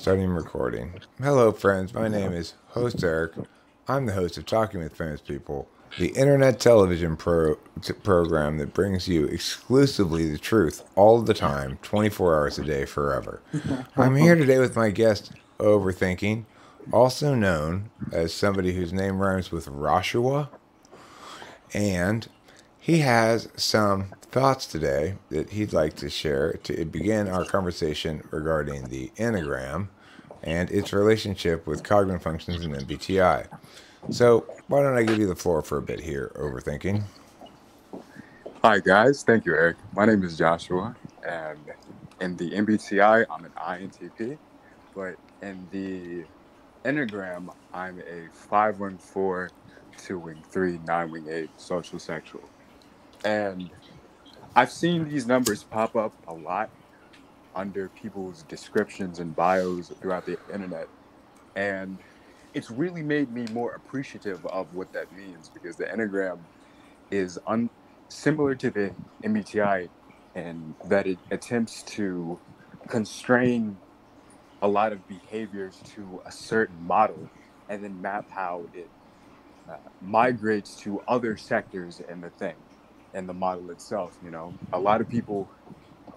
Starting recording. Hello, friends. My name is Host Eric. I'm the host of Talking with Famous People, the internet television program that brings you exclusively the truth all the time, 24 hours a day, forever. I'm here today with my guest, Overthinking, also known as somebody whose name rhymes with Roshua, and he has some thoughts today that he'd like to share to begin our conversation regarding the Enneagram and its relationship with cognitive functions and MBTI. So, why don't I give you the floor for a bit here, Overthinking? Hi guys, thank you Eric. My name is Joshua, and in the MBTI I'm an INTP, but in the Enneagram I'm a 5-1-4, 2-wing-3, 9-wing-8 social sexual. And I've seen these numbers pop up a lot under people's descriptions and bios throughout the internet, and it's really made me more appreciative of what that means because the Enneagram is similar to the MBTI in that it attempts to constrain a lot of behaviors to a certain model and then map how it migrates to other sectors in the thing and the model itself. You know, a lot of people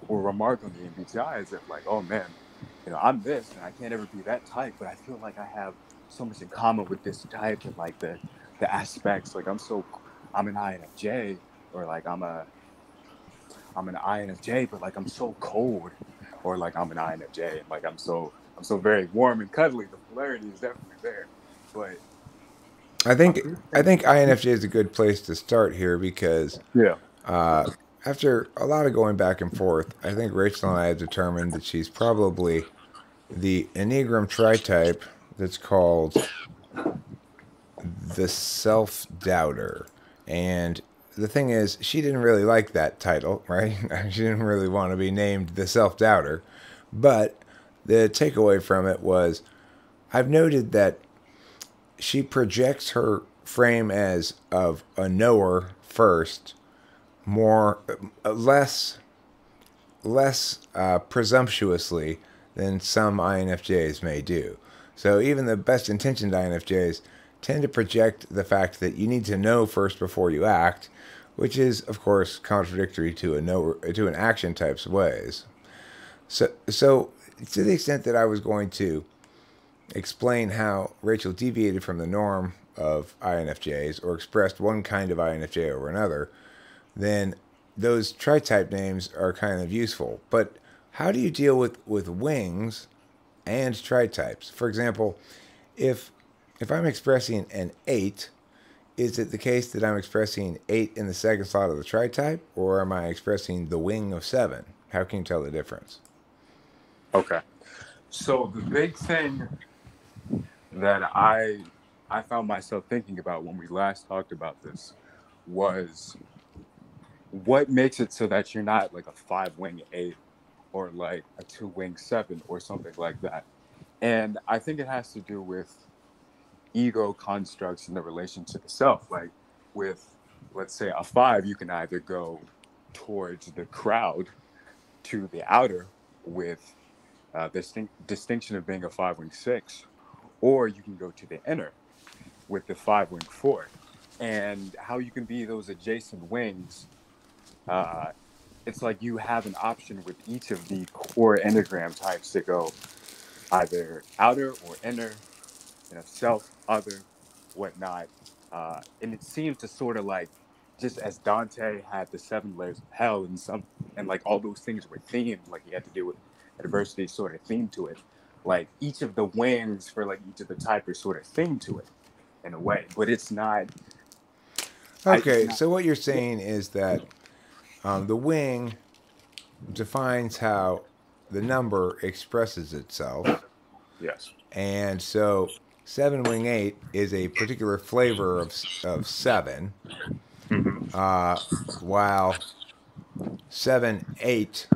will remark on the MBTI as if like, oh man, I'm this and I can't ever be that type, but I feel like I have so much in common with this type and like the aspects. Like I'm an INFJ, or like I'm an INFJ, but like I'm so cold, or like I'm an INFJ and like I'm so very warm and cuddly. The polarity is definitely there, but I a think big I thing, think INFJ is a good place to start here because yeah, uh, after a lot of going back and forth, I think Rachel and I have determined that she's probably the Enneagram tri-type that's called the self-doubter. And the thing is, she didn't really like that title, right? She didn't really want to be named the self-doubter. But the takeaway from it was I've noted that she projects her frame as of a knower first, more less presumptuously than some INFJs may do. So even the best intentioned INFJs tend to project the fact that you need to know first before you act, which is of course contradictory to an action type's ways. So to the extent that I was going to explain how Rachel deviated from the norm of INFJs or expressed one kind of INFJ over another, then those tri-type names are kind of useful. But how do you deal with wings and tri-types? For example, if I'm expressing an 8, is it the case that I'm expressing 8 in the second slot of the tri-type, or am I expressing the wing of 7? How can you tell the difference? okay. So the big thing that I found myself thinking about when we last talked about this was what makes it so that you're not like a 5-wing-8 or like a 2-wing-7 or something like that. And I think it has to do with ego constructs in the relation to the self. Like with, let's say, a 5, you can either go towards the crowd to the outer with the distinction of being a 5-wing-6, or you can go to the inner with the 5-wing-4. And how you can be those adjacent wings, uh, it's like you have an option with each of the core enneagram types to go either outer or inner, self, other, whatnot. And it seems to sort of like, just as Dante had the 7 layers of hell and like all those things were themed, like he had to do with adversity, sort of themed to it. Like each of the wings for like each of the type are sort of themed to it in a way, but it's not. It's Okay, not. so what you're Yeah. saying is that the wing defines how the number expresses itself. Yes. And so 7 wing 8 is a particular flavor of 7, Mm-hmm. while 7 8.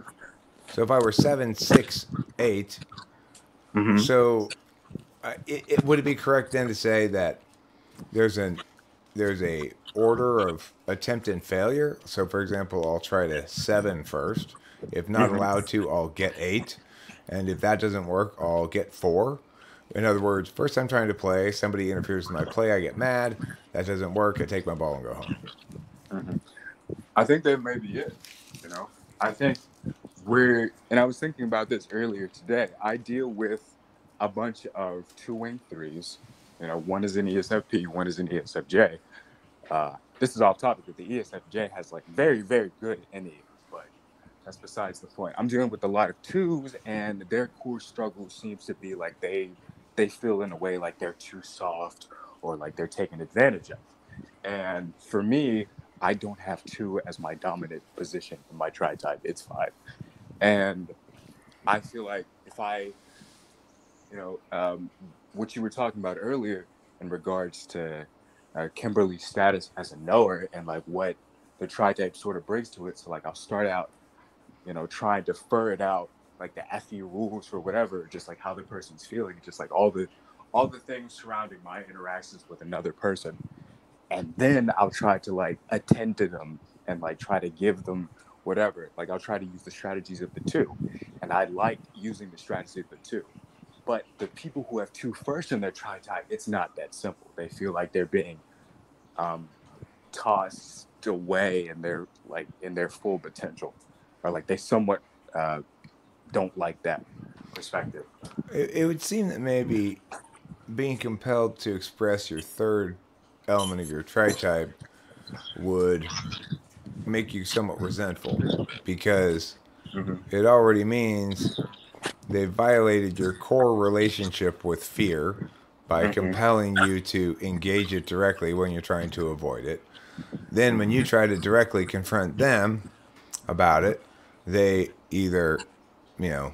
So if I were 7 6 8, Mm-hmm. so would it be correct then to say that there's an there's a order of attempt and failure? So for example, I'll try to 7 first. If not Mm-hmm. allowed to, I'll get 8. And if that doesn't work, I'll get 4. In other words, first I'm trying to play, somebody interferes with my play, I get mad. That doesn't work, I take my ball and go home. Mm-hmm. I think that may be it. You know, I think and I was thinking about this earlier today. I deal with a bunch of 2-wing 3s. You know, one is an ESFP, one is an ESFJ. This is off topic, but the ESFJ has like very, very good NE, but that's besides the point. I'm dealing with a lot of 2s, and their core struggle seems to be like they feel in a way like they're too soft or like they're taken advantage of. And for me, I don't have 2 as my dominant position in my tri type. It's 5. And I feel like if you know, what you were talking about earlier in regards to Kimberly's status as a knower and like what the tri type sort of brings to it. So, like, I'll start out, you know, trying to ferret out like the FE rules or whatever, just like how the person's feeling, just like all the things surrounding my interactions with another person. And then I'll try to like attend to them and like try to give them whatever. Like, I'll try to use the strategies of the 2. And I like using the strategy of the 2. But the people who have 2 first in their tri type, it's not that simple. They feel like they're being um, tossed away in their full potential, or like they somewhat don't like that perspective. It would seem that maybe being compelled to express your third element of your tri type would make you somewhat resentful because Mm-hmm. it already means they violated your core relationship with fear by Mm-hmm. compelling you to engage it directly when you're trying to avoid it. Then, when you try to directly confront them about it, they either, you know,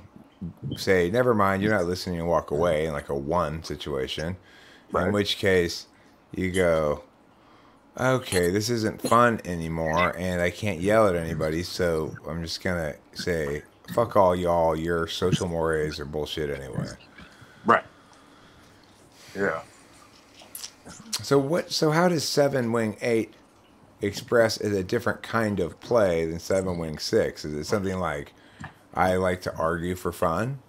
say, never mind, you're not listening, and walk away in like a 1 situation. In Right. which case, you go, okay, this isn't fun anymore, and I can't yell at anybody, so I'm just gonna say, fuck all y'all, your social mores are bullshit anyway. Right. Yeah. So how does 7 wing 8 express as a different kind of play than 7 wing 6? Is it something like, I like to argue for fun?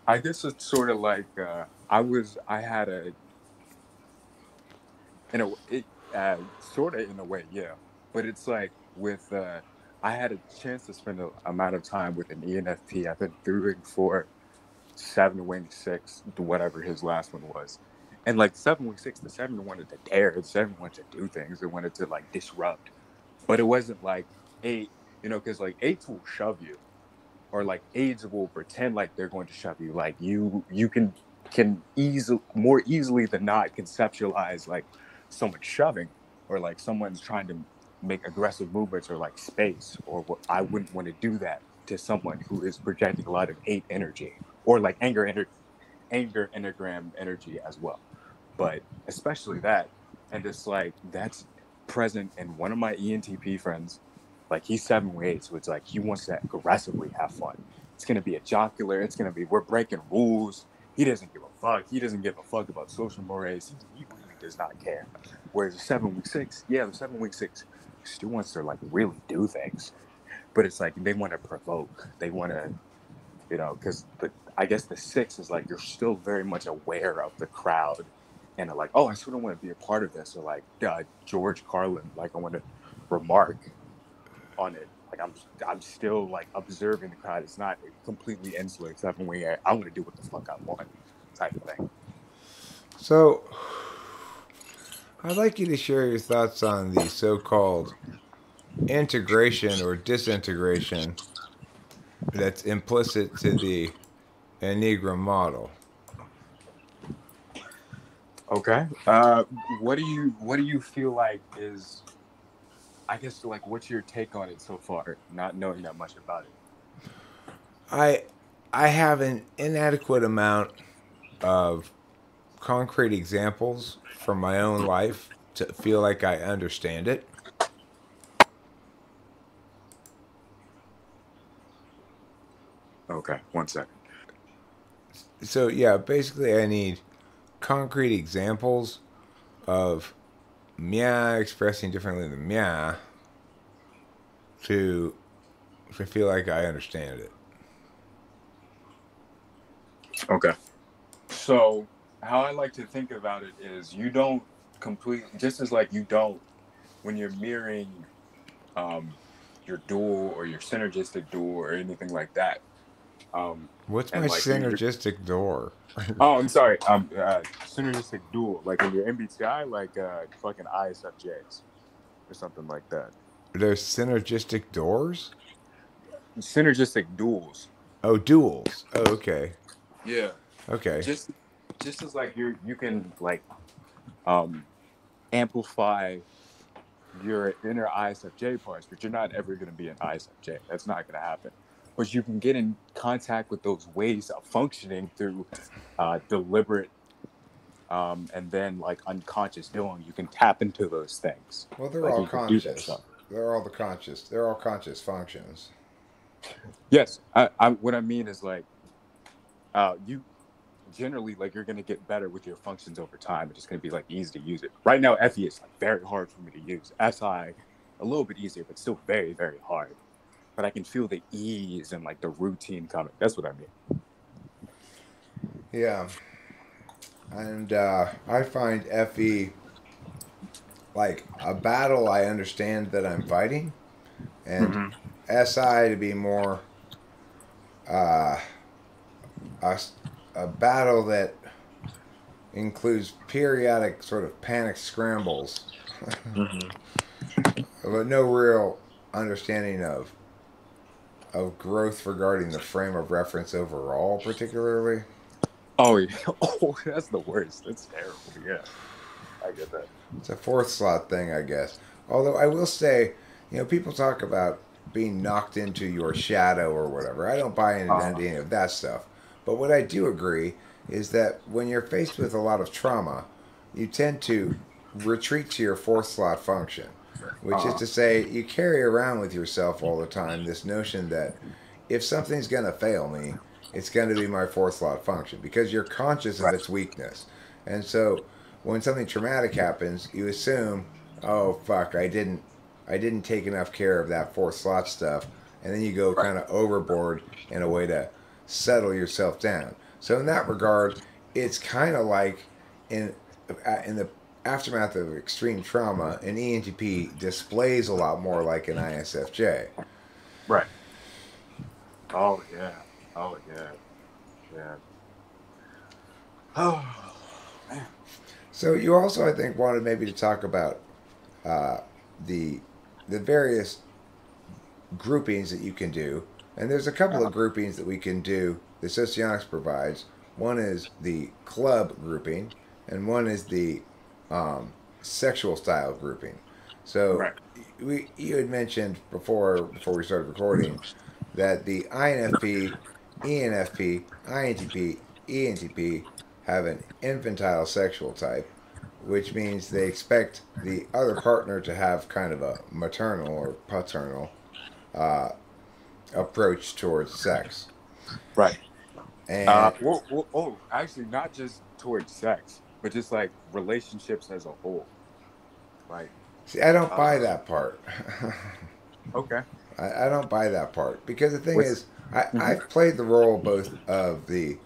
I guess it's sort of like I had a in a it sort of in a way, yeah. But it's like with I had a chance to spend an amount of time with an ENFP. I've been doing for 7-wing 6, whatever his last one was. And like 7-wing 6, the 7 wanted to dare, the 7 wanted to do things, it wanted to like disrupt. But it wasn't like 8, you know, because like 8s will shove you, or like 8s will pretend like they're going to shove you. Like you can easily more easily than not conceptualize like someone shoving, or like someone's trying to make aggressive movements, or like space, or what. I wouldn't want to do that to someone who is projecting a lot of 8 energy, or like anger enneagram energy as well. But especially that, and it's like that's present in one of my ENTP friends. Like, he's 7 8, so it's like he wants to aggressively have fun. It's gonna be a jocular. It's gonna be, we're breaking rules. He doesn't give a fuck. He doesn't give a fuck about social mores. He really does not care. Whereas the 7 6, yeah, the 7 6 still wants to like really do things, but it's like they want to provoke. They want to, you know, because I guess the 6 is like you're still very much aware of the crowd, and like, oh, I sort of want to be a part of this, or like George Carlin, like I want to remark on it. Like I'm still like observing the crowd. It's not completely insular except when I want to do what the fuck I want type of thing. So, I'd like you to share your thoughts on the so called integration or disintegration that's implicit to the Enneagram model. Okay. What do you feel like is, I guess, like, what's your take on it so far, not knowing that much about it? I I have an inadequate amount of concrete examples from my own life to feel like I understand it. Okay, 1 second. So yeah, basically I need concrete examples of Mia expressing differently than Mia to feel like I understand it. Okay. So how I like to think about it is you don't completely, just as like you don't, when you're mirroring um, your dual or your synergistic dual or anything like that. What's my And like you're synergistic door? oh, I'm sorry. Synergistic dual, like in your MBTI, like fucking ISFJs or something like that. There's synergistic doors? Synergistic duals. Oh, duels. Oh, okay. Yeah. Okay. Just just as like you can like um amplify your inner ISFJ parts, but you're not ever going to be an ISFJ. That's not going to happen. But you can get in contact with those ways of functioning through deliberate and then like unconscious doing. You can tap into those things. Well, they're Like all you can do that conscious. stuff. They're all conscious functions. Yes, what I mean is like you generally like you're gonna get better with your functions over time. It's just gonna be like easy to use it. Right now, FE is like very hard for me to use. SI a little bit easier, but still very very hard. But I can feel the ease and like the routine coming. That's what I mean. Yeah. And I find FE like a battle I understand that I'm fighting, and Mm-hmm. SI to be more uh, a, a battle that includes periodic sort of panic scrambles, Mm-hmm. but no real understanding of growth regarding the frame of reference overall, particularly. Oh yeah. Oh, that's the worst. That's terrible. Yeah, I get that. It's a fourth slot thing, I guess. Although I will say, people talk about being knocked into your shadow or whatever. I don't buy into Uh, any of that stuff. But what I do agree is that when you're faced with a lot of trauma, you tend to retreat to your fourth slot function, which is uh, to say, you carry around with yourself all the time this notion that if something's going to fail me, it's going to be my fourth slot function because you're conscious of right, its weakness. And so when something traumatic happens, you assume, oh fuck, I didn't take enough care of that fourth slot stuff, and then you go right, kind of overboard in a way to settle yourself down. So in that regard, it's kind of like in in the aftermath of extreme trauma, an ENTP displays a lot more like an ISFJ. right. Oh yeah. Oh yeah. Yeah. Oh man. So you also, I think, wanted maybe to talk about uh, the the various groupings that you can do, and there's a couple Uh, of groupings that we can do. The Socionics provides. One is the club grouping, and one is the sexual style grouping. So right. you had mentioned before we started recording that the INFP, ENFP, INTP, ENTP have an infantile sexual type, which means they expect the other partner to have kind of a maternal or paternal uh, approach towards sex. Right. And Actually, not just towards sex, but just like relationships as a whole. Like, see, I don't buy uh, that part. okay. I don't buy that part because the thing What's is, mhm. I've played the role both of the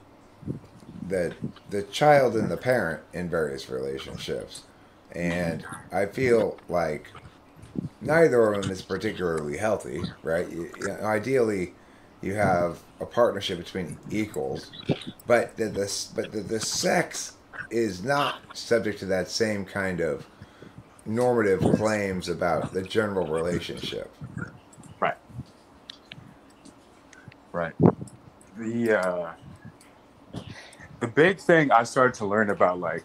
the child and the parent in various relationships, and I feel like neither of them is particularly healthy, right? Ideally, you have a partnership between equals, but the sex is not subject to that same kind of normative claims about the general relationship. Right. Right. The the big thing I started to learn about like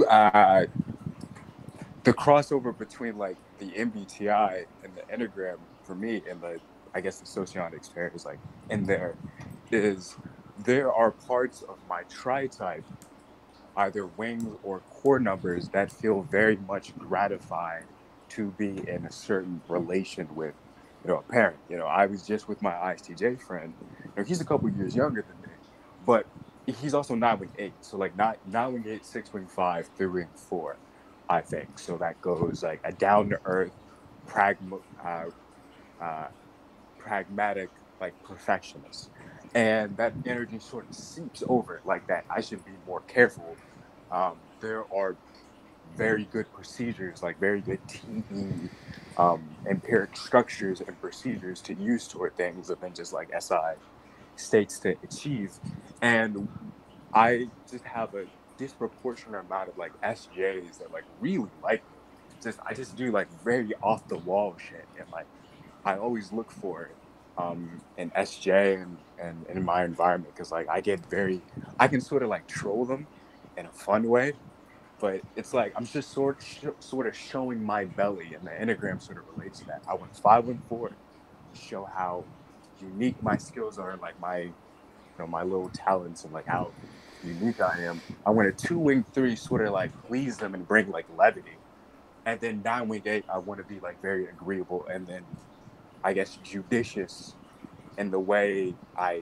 uh, the crossover between like the MBTI and the Enneagram for me and the I guess the Socionics pair is like in there is there are parts of my tri type, either wings or core numbers, that feel very much gratified to be in a certain relation with, a parent. I was just with my ISTJ friend. He's a couple years younger than me, but he's also 9 wing 8. So like not 9 wing 8, 6 wing 5, 3 wing 4, I think. So that goes like a down to earth, pragma, uh, pragmatic, like perfectionist. And that energy sort of seeps over like that. I should be more careful. There are very good procedures, like very good TE, empiric structures and procedures to use toward things than just like SI states to achieve. And I just have a disproportionate amount of like SJs that like really like me. I just do like very off the wall shit, and like I always look for an SJ and in my environment, because like I can sort of like troll them in a fun way, but it's like I'm just sort of showing my belly, and the Enneagram sort of relates to that. I went 514 to show how unique my skills are, like my little talents, and like how unique I am. I went a 2-wing 3, sort of like please them and bring like levity, and then 9-wing 8, I want to be like very agreeable, and then I guess judicious in the way I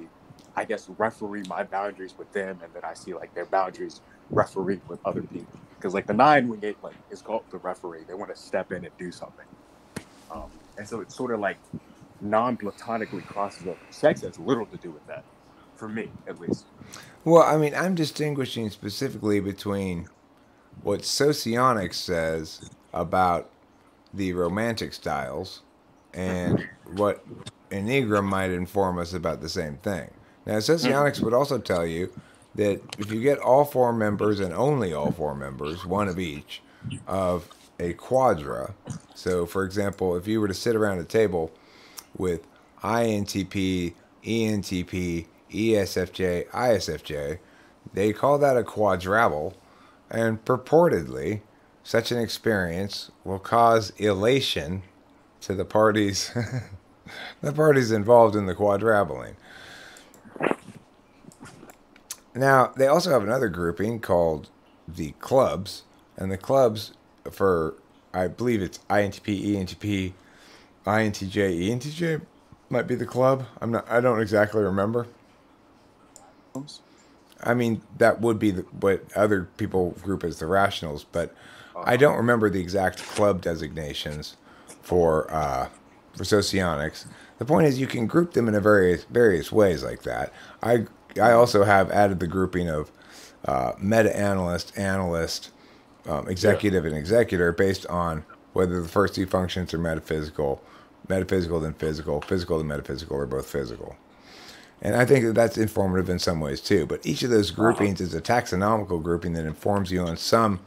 guess referee my boundaries with them, and then I see like their boundaries referee with other people. Because like the 9-wing 8 like is called the referee. They want to step in and do something, and so it's sort of like non-platonically crosses over. Sex has little to do with that, for me at least. Well, I mean, I'm distinguishing specifically between what Socionics says about the romantic styles and what Enneagram might inform us about the same thing. Now, Socionics would also tell you that if you get all four members and only all four members, one of each, of a quadra, so for example, if you were to sit around a table with INTP, ENTP, ESFJ, ISFJ, they call that a quadruple, and purportedly, such an experience will cause elation to the parties, the parties involved in the quadrupling. Now, they also have another grouping called the clubs, and the clubs for, I believe it's INTP, ENTP, INTJ, ENTJ might be the club. I don't exactly remember. I mean, that would be what other people group as the rationals, but I don't remember the exact club designations for Socionics. The point is, you can group them in a various ways like that. I also have added the grouping of Meta-Analyst, Analyst, Executive, and Executor based on whether the first two functions are metaphysical, metaphysical then physical, physical then metaphysical, or both physical. And I think that that's informative in some ways too. But each of those groupings is a taxonomical grouping that informs you on some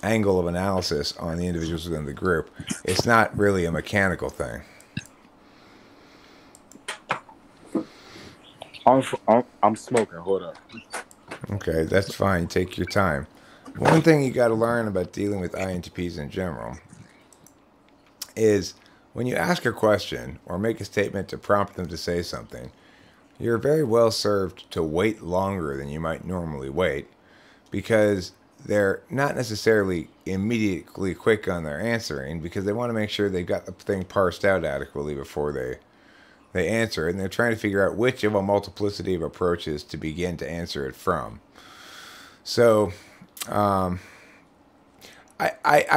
angle of analysis on the individuals within the group. It's not really a mechanical thing. I'm smoking. Hold up. Okay, that's fine. Take your time. One thing you got to learn about dealing with INTPs in general is when you ask a question or make a statement to prompt them to say something, you're very well served to wait longer than you might normally wait, because they're not necessarily immediately quick on their answering, because they want to make sure they've got the thing parsed out adequately before they answer it, and they're trying to figure out which of a multiplicity of approaches to begin to answer it from. So I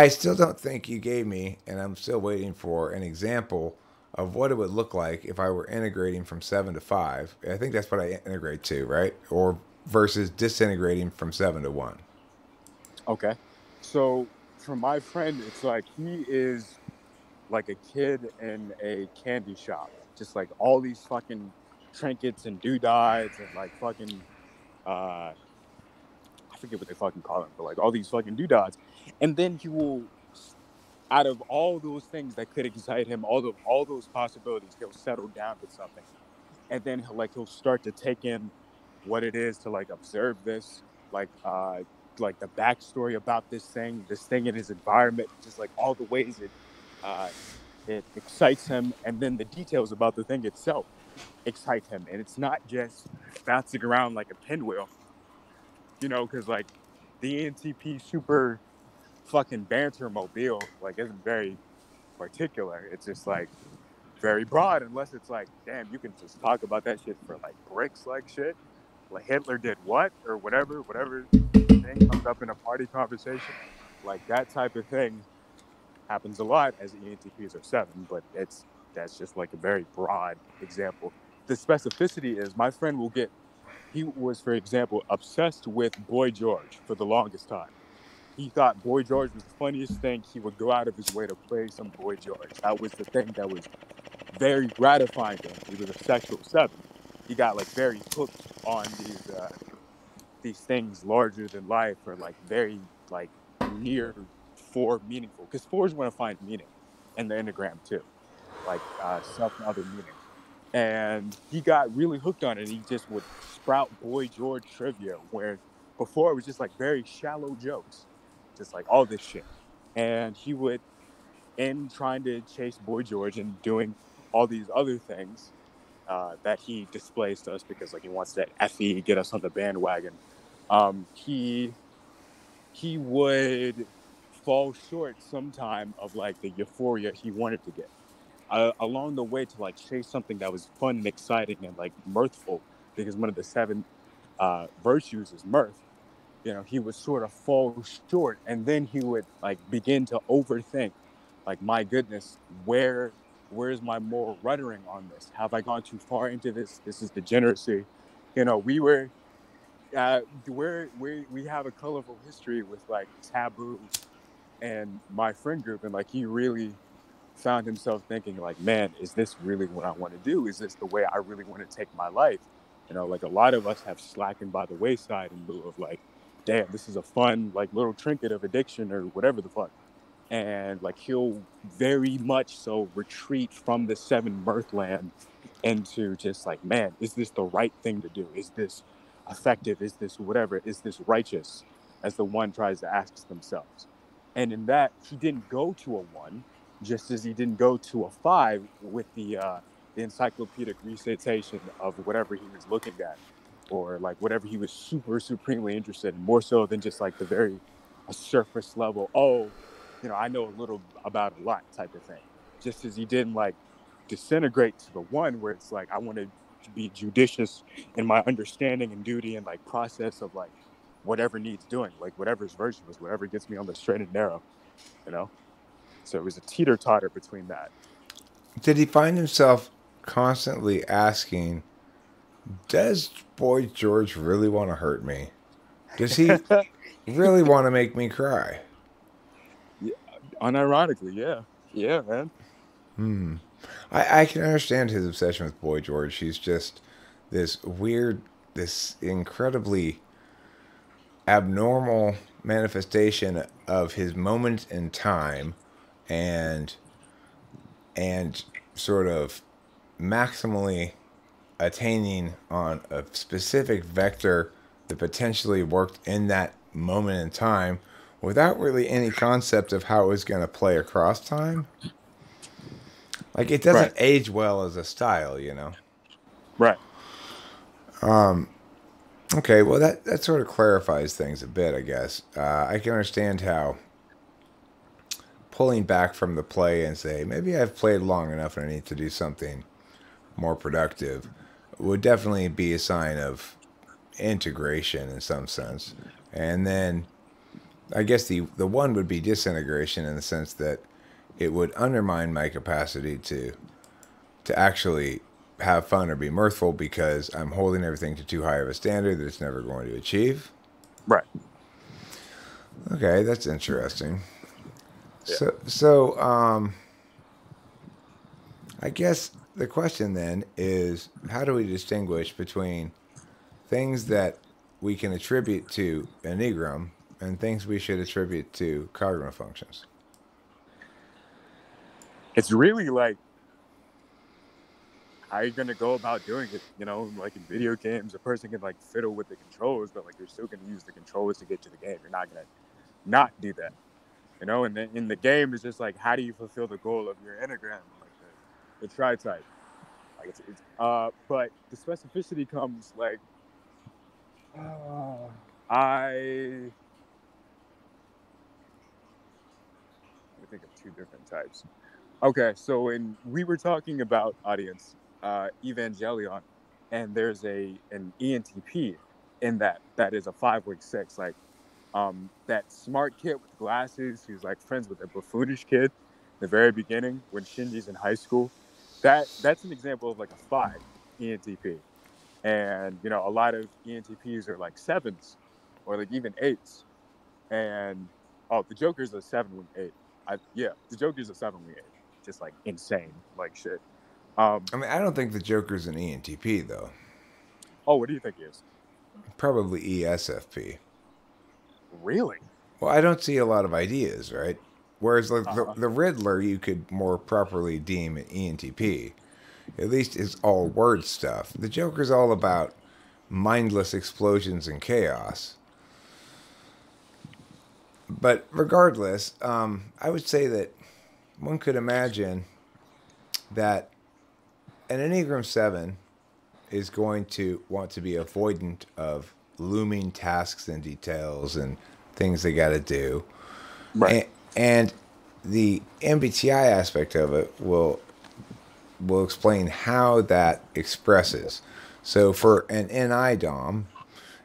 still don't think you gave me, and I'm still waiting for an example of what it would look like if I were integrating from 7 to 5. I think that's what I integrate to, right? Or versus disintegrating from 7 to 1. Okay. So for my friend, it's like he is like a kid in a candy shop. Just like all these fucking trinkets and doodads and like fucking I forget what they fucking call them, but like all these fucking doodads. And then he will, out of all those things that could excite him, all those possibilities, he'll settle down with something. And then he'll start to take in what it is to like observe this, like the backstory about this thing in his environment, just like all the ways it excites him, and then the details about the thing itself excite him. And it's not just bouncing around like a pinwheel, because like the ENTP super fucking banter mobile like isn't very particular. It's just like very broad, unless it's like, damn, you can just talk about that shit for like bricks, like shit. Like Hitler did what, or whatever thing comes up in a party conversation. Like that type of thing happens a lot as ENTPs are 7, but it's that's just like a very broad example. The specificity is my friend he was, for example, obsessed with Boy George for the longest time. He thought Boy George was the funniest thing. He would go out of his way to play some Boy George. That was the thing that was very gratifying to him. He was a sexual seven. He got like very hooked on these things larger than life, or like very like near four meaningful, because fours want to find meaning in the Enneagram too, like self and other meaning. And he got really hooked on it. He just would sprout Boy George trivia, where before it was just like very shallow jokes, just like all this shit. And he would end trying to chase Boy George and doing all these other things that he displays to us, because like he wants to FE get us on the bandwagon. He would fall short sometime of like the euphoria he wanted to get. Along the way, to like chase something that was fun and exciting and like mirthful, because one of the seven virtues is mirth. You know, he would sort of fall short, and then he would like begin to overthink, like, my goodness, where's my moral ruddering on this? Have I gone too far into this? This is degeneracy. You know, we have a colorful history with like taboo and my friend group, and like he really found himself thinking like, man, is this really what I want to do? Is this the way I really want to take my life? You know, like a lot of us have slackened by the wayside in lieu of like, damn, this is a fun like little trinket of addiction or whatever the fuck. And like he'll very much so retreat from the seven mirthland into just like, man, is this the right thing to do? Is this effective? Is this whatever? Is this righteous? As the one tries to ask themselves. And in that, he didn't go to a one, just as he didn't go to a five with the encyclopedic recitation of whatever he was looking at, or like whatever he was super supremely interested in, more so than just like the very a surface level, oh, you know, I know a little about a lot type of thing. Just as he didn't like disintegrate to the one where it's like, I want to be judicious in my understanding and duty and like process of like whatever needs doing, like whatever's virtuous, whatever gets me on the straight and narrow, you know? So it was a teeter totter between that. Did he find himself constantly asking, does Boy George really want to hurt me? Does he really want to make me cry? Yeah, unironically, yeah. Yeah, man. I can understand his obsession with Boy George. He's just this weird, this incredibly abnormal manifestation of his moment in time, and and sort of maximally attaining on a specific vector that potentially worked in that moment in time without really any concept of how it was going to play across time. Like, it Right. doesn't age well as a style, you know? Right. Okay, well, that sort of clarifies things a bit, I guess. I can understand how pulling back from the play and say, maybe I've played long enough and I need to do something more productive would definitely be a sign of integration in some sense. And then I guess the one would be disintegration in the sense that it would undermine my capacity to actually have fun or be mirthful because I'm holding everything to too high of a standard that it's never going to achieve. Right. Okay, that's interesting. Yeah. So I guess the question then is, how do we distinguish between things that we can attribute to Enneagram and things we should attribute to cognitive functions? It's really like, how are you gonna go about doing it? You know, like in video games, a person can like fiddle with the controls, but like you're still gonna use the controls to get to the game. You're not gonna not do that. You know, and then in the game it's just like, how do you fulfill the goal of your Enneagram, like the tri type? Like but the specificity comes like, I let me think of two different types. Okay, so when we were talking about audience, Evangelion, and there's an ENTP in that is a 5-week 6, like that smart kid with glasses who's like friends with a buffoonish kid in the very beginning when Shinji's in high school. that's an example of like a 5 ENTP. And a lot of ENTPs are like 7s or like even 8s. And the Joker's a 7-wing 8. The Joker's a 7-wing 8. Just like insane, like shit. I mean, I don't think the Joker's an ENTP though. What do you think he is? Probably ESFP. Really? Well, I don't see a lot of ideas, right? Whereas like Uh-huh. the Riddler, you could more properly deem an ENTP. At least it's all word stuff. The Joker's all about mindless explosions and chaos. But regardless, I would say that one could imagine that an Enneagram 7 is going to want to be avoidant of looming tasks and details and things they got to do. Right. And the MBTI aspect of it will explain how that expresses. So for an NI Dom,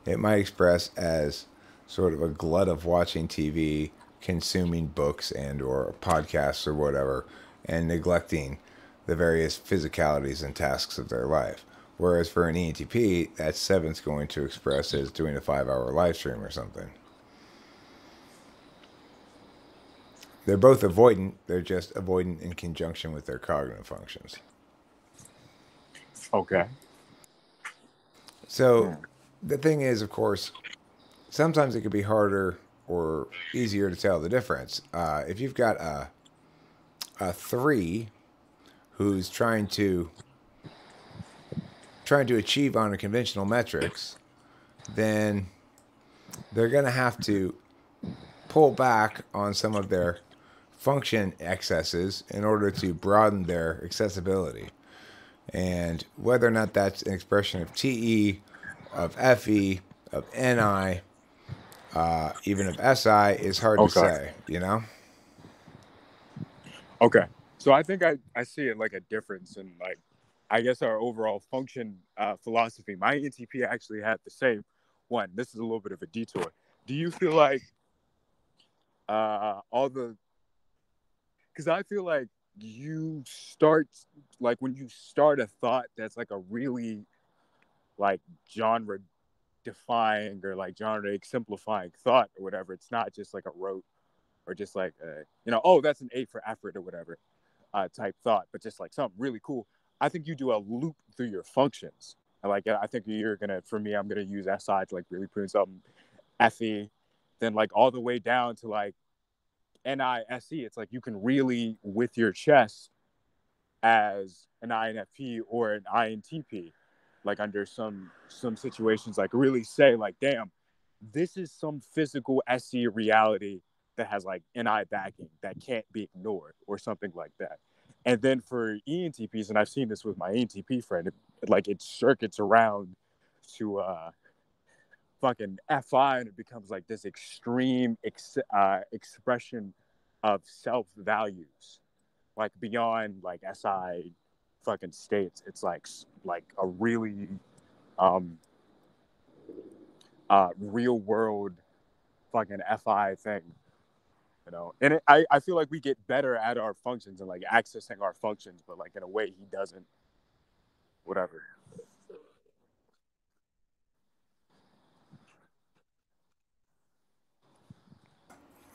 it might express as sort of a glut of watching TV, consuming books and or podcasts or whatever, and neglecting the various physicalities and tasks of their life. Whereas for an ENTP, that seven's going to express as doing a 5-hour live stream or something. They're both avoidant. They're just avoidant in conjunction with their cognitive functions. Okay. So the thing is, of course, sometimes it could be harder or easier to tell the difference. If you've got a 3 who's trying to achieve unconventional metrics, then they're going to have to pull back on some of their function excesses in order to broaden their accessibility. And whether or not that's an expression of TE, of FE, of NI, even of SI is hard to say, Okay. So I think I see it like a difference in like, I guess our overall function philosophy. My ENTP actually had the same one. This is a little bit of a detour. Do you feel like because I feel like you start, like when you start a thought that's like a really like genre defying or like genre exemplifying thought or whatever, it's not just like a rote or just like that's an 8 for effort or whatever type thought, but just like something really cool. I think you do a loop through your functions. Like I think for me, I'm gonna use SI to like really put in something FE, then like all the way down to like NISE. It's like you can really with your chest as an INFP or an INTP, like under some situations, like really say like, damn, this is some physical SE reality that has like NI backing that can't be ignored or something like that. And then for ENTPs, and I've seen this with my ENTP friend, it circuits around to fucking FI, and it becomes like this extreme expression of self values, like beyond like SI fucking states. It's like a really real world fucking FI thing. And I feel like we get better at our functions and like accessing our functions, but like in a way he doesn't, whatever.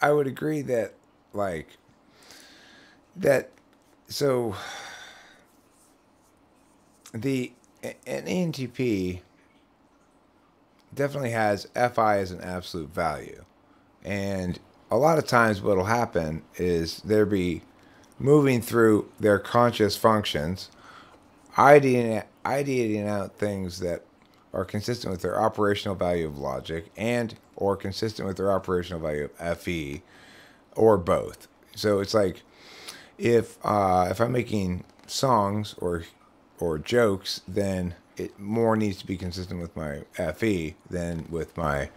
I would agree that, like, that, so an ENTP definitely has FI as an absolute value. And a lot of times what'll happen is they'll be moving through their conscious functions, ideating out things that are consistent with their operational value of logic and or consistent with their operational value of FE or both. So it's like if I'm making songs or jokes, then it more needs to be consistent with my FE than with my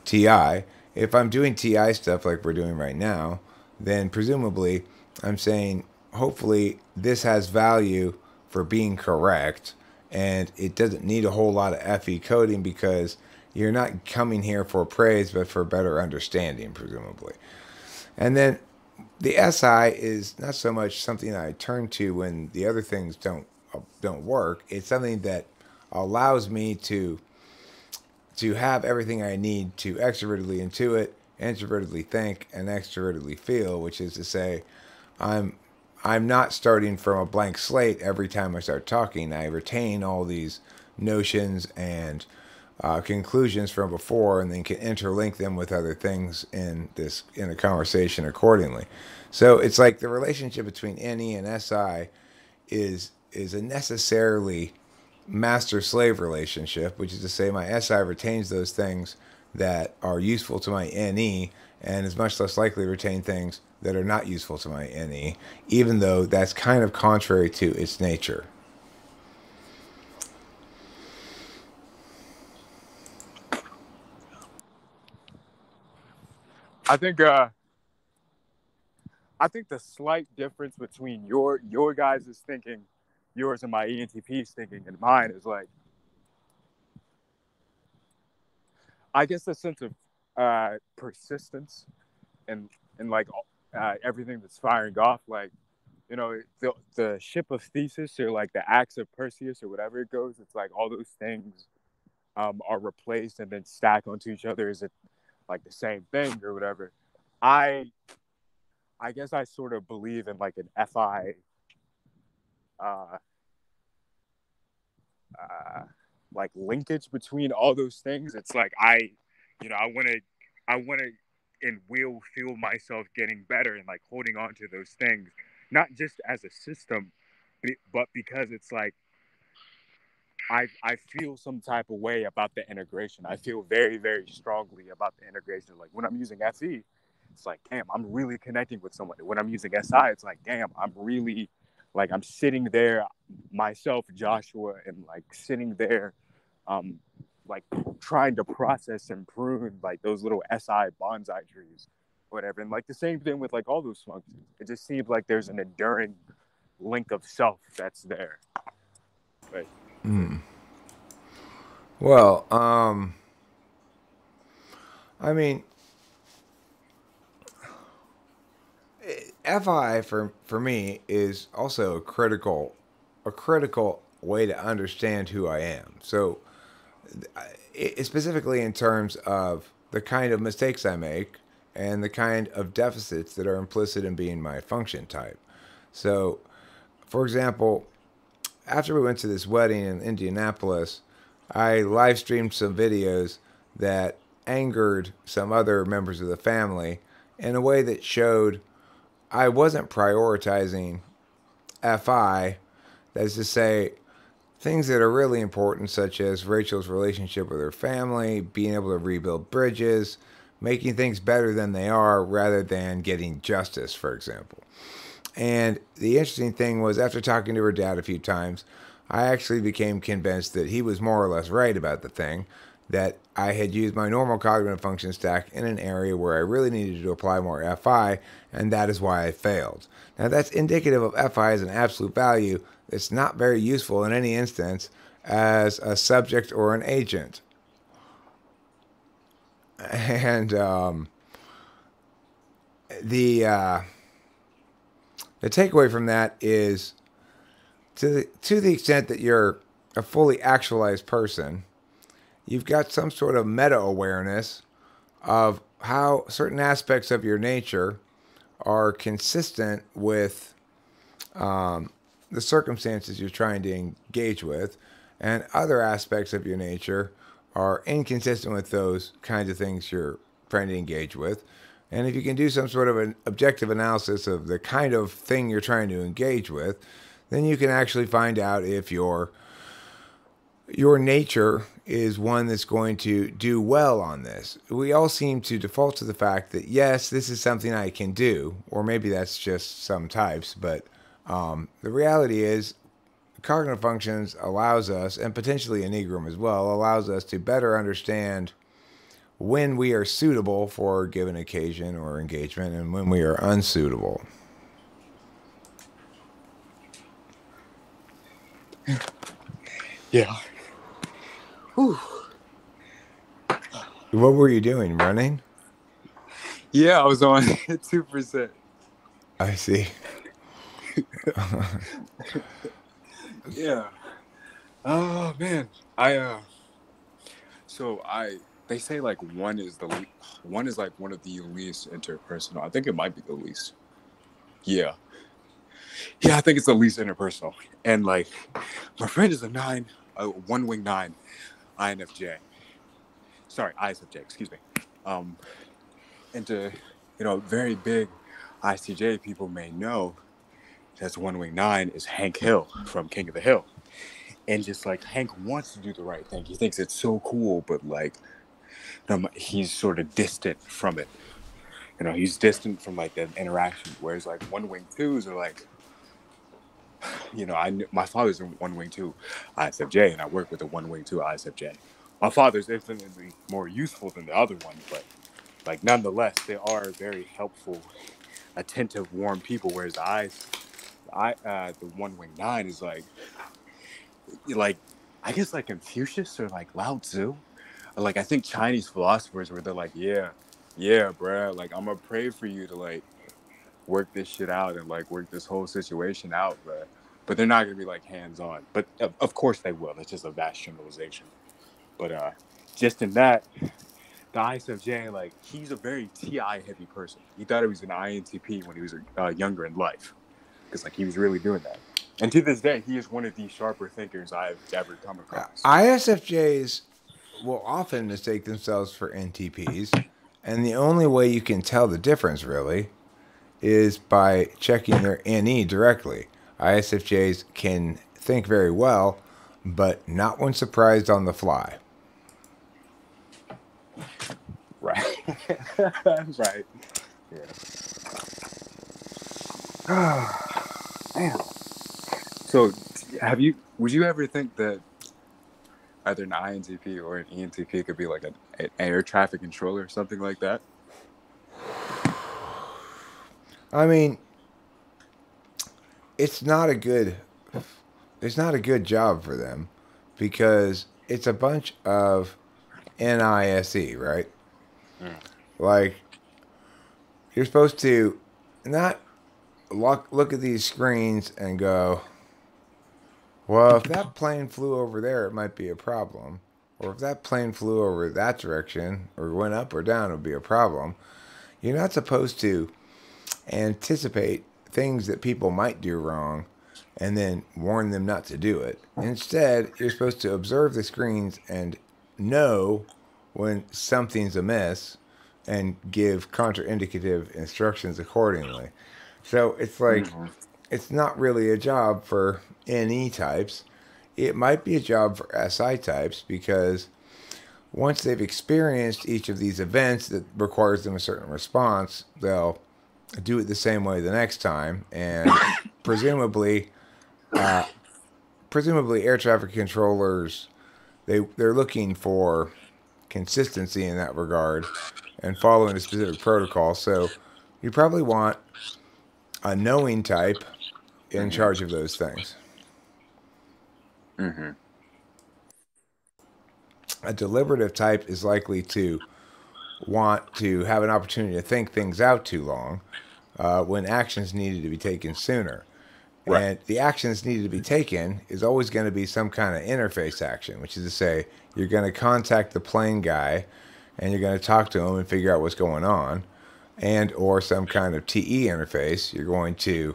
TI. If I'm doing TI stuff like we're doing right now, then presumably I'm saying hopefully this has value for being correct and it doesn't need a whole lot of FE coding because you're not coming here for praise but for better understanding, presumably. And then the SI is not so much something I turn to when the other things don't work. It's something that allows me to have everything I need to extrovertedly intuit, introvertedly think, and extrovertedly feel, which is to say, I'm I'm not starting from a blank slate every time I start talking. I retain all these notions and conclusions from before, and then can interlink them with other things in a conversation accordingly. So it's like the relationship between NE and SI is a necessarily master slave relationship, which is to say, my SI retains those things that are useful to my NE and is much less likely to retain things that are not useful to my NE, even though that's kind of contrary to its nature. I think uh I think the slight difference between your guys' thinking, yours and my ENTP's thinking and mine is like, I guess, a sense of persistence and like everything that's firing off. Like, you know, the ship of Theseus, or like the axe of Perseus, or whatever it goes. It's like all those things are replaced and then stack onto each other. Is it like the same thing or whatever? I I guess I sort of believe in like an FI uh, uh, like linkage between all those things. It's like I want to and will feel myself getting better and like holding on to those things, not just as a system, but because it's like I feel some type of way about the integration. I feel very, very strongly about the integration. Like when I'm using FE, it's like, damn, I'm really connecting with someone. When I'm using SI, it's like, damn, I'm really like I'm sitting there myself, Joshua, and like sitting there, um, like trying to process and prune like those little SI bonsai trees, whatever. And like the same thing with like all those functions. It just seems like there's an enduring link of self that's there. Right. Well, I mean, FI for me is also a critical way to understand who I am. So, specifically in terms of the kind of mistakes I make and the kind of deficits that are implicit in being my function type. So, for example, after we went to this wedding in Indianapolis, I live streamed some videos that angered some other members of the family in a way that showed I wasn't prioritizing FI. That is to say, things that are really important, such as Rachel's relationship with her family, being able to rebuild bridges, making things better than they are rather than getting justice, for example. And the interesting thing was, after talking to her dad a few times, I actually became convinced that he was more or less right about the thing, that I had used my normal cognitive function stack in an area where I really needed to apply more FI, and that is why I failed. Now, that's indicative of FI as an absolute value that's not very useful in any instance as a subject or an agent. And the uh, the takeaway from that is to the extent that you're a fully actualized person, you've got some sort of meta awareness of how certain aspects of your nature are consistent with the circumstances you're trying to engage with, and other aspects of your nature are inconsistent with those kinds of things you're trying to engage with. And if you can do some sort of an objective analysis of the kind of thing you're trying to engage with, then you can actually find out if your nature is one that's going to do well on this. We all seem to default to the fact that, yes, this is something I can do, or maybe that's just some types, but the reality is cognitive functions allows us, and potentially Enneagram as well, allows us to better understand when we are suitable for a given occasion or engagement and when we are unsuitable. Yeah. Whew. What were you doing? Running? Yeah, I was on 2%. I see. Yeah. Oh man. I so I they say like one is like one of the least interpersonal. I think it might be the least. Yeah. Yeah, I think it's the least interpersonal. And like my friend is a one wing nine INFJ. Sorry, ISFJ, excuse me. Um and to very big ISTJ people may know that's one wing nine is Hank Hill from King of the Hill. And just like Hank wants to do the right thing. He thinks it's so cool, but like he's sort of distant from it. He's distant from like the interaction. Whereas like one wing twos are like, my father's a one wing two ISFJ, and I work with a one wing two ISFJ. My father's infinitely more useful than the other one, but like nonetheless, they are very helpful, attentive, warm people. Whereas the one wing nine is like I guess like Confucius or like Lao Tzu. Like I think Chinese philosophers where they're like, yeah, bruh, like I'm gonna pray for you to like work this shit out and like work this whole situation out, bruh. But they're not gonna be like hands on. But of course they will. That's just a vast generalization. But just in that, the ISFJ, like he's a very TI heavy person. He thought he was an INTP when he was younger in life, because like he was really doing that. And to this day, he is one of the sharper thinkers I've ever come across. ISFJs will often mistake themselves for NTPs, and the only way you can tell the difference really is by checking their NE directly. ISFJs can think very well, but not when surprised on the fly. Right. Right. Yeah. Man. So, would you ever think that either an INTP or an ENTP could be like an air traffic controller or something like that? I mean, it's not a good job for them because it's a bunch of NISE, right? Like you're supposed to not look at these screens and go, well, if that plane flew over there, it might be a problem. Or if that plane flew over that direction or went up or down, it would be a problem. You're not supposed to anticipate things that people might do wrong and then warn them not to do it. Instead, you're supposed to observe the screens and know when something's amiss and give contraindicative instructions accordingly. So it's like, it's not really a job for NE types. It might be a job for SI types because once they've experienced each of these events that requires them a certain response, they'll do it the same way the next time, and presumably air traffic controllers they're looking for consistency in that regard and following a specific protocol. So you probably want a knowing type in charge of those things. A deliberative type is likely to want to have an opportunity to think things out too long when actions needed to be taken sooner. Right. And the actions needed to be taken is always going to be some kind of interface action, which is to say you're going to contact the plane guy and you're going to talk to him and figure out what's going on, and or some kind of TE interface. You're going to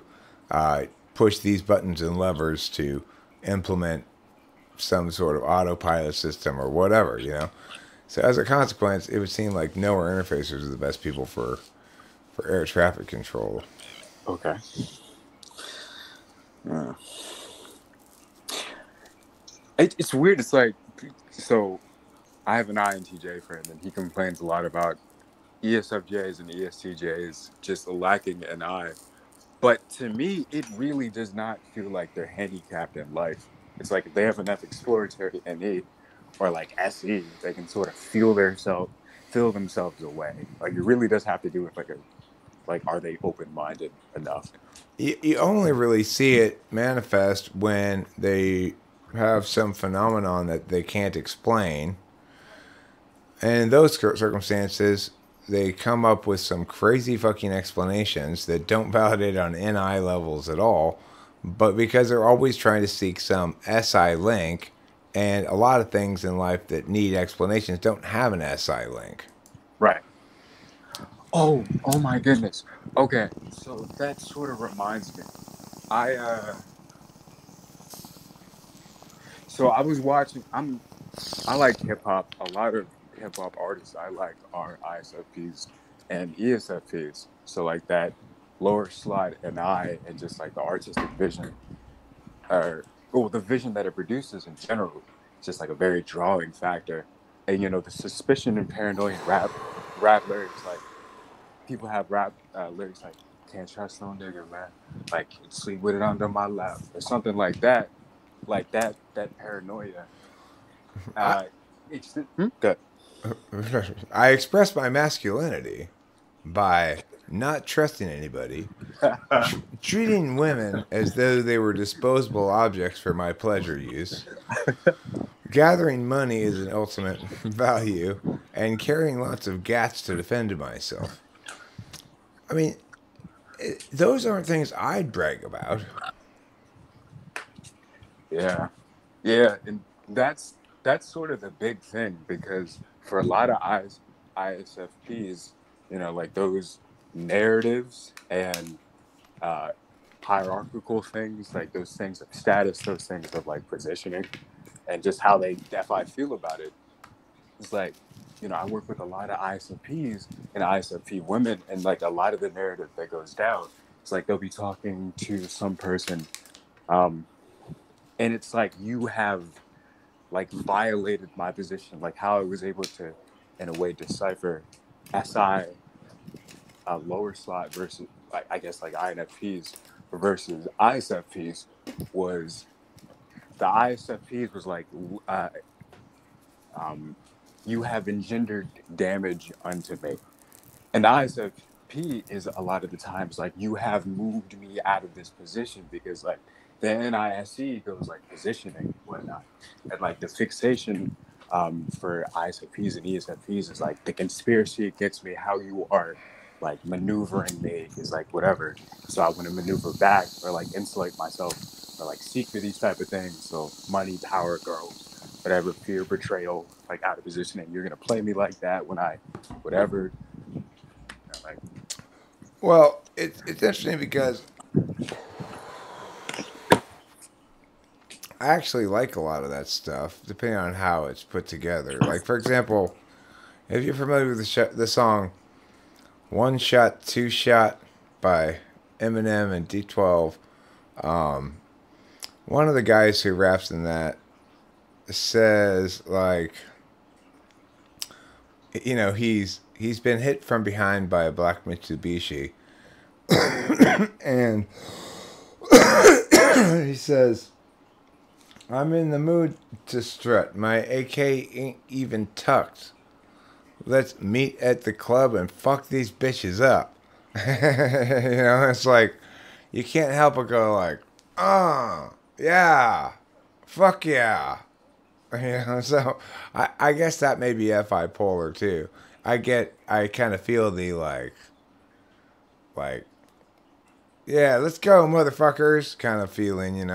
push these buttons and levers to implement some sort of autopilot system or whatever, So as a consequence, it would seem like knower interfacers are the best people for air traffic control. Okay. Yeah. It's weird. It's like, so I have an INTJ friend, and he complains a lot about ESFJs and ESTJs just lacking an eye. But to me, it really does not feel like they're handicapped in life. It's like if they have enough exploratory NE or like SE, they can sort of feel themselves away. Like it really does have to do with like are they open-minded enough? You only really see it manifest when they have some phenomenon that they can't explain. And in those circumstances, they come up with some crazy fucking explanations that don't validate on NI levels at all, but because they're always trying to seek some SI link, and a lot of things in life that need explanations don't have an SI link. Right. Oh my goodness. Okay, so that sort of reminds me. I so I was watching. I like hip hop. A lot of hip hop artists I like are ISFPs and ESFPs. So like that lower slot and and just like the artistic vision, or the vision that it produces in general, is just like a very drawing factor. And the suspicion and paranoia in rap lyrics, like people have rap lyrics like "Can't trust no nigga, man," like "Sleep with it under my lap" or something like that. Like that paranoia. I, It's good. I express my masculinity by not trusting anybody, treating women as though they were disposable objects for my pleasure use, gathering money as an ultimate value, and carrying lots of gats to defend myself. I mean, those aren't things I'd brag about. Yeah, and that's sort of the big thing, because for a lot of ISFPs, like those narratives and hierarchical things, like those things of status, those things of like positioning, and just how they definitely feel about it. It's like, I work with a lot of ISFPs and ISFP women, and like a lot of the narrative that goes down, it's like they'll be talking to some person, and it's like, you have like violated my position, like how I was able to, in a way, decipher SI lower slot versus, like, I guess, like INFPs versus ISFPs, was the ISFPs was like, you have engendered damage unto me. And the ISFP is a lot of the times like, you have moved me out of this position, because like the NISC goes like positioning and whatnot. And like the fixation for ISFPs and ESFPs is like the conspiracy against me, how you are like maneuvering me is like whatever. So I want to maneuver back, or like insulate myself, or like seek for these type of things. So money, power, girls, whatever, fear, betrayal, like out of positioning. You're going to play me like that when I, whatever. Like, Well, it's interesting because I actually like a lot of that stuff, depending on how it's put together. Like, for example, if you're familiar with the song One Shot, Two Shot by Eminem and D12, one of the guys who raps in that says, like, he's been hit from behind by a black Mitsubishi. And he says, I'm in the mood to strut. My AK ain't even tucked. Let's meet at the club and fuck these bitches up. It's like, you can't help but go like, yeah, fuck yeah. So I guess that may be FI polar too. I kind of feel the like, yeah, let's go, motherfuckers, kind of feeling.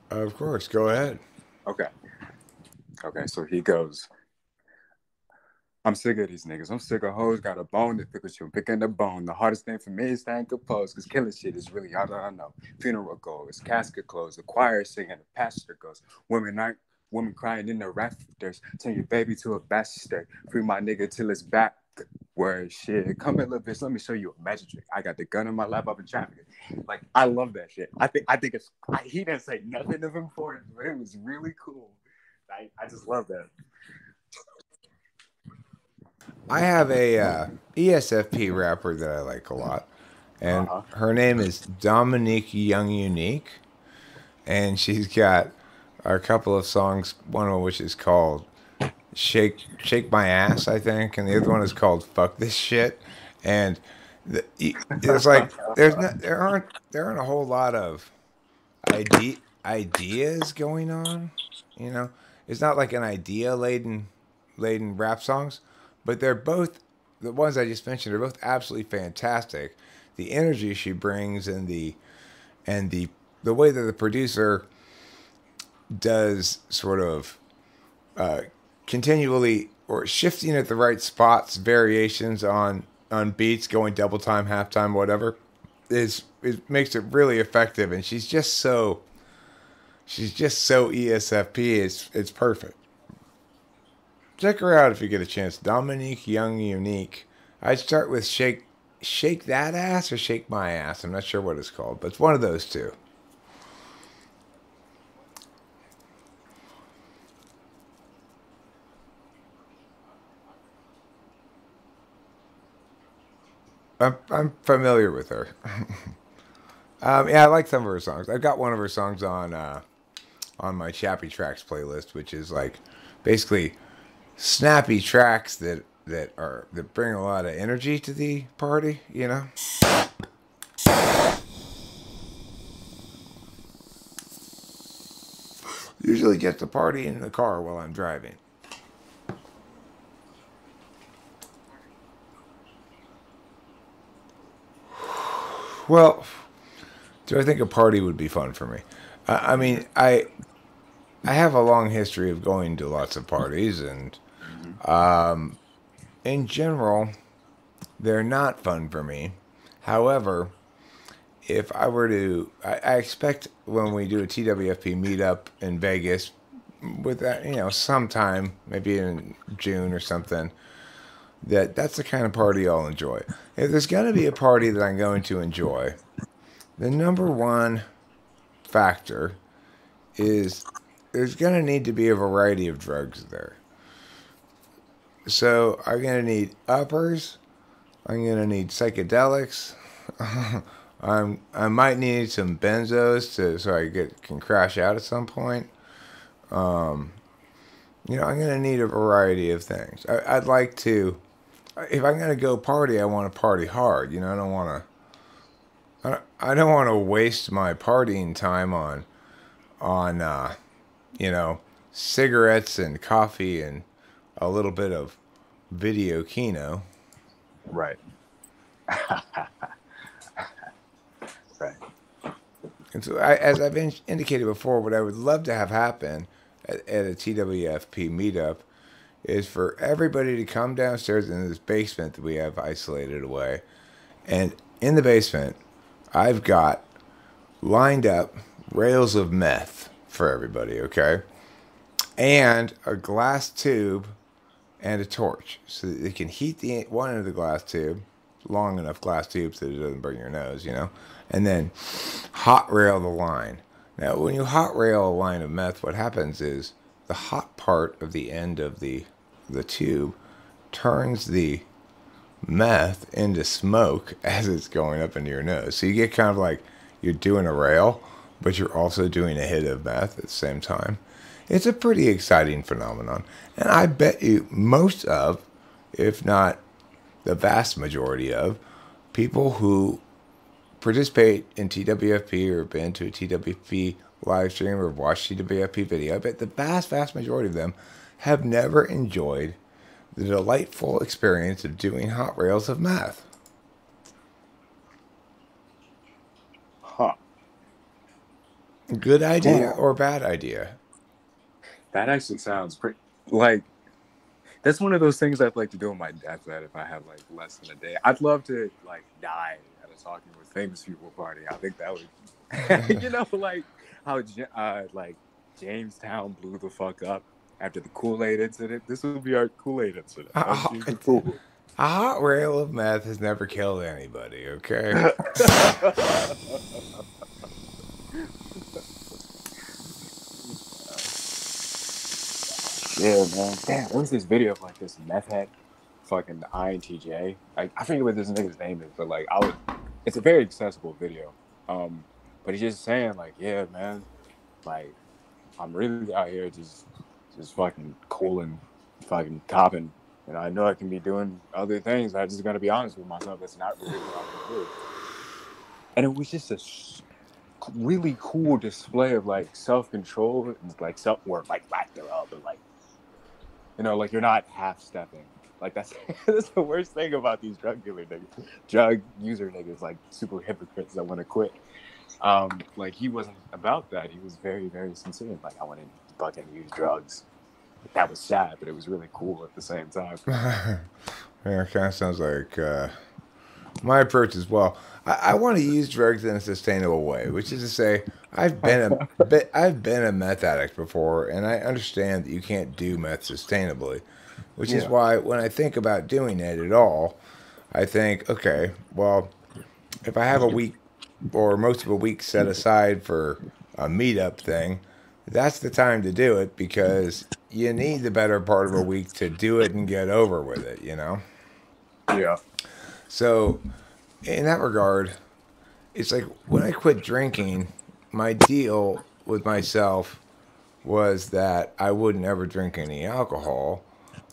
Of course, go ahead. okay. So he goes, I'm sick of these niggas. I'm sick of hoes. Got a bone that pickles you. I'm picking the bone. The hardest thing for me is staying composed, because killing shit is really all that I know. Funeral goes, casket closed, the choir singing, the pastor goes. Women crying in the rafters. Turn your baby to a bastard. Free my nigga till it's back. Word shit. Come here, little bitch. Let me show you a magic trick. I got the gun in my lap up in traffic. Like, I love that shit. I think it's. He didn't say nothing of importance, but it was really cool. I just love that. I have a ESFP rapper that I like a lot, and her name is Dominique Young Unique, and she's got a couple of songs, one of which is called "Shake My Ass," I think, and the other one is called "Fuck This Shit." And it's like there aren't a whole lot of ideas going on. You know, it's not like an idea laden rap songs, but they're both the ones I just mentioned are both absolutely fantastic. The energy she brings and the way that the producer does sort of continually or shifting at the right spots, variations on beats, going double time, half time, whatever, is it makes it really effective. And she's just so ESFP. It's perfect. Check her out if you get a chance. Dominique Young Unique. I'd start with shake that ass or shake my ass. I'm not sure what it's called, but it's one of those two. I'm familiar with her. Yeah, I like some of her songs. I've got one of her songs on my Chappy Tracks playlist, which is like basically snappy tracks that bring a lot of energy to the party. You know. Usually get the party in the car while I'm driving. Well, do I think a party would be fun for me? I mean, I have a long history of going to lots of parties, and in general, they're not fun for me. However, if I were to, I expect when we do a TWFP meetup in Vegas, with that, sometime maybe in June or something, that's the kind of party I'll enjoy. If there's going to be a party that I'm going to enjoy, the number one factor is there's going to need to be a variety of drugs there. So I'm going to need uppers. I'm going to need psychedelics. I might need some benzos so I can crash out at some point. I'm going to need a variety of things. I'd like to, if I'm going to go party, I want to party hard. I don't want to waste my partying time on cigarettes and coffee and a little bit of video kino. Right. Right. And so, as I've indicated before, what I would love to have happen at a TWFP meetup is for everybody to come downstairs in this basement that we have isolated away. And in the basement, I've got lined up rails of meth for everybody, okay? And a glass tube and a torch so that they can heat one end of the glass tube, long enough glass tube so that it doesn't burn your nose, and then hot rail the line. Now, when you hot rail a line of meth, what happens is the hot part of the end of the tube turns the meth into smoke as it's going up into your nose. So you get kind of like you're doing a rail, but you're also doing a hit of meth at the same time. It's a pretty exciting phenomenon. And I bet you most of, if not the vast majority of, people who participate in TWFP or been to a TWFP live stream or watched TWFP video, I bet the vast majority of them have never enjoyed the delightful experience of doing hot rails of meth. Huh. Good idea or bad idea? That actually sounds pretty, like, that's one of those things I'd like to do on my deathbed if I had like less than a day. I'd love to like die at a Talking with Famous People party. I think that would, like how like Jamestown blew the fuck up after the Kool-Aid incident. This would be our Kool-Aid incident. Cool. A hot rail of meth has never killed anybody, okay? Yeah, man. Damn, there was this video of like this meth head, fucking INTJ. I forget what this nigga's name is, but like it's a very accessible video. But he's just saying like, yeah, man, like I'm really out here just fucking cool and fucking copping. And I know I can be doing other things. I just gotta be honest with myself. That's not really what I can do. And it was just a really cool display of like self-control and like like back there up and like, you know, like you're not half stepping. Like that's that's the worst thing about these drug user niggas, like super hypocrites that want to quit. Like he wasn't about that. He was very, very sincere. Like I want to fucking use drugs. That was sad, but it was really cool at the same time. Yeah, it kind of sounds like my approach as well. I want to use drugs in a sustainable way, which is to say, I've been a meth addict before, and I understand that you can't do meth sustainably, which is Yeah. why when I think about doing it at all, I think, okay, well, if I have a week or most of a week set aside for a meetup thing, that's the time to do it because you need the better part of a week to do it and get over with it, you know? Yeah. So, in that regard, it's like when I quit drinking, my deal with myself was that I wouldn't ever drink any alcohol,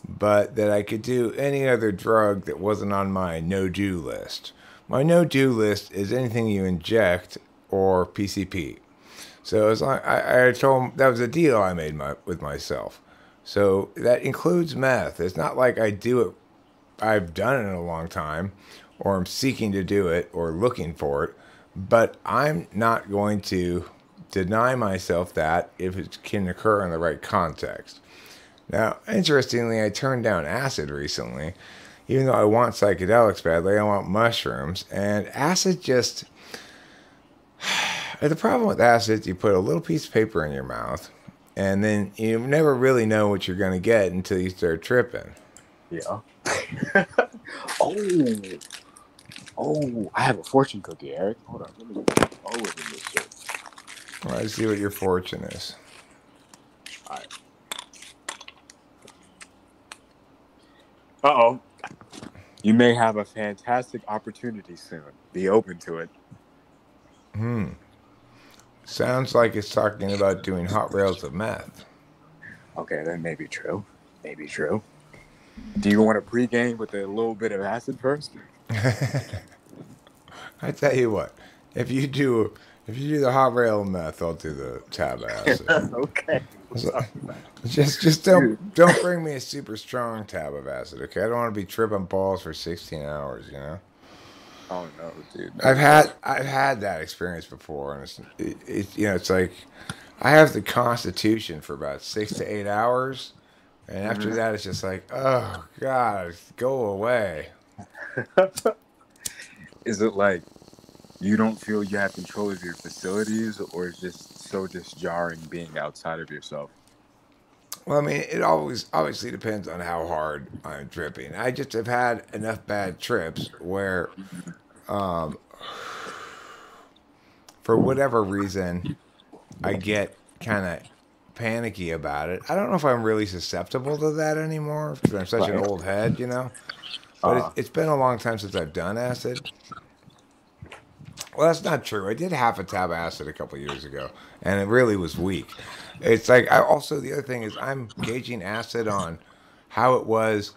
but that I could do any other drug that wasn't on my no do list. My no do list is anything you inject or PCP. So as long I told him that was a deal I made with myself. So that includes meth. It's not like I do it. I've done it in a long time, or I'm seeking to do it, or looking for it. But I'm not going to deny myself that if it can occur in the right context. Now, interestingly, I turned down acid recently. Even though I want psychedelics badly, I want mushrooms. And acid just. The problem with acid is you put a little piece of paper in your mouth, and then you never really know what you're going to get until you start tripping. Yeah. oh. Oh, I have a fortune cookie, Eric. Hold on. Let me in this shit. Let's see what your fortune is. All right. Uh-oh. You may have a fantastic opportunity soon. Be open to it. Sounds like it's talking about doing hot rails of meth. Okay, that may be true. Maybe true. Do you want to pregame with a little bit of acid first? I tell you what, if you do the hot rail of meth, I'll do the tab acid. Okay. So, just don't bring me a super strong tab of acid, okay? I don't want to be tripping balls for 16 hours, you know. Oh no, dude. I've had that experience before, and it's you know, it's like I have the constitution for about 6 to 8 hours, and after that it's just like, oh god, go away. Is it like you don't feel you have control of your facilities, or is just so just jarring being outside of yourself? Well, I mean, it always obviously depends on how hard I'm tripping. I just have had enough bad trips where, for whatever reason, I get kind of panicky about it. I don't know if I'm really susceptible to that anymore because I'm such an Right. old head, you know. But it's been a long time since I've done acid. Well, that's not true. I did half a tab of acid a couple years ago, and it really was weak. It's like I also the other thing is I'm gauging acid on how it was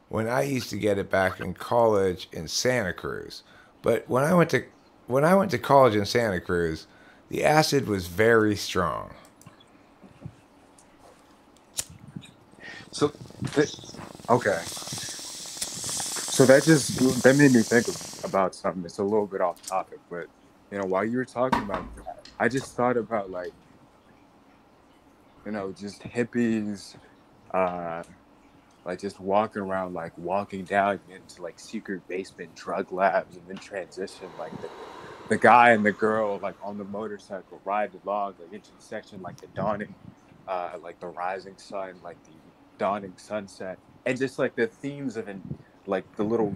when I used to get it back in college in Santa Cruz. But when I went to college in Santa Cruz, the acid was very strong. So, okay. So that made me think about something. It's a little bit off topic, but you know, while you were talking about that, I just thought about like, you know, just hippies, like just walking around, like walking down into like secret basement drug labs, and then transition like the guy and the girl like on the motorcycle ride along like into the section like the dawning, like the rising sun, like the dawning sunset, and just like the themes of like the little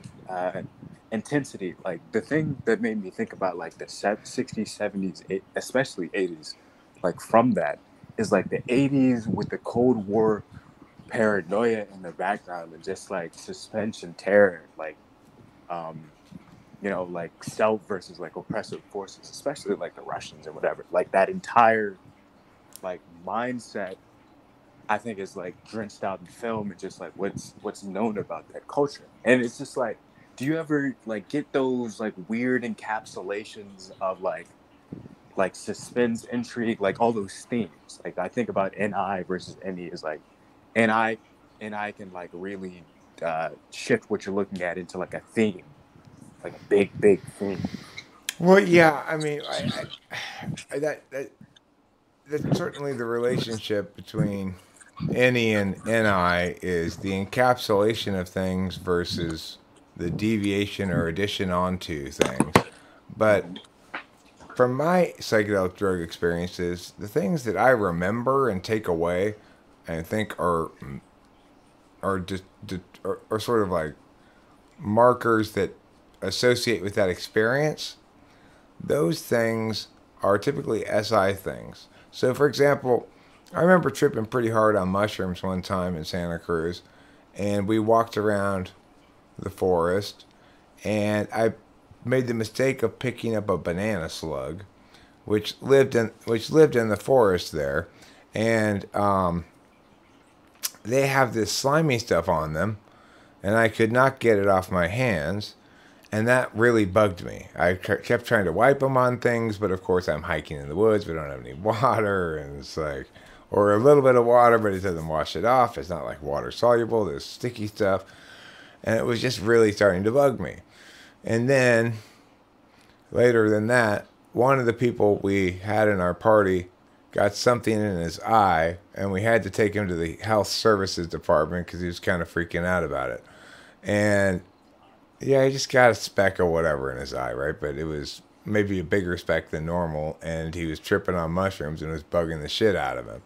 intensity. Like the thing that made me think about like the 60s, 70s, especially 80s, like from that is like the 80s with the Cold War paranoia in the background and just like suspension terror, like you know, like self versus like oppressive forces, especially like the Russians or whatever. Like that entire like mindset, I think is like drenched out in film and just like what's known about that culture. And it's just like, do you ever like get those like weird encapsulations of like like suspense, intrigue, like all those themes. Like I think about NI versus NE is like NI NI can like really shift what you're looking at into like a theme, like a big theme. Well, yeah, I mean, that that's certainly the relationship between NE and NI is the encapsulation of things versus the deviation or addition onto things. But Mm-hmm. from my psychedelic drug experiences, the things that I remember and take away and think are just are sort of like markers that associate with that experience. Those things are typically SI things. So, for example, I remember tripping pretty hard on mushrooms one time in Santa Cruz, and we walked around the forest, and I made the mistake of picking up a banana slug, which lived in the forest there, and they have this slimy stuff on them, and I could not get it off my hands, and that really bugged me. I kept trying to wipe them on things, but of course I'm hiking in the woods. We don't have any water, and it's like, or a little bit of water, but it doesn't wash it off. It's not like water soluble. There's sticky stuff, and it was just really starting to bug me. And then later than that, one of the people we had in our party got something in his eye, and we had to take him to the health services department because he was kind of freaking out about it. And yeah, he just got a speck of whatever in his eye, right? But it was maybe a bigger speck than normal, and he was tripping on mushrooms and it was bugging the shit out of him.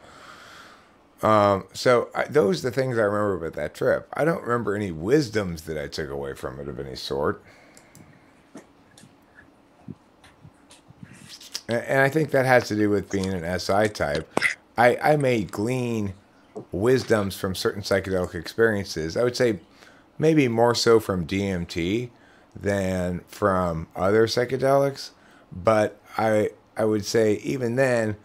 Those are the things I remember about that trip. I don't remember any wisdoms that I took away from it of any sort. And I think that has to do with being an SI type. I may glean wisdoms from certain psychedelic experiences. I would say maybe more so from DMT than from other psychedelics. But I would say even then,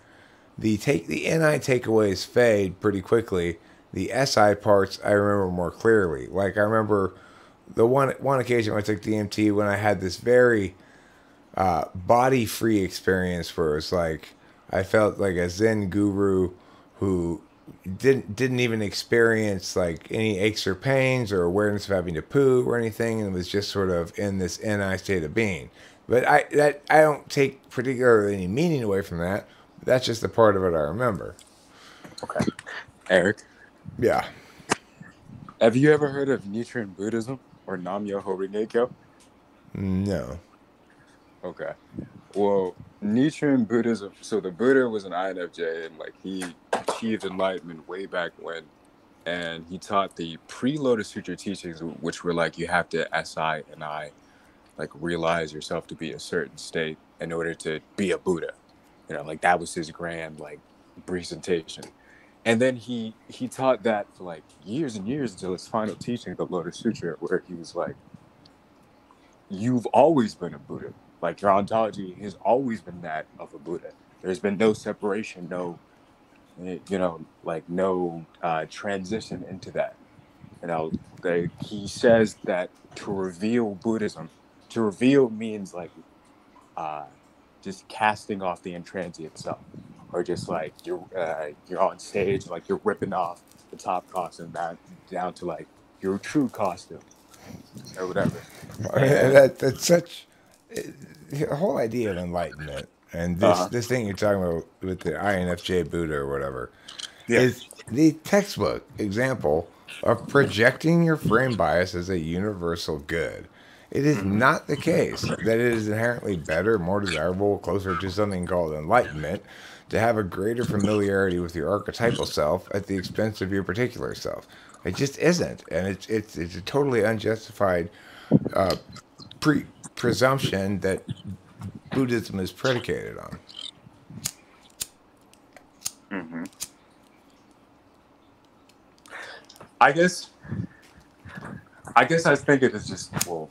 the NI takeaways fade pretty quickly. The SI parts I remember more clearly. Like I remember the one occasion when I took DMT when I had this very body free experience where it's like I felt like a Zen guru who didn't even experience like any aches or pains or awareness of having to poo or anything, and was just sort of in this NI state of being. But I don't take particularly any meaning away from that. That's just the part of it I remember. Okay, Eric, Yeah. have you ever heard of Nichiren Buddhism or Nam Myoho Renge Kyo? No. Okay. Well, Nichiren Buddhism. So the Buddha was an INFJ, and like he achieved enlightenment way back when, and he taught the pre-Lotus Sutra teachings, which were like you have to SI and I, like realize yourself to be a certain state in order to be a Buddha. You know, like that was his grand like presentation. And then he taught that for like years and years until his final teaching, the Lotus Sutra, where he was like, you've always been a Buddha. Like your ontology has always been that of a Buddha. There's been no separation, no, like no transition into that. He says that to reveal Buddhism, to reveal means like uh, just casting off the intransient self, or just like you're on stage, like you're ripping off the top costume down to like your true costume or whatever. And That's such the whole idea of enlightenment and uh-huh. this thing you're talking about with the INFJ Buddha or whatever Yeah. is the textbook example of projecting your frame bias as a universal good. It is Mm-hmm. not the case that it is inherently better, more desirable, closer to something called enlightenment, to have a greater familiarity with your archetypal self at the expense of your particular self. It just isn't, and it's a totally unjustified uh, presumption that Buddhism is predicated on. Mm-hmm. I guess I think it is just well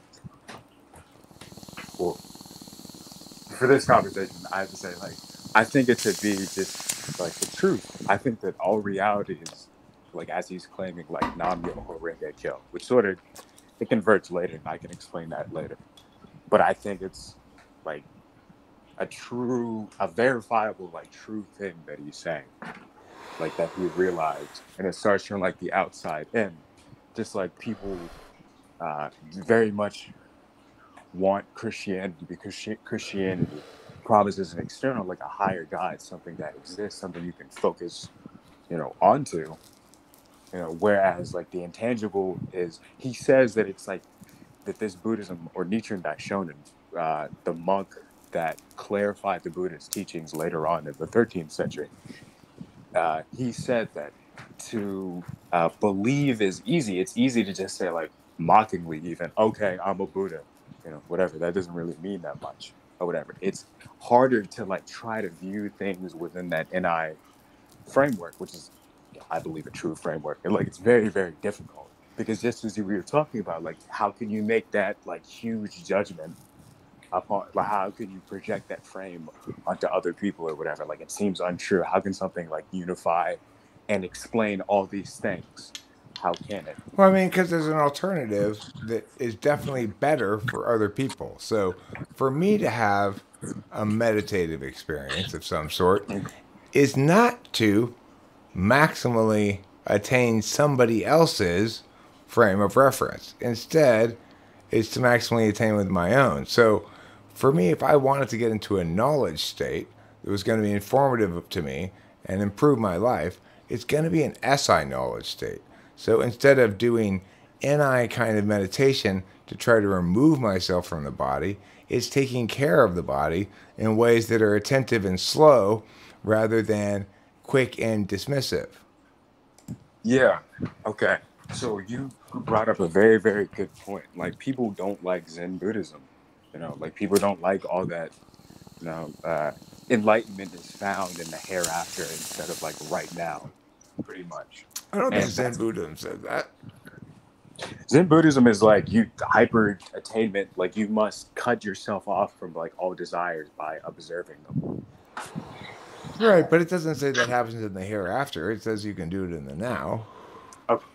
for this conversation I have to say like I think it to be just like the truth. I think that all reality is like as he's claiming like Nam Myoho Renge Kyo, which sort of it converts later and I can explain that later. But I think it's like a verifiable, like, true thing that he's saying, like, that he realized, and it starts from like the outside in, just like people very much want Christianity because Christianity promises an external, like a higher God, something that exists, something you can focus, onto, whereas like the intangible is, he says that it's like that this Buddhism, or Nichiren Daishonin, the monk that clarified the Buddha's teachings later on in the 13th century, he said that to believe is easy. It's easy to just say, like, mockingly even, okay, I'm a Buddha, whatever. That doesn't really mean that much or whatever. It's harder to like try to view things within that NI framework, which is, I believe, a true framework. And like, it's very, very difficult because just as we were talking about, like, how can you make that like huge judgment upon, like, how could you project that frame onto other people or whatever? Like, it seems untrue. How can something like unify and explain all these things? How can it? Well, I mean, because there's an alternative that is definitely better for other people. So, for me to have a meditative experience of some sort is not to maximally attain somebody else's frame of reference. Instead, it's to maximally attain with my own. So, for me, if I wanted to get into a knowledge state that was going to be informative to me and improve my life, it's going to be an SI knowledge state. So instead of doing NI kind of meditation to try to remove myself from the body, it's taking care of the body in ways that are attentive and slow rather than quick and dismissive. Yeah. Okay. So you brought up a very, very good point. Like, people don't like Zen Buddhism. Like, people don't like all that. Enlightenment is found in the hereafter instead of like right now, pretty much. I don't think And Zen Buddhism says that. Zen Buddhism is like you hyper attainment, like you must cut yourself off from like all desires by observing them. Right, but it doesn't say that happens in the hereafter. It says you can do it in the now. Okay.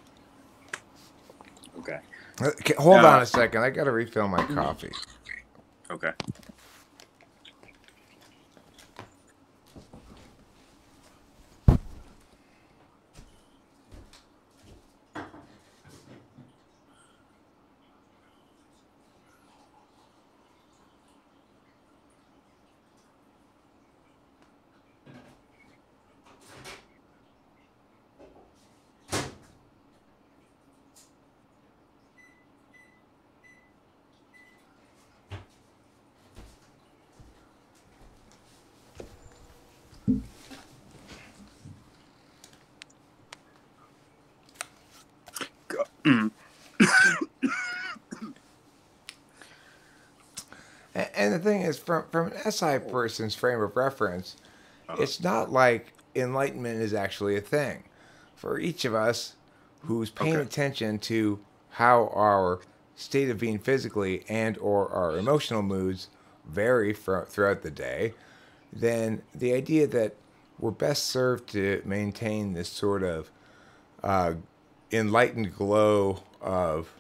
Okay. Okay, hold on a second. I got to refill my coffee. Okay. And the thing is, from an SI person's frame of reference, it's not like enlightenment is actually a thing. For each of us who's paying attention to how our state of being physically and or our emotional moods vary throughout the day, then the idea that we're best served to maintain this sort of enlightened glow of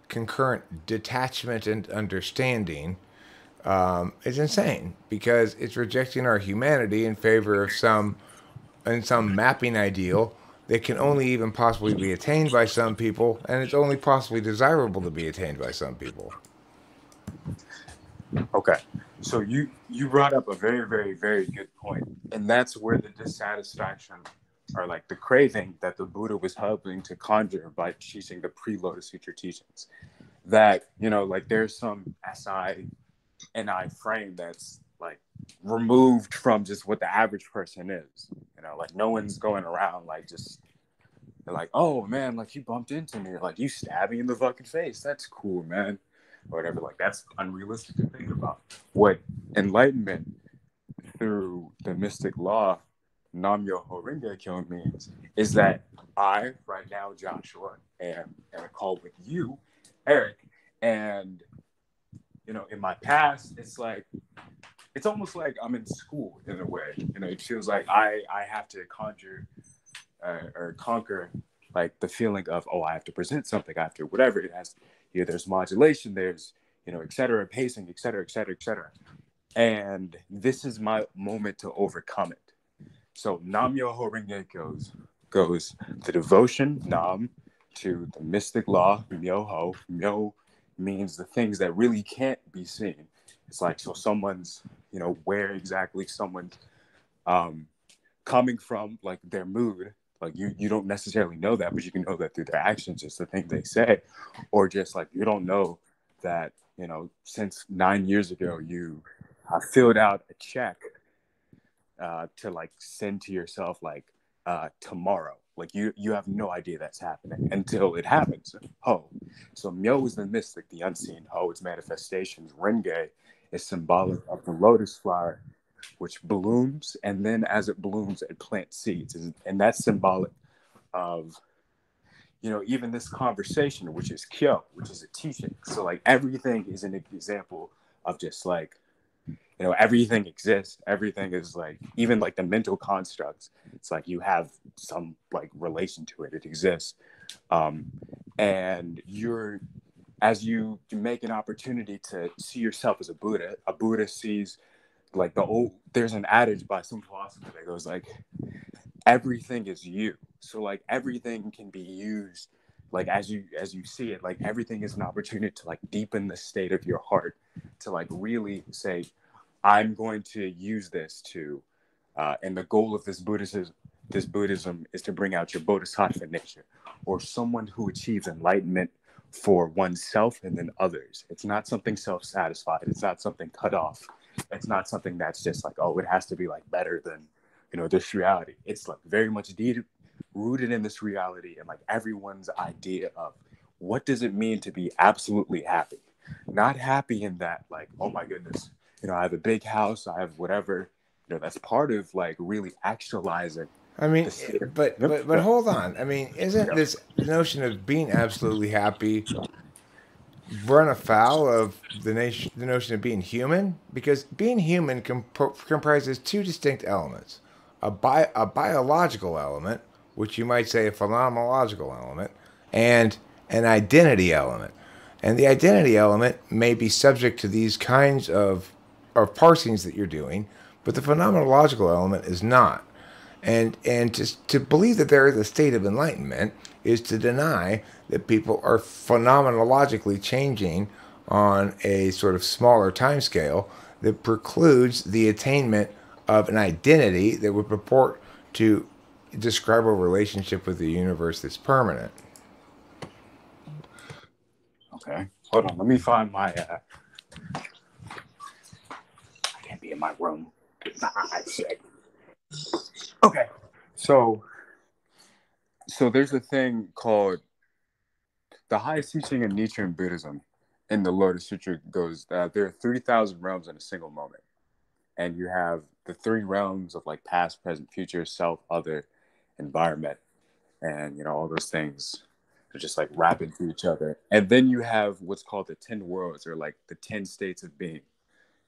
concurrent detachment and understanding is insane because it's rejecting our humanity in favor of some mapping ideal that can only even possibly be attained by some people, and it's only possibly desirable to be attained by some people. Okay. So you brought up a very, very, very good point. And that's where the dissatisfaction, or like the craving that the Buddha was helping to conjure by teaching the pre-Lotus Sutra teachings. That, like, there's some SI NI frame that's like removed from just what the average person is. Like, no one's going around like just, they're like, oh man, like, you bumped into me, like, you stabbed me in the fucking face. That's cool, man. Or whatever. Like, that's unrealistic to think about. What enlightenment through the mystic law, Nam Myoho Renge Kyo, means is that I, right now, Joshua, am in a call with you, Eric, and in my past, it's almost like I'm in school in a way. It feels like I have to conjure or conquer like the feeling of, oh, I have to present something, I have to whatever. It has, there's modulation, there's, et cetera, pacing, et cetera, et cetera, et cetera. And this is my moment to overcome it. So Nam Myoho Renge goes the devotion, Nam, to the mystic law, Myoho. Myo means the things that really can't be seen. It's like, so someone's, where exactly someone's coming from, like their mood. Like you don't necessarily know that, but you can know that through their actions, just the thing they say. Or just like you don't know that, since 9 years ago, you filled out a check to like send to yourself like tomorrow. Like you have no idea that's happening until it happens. Ho. So Myo is the mystic, the unseen. Ho, its manifestations. Renge is symbolic of the lotus flower, which blooms, and then as it blooms, it plants seeds. And that's symbolic of, even this conversation, which is Kyo, which is a teaching. So like everything is an example of just like, everything exists. Everything is like, even like the mental constructs, it's like you have some like relation to it. It exists. And as you make an opportunity to see yourself as a Buddha sees like there's an adage by some philosopher that goes like, everything is you. So like everything can be used like as you see it, like everything is an opportunity to like deepen the state of your heart, to like really say, I'm going to use this to and the goal of this Buddhism is to bring out your bodhisattva nature, or someone who achieves enlightenment for oneself and then others. It's not something self-satisfied. It's not something cut off. It's not something that's just like, oh, it has to be like better than, this reality. It's like very much rooted in this reality and like everyone's idea of what does it mean to be absolutely happy. Not happy in that like, oh my goodness, I have a big house, I have whatever. That's part of like really actualizing I the mean, state of, but yep, hold on. I mean, isn't yep. this notion of being absolutely happy run afoul of the notion of being human? Because being human comprises two distinct elements: a biological element, which you might say a phenomenological element, and an identity element. And the identity element may be subject to these kinds of parsings that you're doing, but the phenomenological element is not. And to believe that there is a state of enlightenment is to deny that people are phenomenologically changing on a sort of smaller time scale that precludes the attainment of an identity that would purport to describe a relationship with the universe that's permanent. Okay, hold on, let me find my I can't be in my room. Okay, so there's a thing called the highest teaching in Nichiren Buddhism. In the Lotus Sutra goes there are 3,000 realms in a single moment, and you have the three realms of like past, present, future, self, other, environment, and all those things are just like wrap into each other. And then you have what's called the 10 worlds, or like the 10 states of being.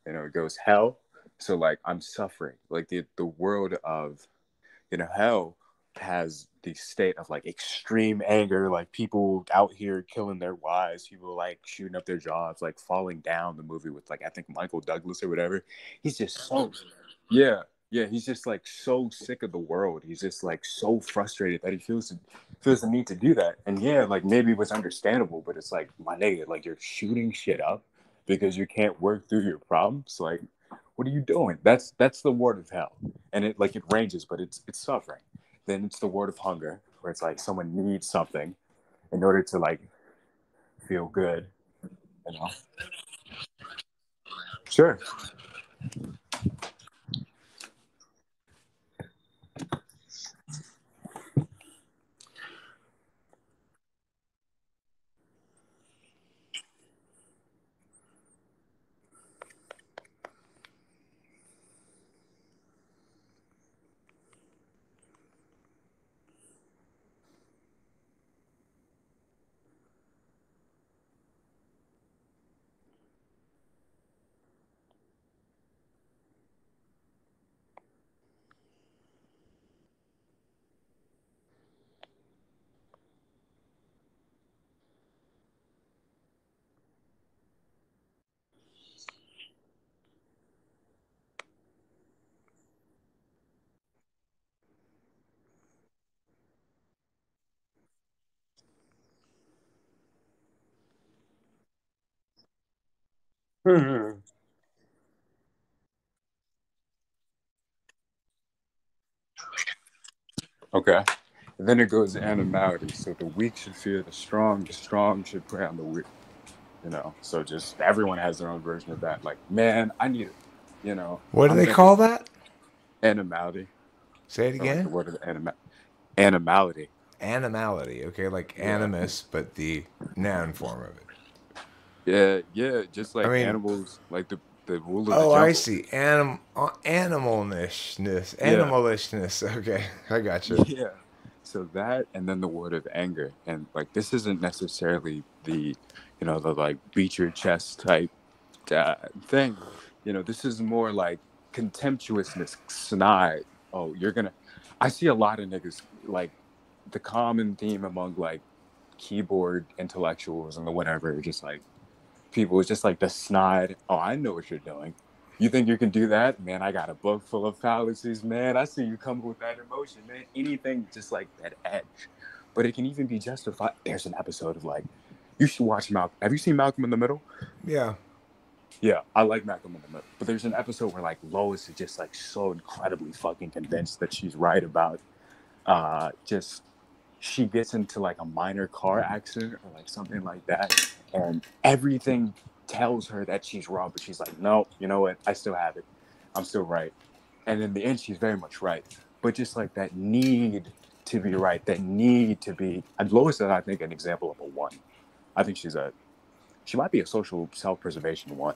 It goes hell. So like I'm suffering, like the world of hell has the state of like extreme anger, like people out here killing their wives, people like shooting up their jobs, like falling down. The movie with like I think Michael Douglas or whatever. He's just so yeah, yeah. He's just like so sick of the world. He's just like so frustrated that he feels the need to do that. And yeah, like maybe it was understandable, but it's like my nigga, like you're shooting shit up because you can't work through your problems. Like, what are you doing? That's the word of hell, and it ranges, but it's suffering. Then it's the word of hunger, where it's like someone needs something in order to like feel good. You know? Sure. Okay. And then it goes to animality. So the weak should fear the strong should prey on the weak. So just everyone has their own version of that. Like, man, I need it. What do I'm they gonna call that? animality, Say it or like the again. word of animality. Animality. Okay, like Yeah, animus, but the noun form of it. yeah, just I like mean, animals, like the rule of the oh, I jungle. see. Animalishness. Yeah, Animalishness. Okay, I gotcha. yeah. So that, and then the word of anger, and like this isn't necessarily the like beat your chest type thing. This is more like contemptuousness, snide. Oh, you're gonna. I see a lot of niggas like the common theme among like keyboard intellectuals and the whatever, just like people is just like the snide. Oh, I know what you're doing. You think you can do that? Man, I got a book full of fallacies, man. I see you coming with that emotion, man. Anything just like that edge. But it can even be justified. There's an episode of like, you should watch Malcolm. Have you seen Malcolm in the Middle? Yeah. Yeah, I like Malcolm in the Middle. But there's an episode where like Lois is just like so incredibly fucking convinced that she's right about just she gets into like a minor car accident or like something like that, and everything tells her that she's wrong, but she's like, no, you know what? I still have it. I'm still right. And in the end, she's very much right. But just like that need to be right, that need to be, and Lois is, I think, an example of a one. I think she might be a social self-preservation one,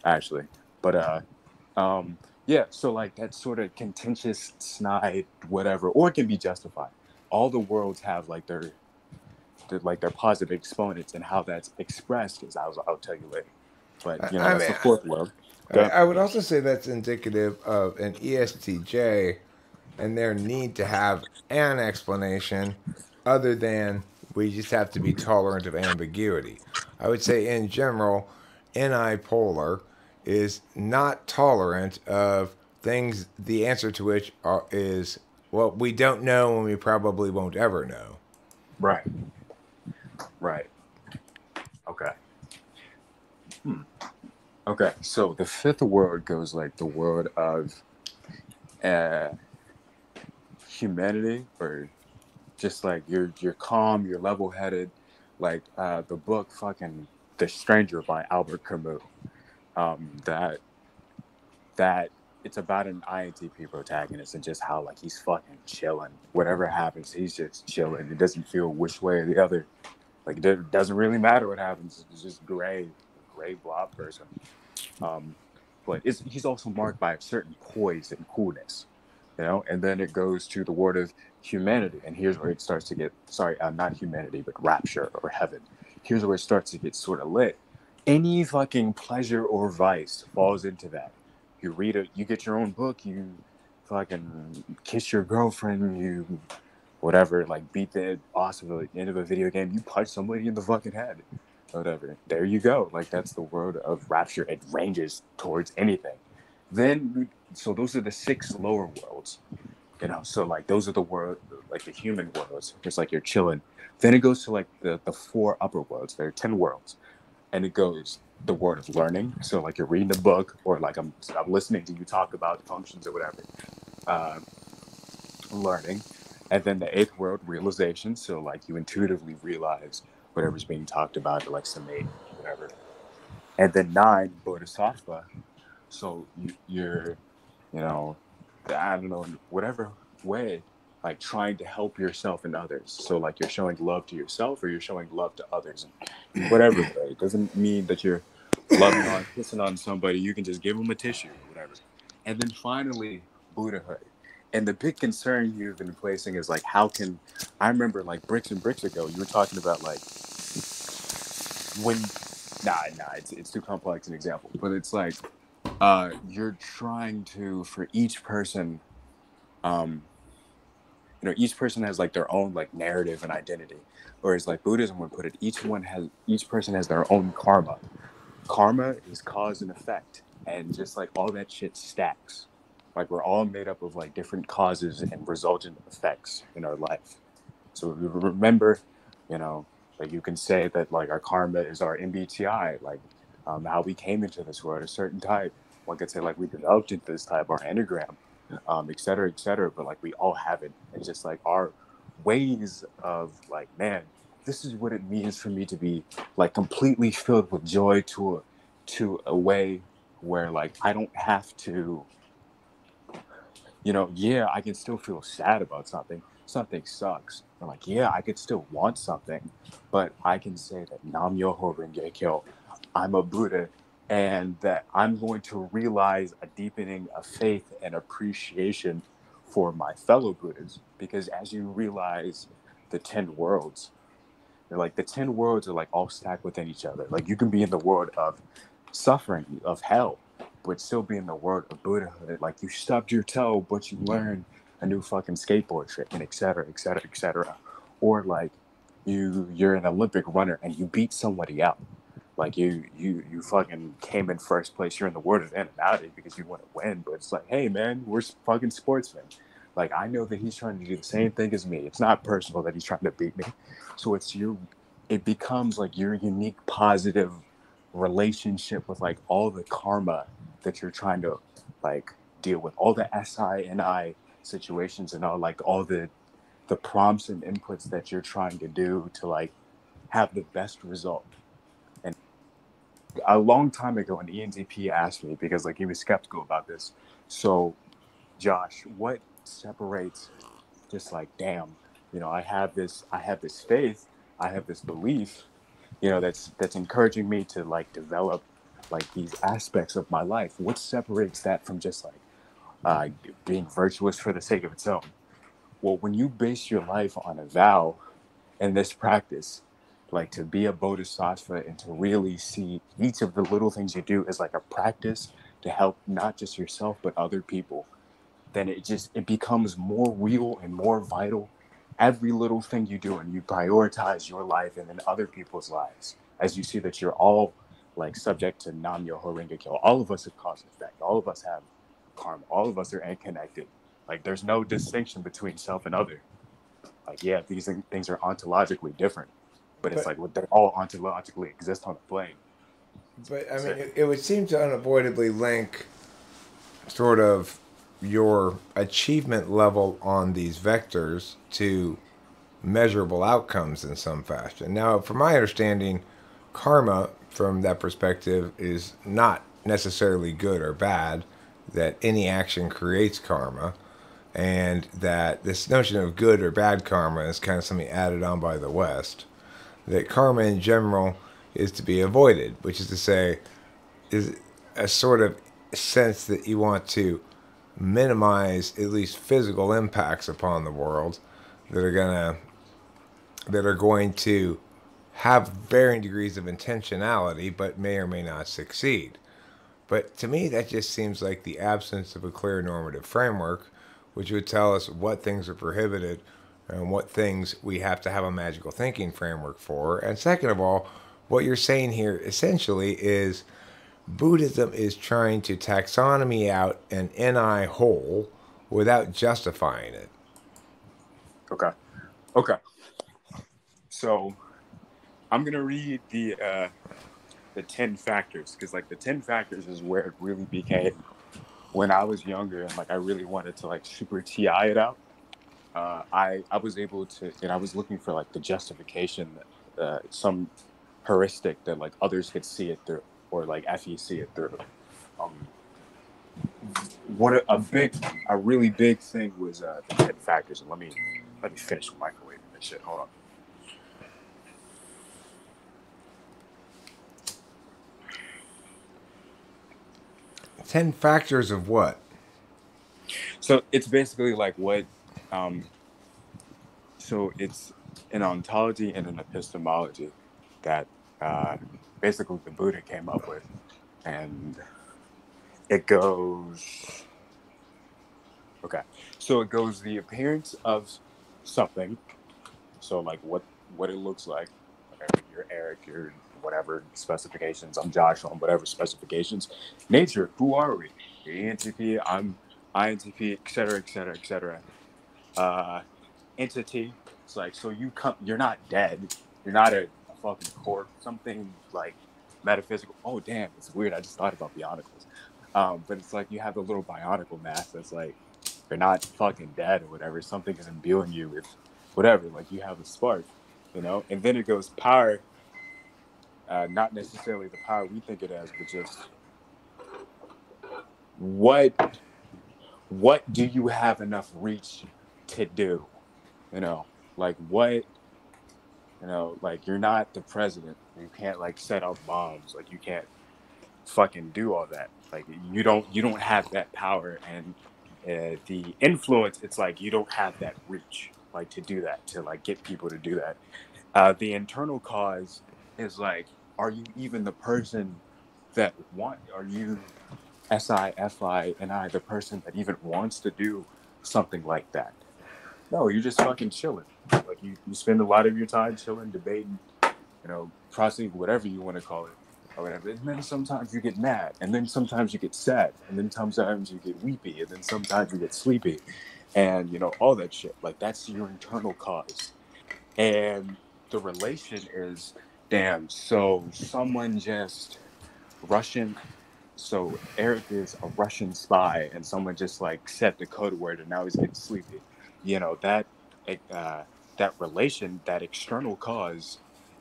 actually. But yeah, so like that sort of contentious, snide, whatever, or it can be justified. All the worlds have like their positive exponents, and how that's expressed is I'll tell you later. But I that's mean, the fourth world. Go. I would also say that's indicative of an ESTJ and their need to have an explanation other than we just have to be tolerant of ambiguity. I would say, in general, NI-polar is not tolerant of things, the answer to which is, well, we don't know and we probably won't ever know. Right. Right. Okay. Hmm. Okay. So the fifth world goes like the world of uh, humanity, or just like you're calm, you're level headed, like the book fucking The Stranger by Albert Camus. That it's about an INTP protagonist and just how like he's fucking chilling. Whatever happens, he's just chilling. It doesn't feel which way or the other. Like it doesn't really matter what happens. It's just gray blob person. Um, but he's also marked by a certain poise and coolness, And then it goes to the word of humanity, and here's where it starts to get not humanity, but rapture or heaven. Here's where it starts to get sort of lit. Any fucking pleasure or vice falls into that. You get your own book, you fucking kiss your girlfriend, you whatever, like beat the boss of the end of a video game, you punch somebody in the fucking head, whatever. There you go. Like that's the world of rapture. It ranges towards anything. So those are the six lower worlds, So like those are the world, like the human worlds. Just like you're chilling. Then it goes to like the four upper worlds. There are 10 worlds, and it goes the word of learning. So like you're reading a book, or like I'm listening to you talk about functions or whatever. Uh, Learning. And then the eighth world, realization. So like you intuitively realize whatever's being talked about, or like summate, whatever. And then nine, bodhisattva. So you're, you know, I don't know, in whatever way, like trying to help yourself and others. So like you're showing love to yourself, or you're showing love to others, in whatever way. It doesn't mean that you're loving on, kissing on somebody. You can just give them a tissue or whatever. And then finally, Buddhahood. And the big concern you've been placing is like, how can I remember like bricks and bricks ago, you were talking about like when it's too complex an example, but it's like you're trying to, for each person, um each person has like their own like narrative and identity, whereas like Buddhism would put it, each person has their own karma. Karma is cause and effect, and just like all that shit stacks. Like we're all made up of like different causes and resultant effects in our life. So remember, you know, like you can say that like our karma is our MBTI, like how we came into this world, a certain type. One could say like we developed into this type, our enneagram, et cetera, et cetera. But like we all have it. It's just like our ways of like, man, this is what it means for me to be like completely filled with joy to a way where like I don't have to, yeah, I can still feel sad about something. Something sucks. I'm like, yeah, I could still want something, but I can say that Nam Myoho Renge Kyo, I'm a Buddha, and that I'm going to realize a deepening of faith and appreciation for my fellow Buddhas. Because as you realize the 10 worlds, they're like the 10 worlds are like all stacked within each other. Like you can be in the world of suffering, of hell, but still be in the world of Buddhahood. Like you stubbed your toe, but you learn a new fucking skateboard trick, and et cetera, et cetera, et cetera. Or like you're an Olympic runner and you beat somebody out. Like you fucking came in first place. You're in the world of anonymity because you want to win, but it's like, hey man, we're fucking sportsmen. Like I know that he's trying to do the same thing as me. It's not personal that he's trying to beat me. So it becomes like your unique positive relationship with like all the karma that you're trying to like deal with, all the SI situations and all the prompts and inputs that you're trying to do to like have the best result. And a long time ago, an ENTP asked me because like he was skeptical about this. So, Josh, what separates just like, damn, I have this faith, I have this belief, that's encouraging me to like develop like these aspects of my life. What separates that from just like being virtuous for the sake of its own? Well, when you base your life on a vow and this practice, like to be a bodhisattva and to really see each of the little things you do as like a practice to help not just yourself but other people, then it becomes more real and more vital. Every little thing you do, and you prioritize your life and then other people's lives, as you see that you're all like subject to Nam Myoho Renge Kyo. All of us have cause and effect. All of us have karma. All of us are connected. Like there's no distinction between self and other. Like yeah, these things are ontologically different, but it's But like they all ontologically exist on a plane. but I So, mean, it would seem to unavoidably link sort of your achievement level on these vectors to measurable outcomes in some fashion. Now, from my understanding, karma from that perspective is not necessarily good or bad, that any action creates karma, and that this notion of good or bad karma is kind of something added on by the West. That karma in general is to be avoided, which is to say, is a sort of sense that you want to minimize at least physical impacts upon the world that are going to have varying degrees of intentionality but may or may not succeed. But to me that just seems like the absence of a clear normative framework which would tell us what things are prohibited and what things we have to have a magical thinking framework for. And second of all, what you're saying here essentially is Buddhism is trying to taxonomy out an NI whole without justifying it. okay, okay. So I'm gonna read the 10 factors because like the 10 factors is where it really became when I was younger and like I really wanted to like super ti it out. I was able to, and I was looking for like the justification, some heuristic that like others could see it through, or like FE see it through. Um, a really big thing was the 10 factors. And let me finish microwaving this shit. Hold on. 10 factors of what? So it's basically like so it's an ontology and an epistemology that basically the Buddha came up with, and it goes okay. So it goes the appearance of something. So like what it looks like. Whatever you're Eric, you're whatever specifications. I'm Josh on whatever specifications. Nature. Who are we? You're ENTP. I'm INTP. Etc. Etc. Etc. Entity. It's like so you come. You're not dead. You're not a fucking corpse. Something like metaphysical. Oh damn, it's weird. I just thought about bionicles. But it's like you have the little bionicle mass that's like you're not fucking dead or whatever. Something is imbuing you with whatever. Like you have a spark, you know. And then it goes power. Not necessarily the power we think it as, but just what do you have enough reach to do? You know, like what, you know, like you're not the president. You can't like set up bombs. Like you can't fucking do all that. Like you don't have that power, and the influence. It's like you don't have that reach, like to do that, to like get people to do that. The internal cause is like, are you even the person that are you SIFI and I the person that even wants to do something like that? No, you're just fucking chilling. Like you spend a lot of your time chilling, debating, you know, processing whatever you want to call it, or whatever. And then sometimes you get mad, and then sometimes you get sad, and then sometimes you get weepy, and then sometimes you get sleepy, and you know all that shit. Like that's your internal cause, and the relation is damn. So someone just Russian. So Eric is a Russian spy, and someone just like set the code word, and now he's getting sleepy. You know that relation, that external cause,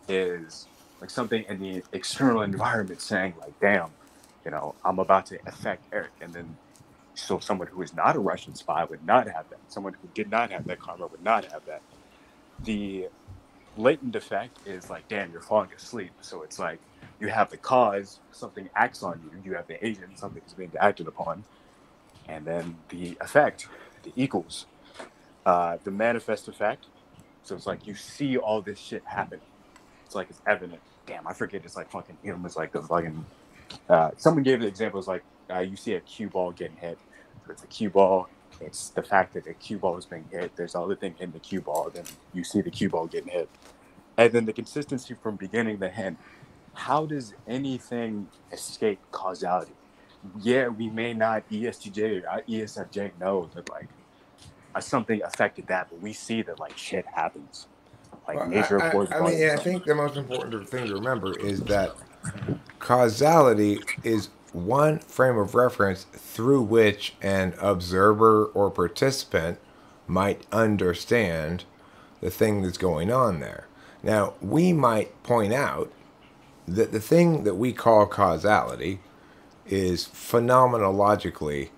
is like something in the external environment saying like, "Damn, you know, I'm about to affect Eric," and then so someone who is not a Russian spy would not have that. Someone who did not have that karma would not have that. The latent effect is like, damn, you're falling asleep. So it's like you have the cause, something acts on you. You have the agent, something is being acted upon. And then the effect, the equals, the manifest effect. So it's like you see all this shit happening. It's like it's evident. Damn, I forget. It's like fucking Hume is like the fucking. Someone gave the examples like you see a cue ball getting hit. So it's a cue ball. It's the fact that the cue ball is being hit. There's other thing hitting the cue ball. Then you see the cue ball getting hit. And then the consistency from beginning to end. How does anything escape causality? Yeah, we may not ESTJ or ESFJ know that like something affected that, but we see that like shit happens. Like Well, nature affords I mean, volume. I think the most important thing to remember is that causality is one frame of reference through which an observer or participant might understand the thing that's going on there. Now, we might point out that the thing that we call causality is phenomenologically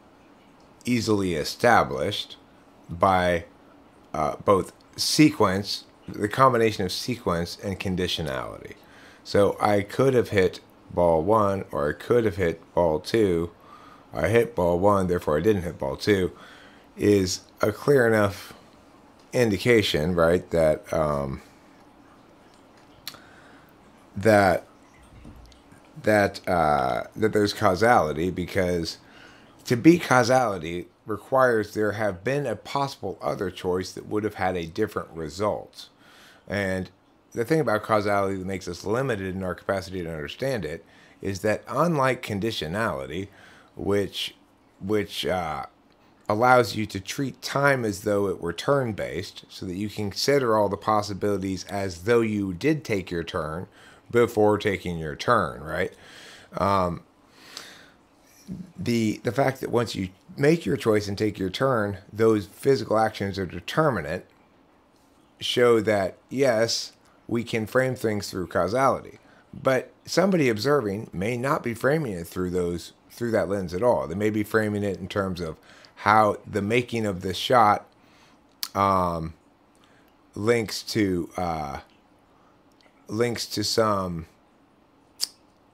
easily established by both sequence, the combination of sequence and conditionality. So I could have hit ball one, or I could have hit ball two. I hit ball one, therefore I didn't hit ball two, is a clear enough indication, right, that that there's causality, because to be causality requires there have been a possible other choice that would have had a different result. And the thing about causality that makes us limited in our capacity to understand it is that, unlike conditionality, which allows you to treat time as though it were turn-based, so that you can consider all the possibilities as though you did take your turn before taking your turn, right? The fact that once you make your choice and take your turn, those physical actions are determinate, show that, yes, we can frame things through causality. But somebody observing may not be framing it through that lens at all. They may be framing it in terms of how the making of this shot links to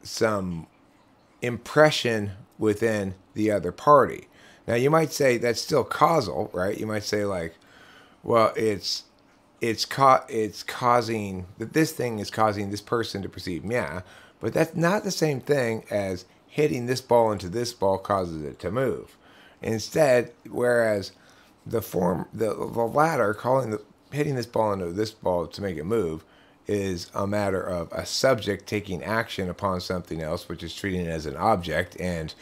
some impression within the other party. Now, you might say that's still causal, right? You might say like, well, it's causing that this thing is causing this person to perceive, yeah, but that's not the same thing as hitting this ball into this ball causes it to move. Instead, whereas the latter, hitting this ball into this ball to make it move, is a matter of a subject taking action upon something else, which is treating it as an object, and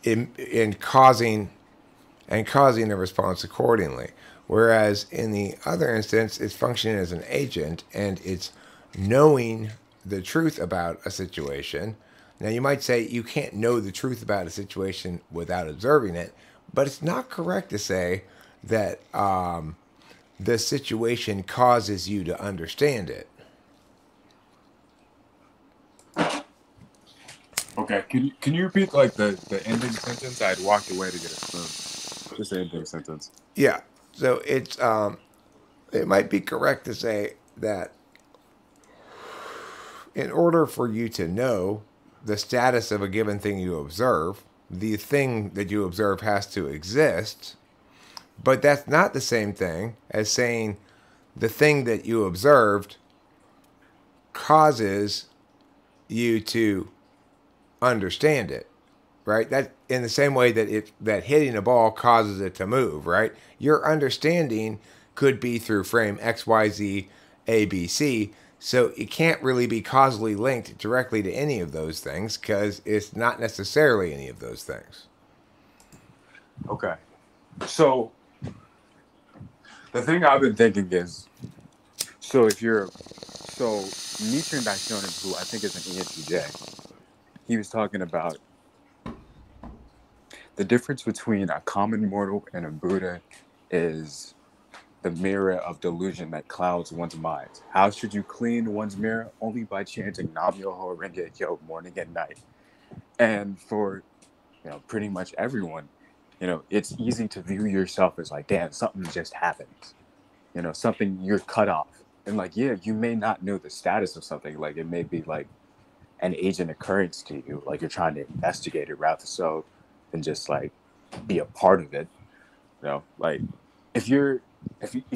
in causing a response accordingly. Whereas in the other instance, it's functioning as an agent, and it's knowing the truth about a situation. Now, you might say you can't know the truth about a situation without observing it, but it's not correct to say that the situation causes you to understand it. Okay, can you repeat like the ending sentence? I had walked away to get a spoon. Just the ending sentence. Yeah. So it might be correct to say that in order for you to know the status of a given thing you observe, the thing that you observe has to exist. But that's not the same thing as saying the thing that you observed causes you to understand it, right? That in the same way that hitting a ball causes it to move, right? Your understanding could be through frame X, Y, Z, A, B, C. So it can't really be causally linked directly to any of those things because it's not necessarily any of those things. Okay. So the thing I've been thinking is, so Nichiren Daishonin, who I think is an ENTJ, he was talking about the difference between a common mortal and a Buddha is the mirror of delusion that clouds one's mind. How should you clean one's mirror? Only by chanting Nam Myoho Renge Kyo morning and night. And for pretty much everyone, it's easy to view yourself as like, damn, something just happened. Something, you're cut off. And like, yeah, you may not know the status of something. Like it may be like an agent occurrence to you. Like you're trying to investigate it rather so than just like be a part of it. Like if you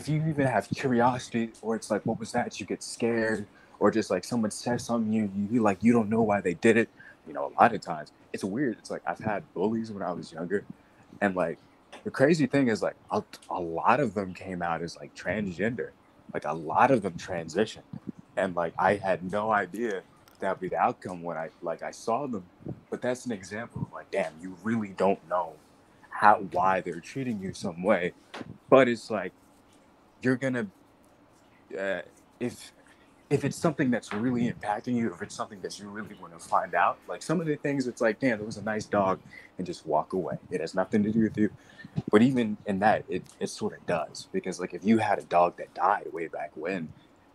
even have curiosity, or it's like, what was that? You get scared, or just like someone says something, you like, you don't know why they did it. A lot of times it's weird. It's like I've had bullies when I was younger, and like the crazy thing is like a lot of them came out as like transgender, like a lot of them transitioned, and like I had no idea that would be the outcome when I saw them. But that's an example of like, damn, you really don't know why they're treating you some way. But it's like you're gonna if it's something that's really impacting you, if it's something that you really want to find out, like some of the things, it's like, damn, it was a nice dog, and just walk away. It has nothing to do with you. But even in that, it sort of does, because like if you had a dog that died way back when,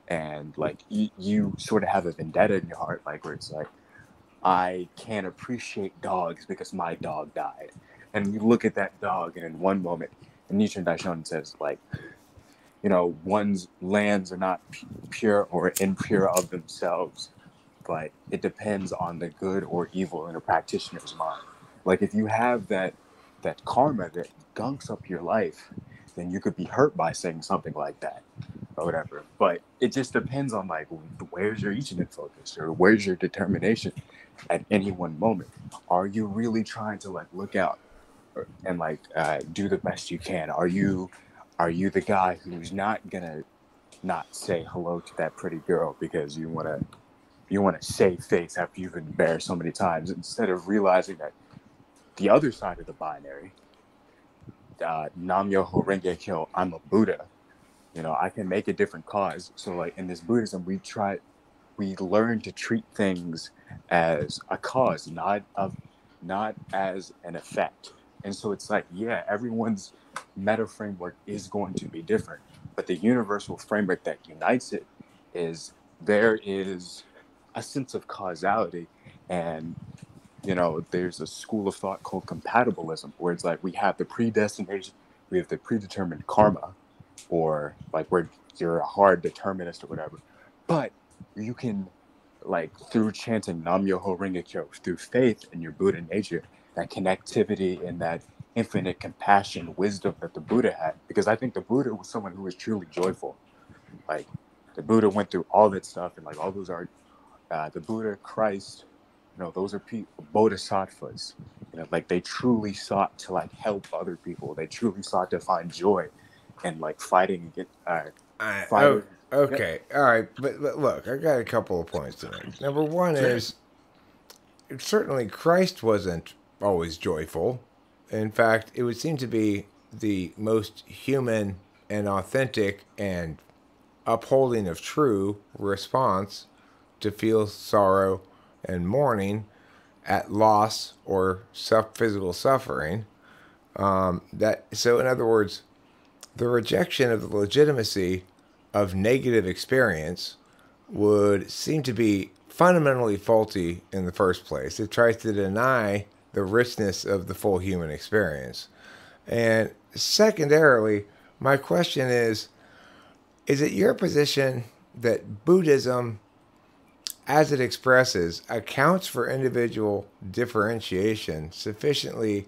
and like you sort of have a vendetta in your heart, like where it's like, I can't appreciate dogs because my dog died. And you look at that dog, and in one moment, and Nichiren Daishonin says, like, one's lands are not pure or impure of themselves, but it depends on the good or evil in a practitioner's mind. Like, if you have that karma that gunks up your life, then you could be hurt by saying something like that or whatever. But it just depends on like, where's your Ichinen focus, or where's your determination at any one moment. Are you really trying to like look out and like do the best you can? Are you the guy who's not gonna not say hello to that pretty girl because you want to save face after you've been embarrassed so many times, instead of realizing that the other side of the binary, Nam Myoho Renge Kyo, I'm a Buddha, I can make a different cause. So like in this Buddhism, we learn to treat things as a cause, not as an effect. And so it's like, yeah, everyone's meta framework is going to be different, but the universal framework that unites it is there is a sense of causality. And there's a school of thought called compatibilism, where it's like we have the predestination, we have the predetermined karma, or like where you're a hard determinist or whatever. But you can, like, through chanting Nam Myoho Renge Kyo, through faith in your Buddha nature, that connectivity and that infinite compassion, wisdom that the Buddha had. Because I think the Buddha was someone who was truly joyful. Like, the Buddha went through all that stuff, and like all those are the Buddha, Christ, those are bodhisattvas. Like they truly sought to like help other people. They truly sought to find joy and like fighting against fighting. Okay, all right, but look, I got a couple of points to make. Number one is certainly Christ wasn't always joyful. In fact, it would seem to be the most human and authentic and upholding of true response to feel sorrow and mourning at loss or physical suffering. So, in other words, the rejection of the legitimacy of negative experience would seem to be fundamentally faulty in the first place. It tries to deny the richness of the full human experience. And secondarily, my question is it your position that Buddhism, as it expresses, accounts for individual differentiation sufficiently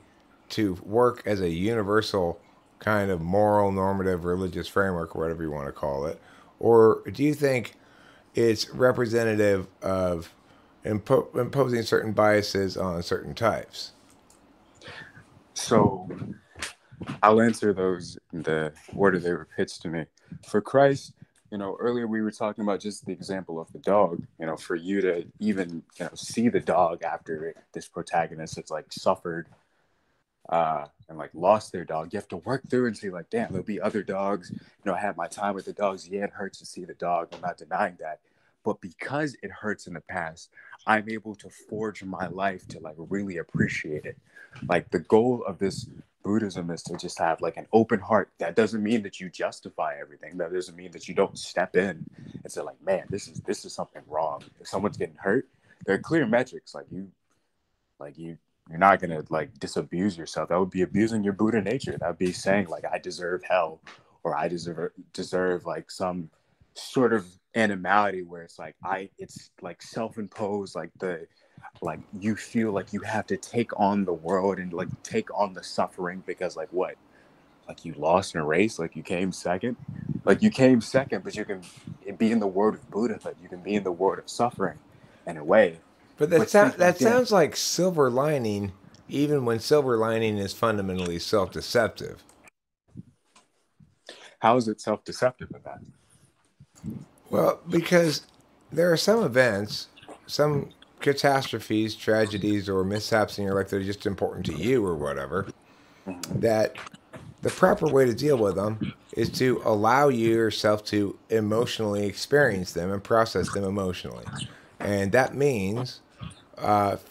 to work as a universal kind of moral, normative, religious framework, or whatever you want to call it? Or do you think it's representative of imposing certain biases on certain types? So I'll answer those in the order they were pitched to me. For Christ, earlier we were talking about just the example of the dog. For you to even see the dog after this protagonist has like suffered and like lost their dog, you have to work through and see like, damn, there'll be other dogs. I had my time with the dogs. Yeah, it hurts to see the dog. I'm not denying that. But because it hurts in the past, I'm able to forge my life to like really appreciate it. Like the goal of this Buddhism is to just have like an open heart. That doesn't mean that you justify everything. That doesn't mean that you don't step in and say like, man, this is something wrong. If someone's getting hurt, there are clear metrics. You're not gonna like disabuse yourself. That would be abusing your Buddha nature. That would be saying like I deserve hell, or I deserve like some sort of animality where it's like self-imposed, like you feel like you have to take on the world and like take on the suffering because like what? Like you lost in a race, like you came second. But you can be in the world of Buddhahood. You can be in the world of suffering in a way. But that sounds like silver lining, even when silver lining is fundamentally self-deceptive. How is it self-deceptive in that? Well, because there are some events, some catastrophes, tragedies, or mishaps in your life that are just important to you or whatever, that the proper way to deal with them is to allow yourself to emotionally experience them and process them emotionally. And that means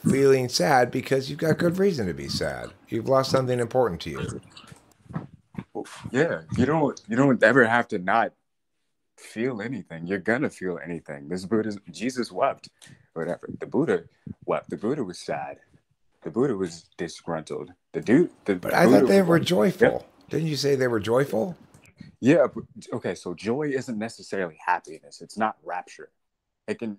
feeling sad because you've got good reason to be sad. You've lost something important to you. Well, yeah, you don't ever have to not feel anything. You're gonna feel anything. Jesus wept, whatever. The Buddha wept. The Buddha was sad. The Buddha was disgruntled. But I thought they were joyful. Yeah. Didn't you say they were joyful? Yeah. Okay. So joy isn't necessarily happiness. It's not rapture. It can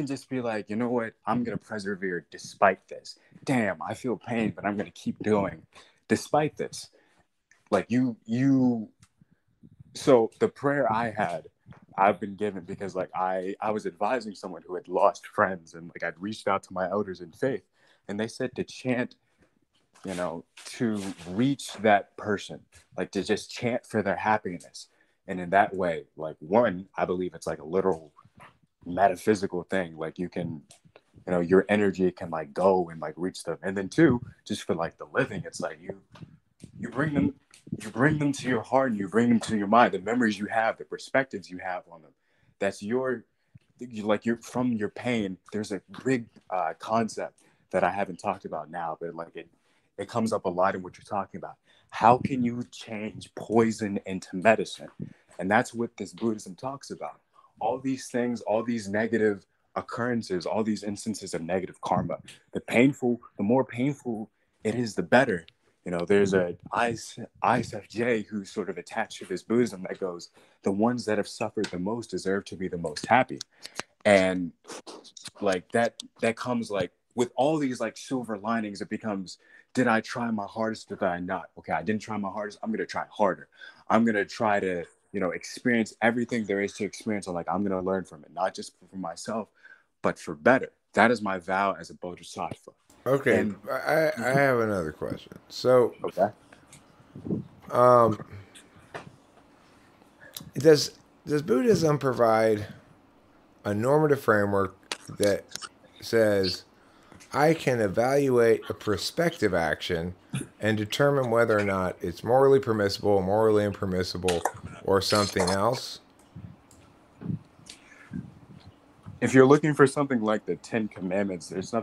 just be like, you know what? I'm gonna persevere despite this. Damn, I feel pain, but I'm gonna keep going despite this. Like you. So the prayer I've been given because like I was advising someone who had lost friends, and like I'd reached out to my elders in faith, and they said to chant, to reach that person, like to just chant for their happiness. And in that way, like one, I believe it's like a literal metaphysical thing. Like you can, your energy can like go and like reach them. And then two, just for like the living, it's like you bring them to your heart and you bring them to your mind, the memories you have, the perspectives you have on them. That's you're from your pain. There's a big concept that I haven't talked about now, but like it comes up a lot in what you're talking about. How can you change poison into medicine? And that's what this Buddhism talks about. All these things, all these negative occurrences, all these instances of negative karma, the more painful it is, the better. There's a ISFJ who's sort of attached to this Buddhism that goes, the ones that have suffered the most deserve to be the most happy. And like that comes like with all these like silver linings, it becomes, did I try my hardest or did I not? Okay, I didn't try my hardest. I'm going to try harder. I'm going to try to, experience everything there is to experience. And like, I'm going to learn from it, not just for myself, but for better. That is my vow as a Bodhisattva. Okay, and I have another question. So, okay. Does Buddhism provide a normative framework that says I can evaluate a prospective action and determine whether or not it's morally permissible, morally impermissible, or something else? if you're looking for something like the 10 Commandments, there's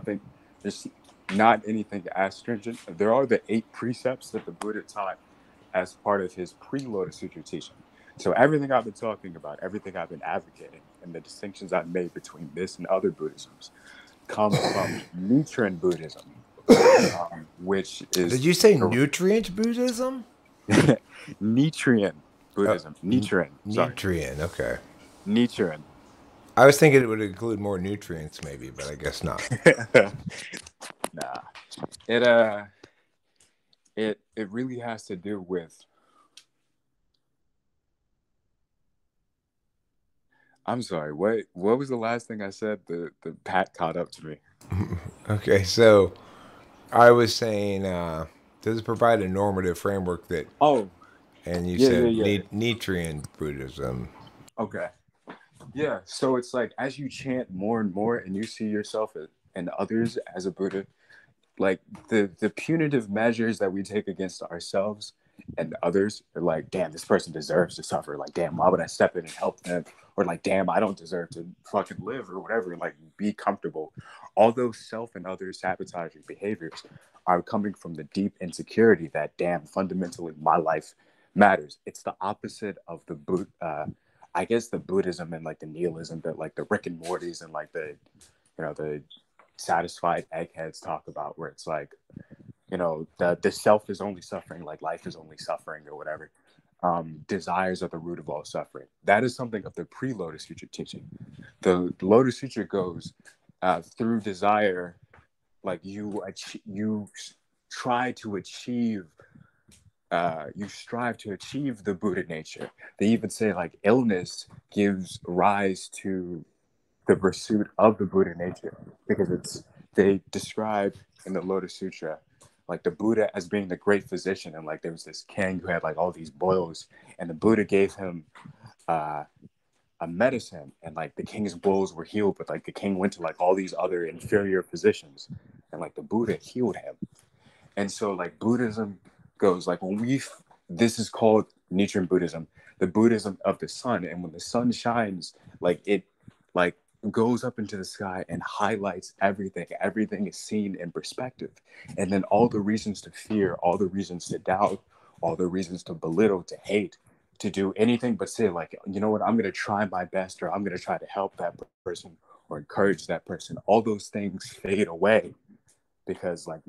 not anything as stringent. There are the 8 precepts that the Buddha taught as part of his pre-Lotus Sutra teaching. So everything I've been talking about, everything I've been advocating, and the distinctions I've made between this and other Buddhisms come from Nichiren Buddhism, which is... Did you say nutrient Buddhism? Nichiren Buddhism. Nichiren. Sorry. Nichiren, okay. Nichiren. I was thinking it would include more nutrients maybe, but I guess not. Nah. It really has to do with... I'm sorry, what was the last thing I said? The Pat caught up to me. Okay, so I was saying, does it provide a normative framework that... Oh. And you said Nichiren Buddhism. Okay. Yeah, so it's like as you chant more and more and you see yourself and others as a Buddha, like the punitive measures that we take against ourselves and others are like, damn, this person deserves to suffer. Like, damn, why would I step in and help them? Or like, damn, I don't deserve to fucking live or whatever. Like, be comfortable. All those self and other sabotaging behaviors are coming from the deep insecurity that, damn, fundamentally my life matters. It's the opposite of the I guess the Buddhism and like the nihilism that like the Rick and Mortys and like the satisfied eggheads talk about, where it's like, the self is only suffering, like life is only suffering or whatever. Desires are the root of all suffering. That is something of the pre-Lotus Sutra teaching. The Lotus Sutra goes through desire, like you strive to achieve the Buddha nature. They even say like illness gives rise to the pursuit of the Buddha nature, because they describe in the Lotus Sutra like the Buddha as being the great physician, and like there was this king who had like all these boils, and the Buddha gave him a medicine, and like the king's boils were healed, but like the king went to like all these other inferior physicians, and like the Buddha healed him. And so like Buddhism goes like, this is called Nichiren Buddhism, the Buddhism of the sun, and when the sun shines, like it like goes up into the sky and highlights everything is seen in perspective, and then all the reasons to fear, all the reasons to doubt, all the reasons to belittle, to hate, to do anything but say like, you know what, I'm going to try my best, or I'm going to try to help that person or encourage that person, all those things fade away, because like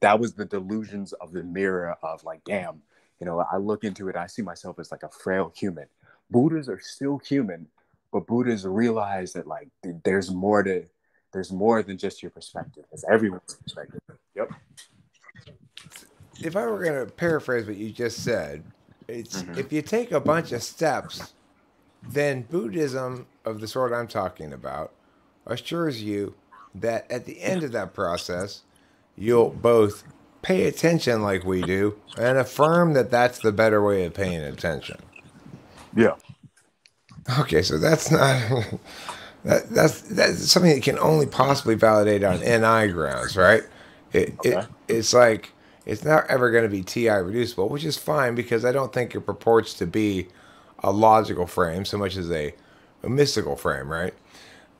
that was the delusions of the mirror of like, damn, I look into it, I see myself as like a frail human. Buddhas are still human, but Buddhas realize that like there's more than just your perspective. It's everyone's perspective. Yep. If I were going to paraphrase what you just said, it's if you take a bunch of steps, then Buddhism of the sort I'm talking about assures you that at the end of that process, you'll both pay attention like we do and affirm that that's the better way of paying attention. Yeah. Okay, so that's not that's something that can only possibly validate on NI grounds, right? It's like it's not ever going to be TI reducible, which is fine because I don't think it purports to be a logical frame so much as a mystical frame, right?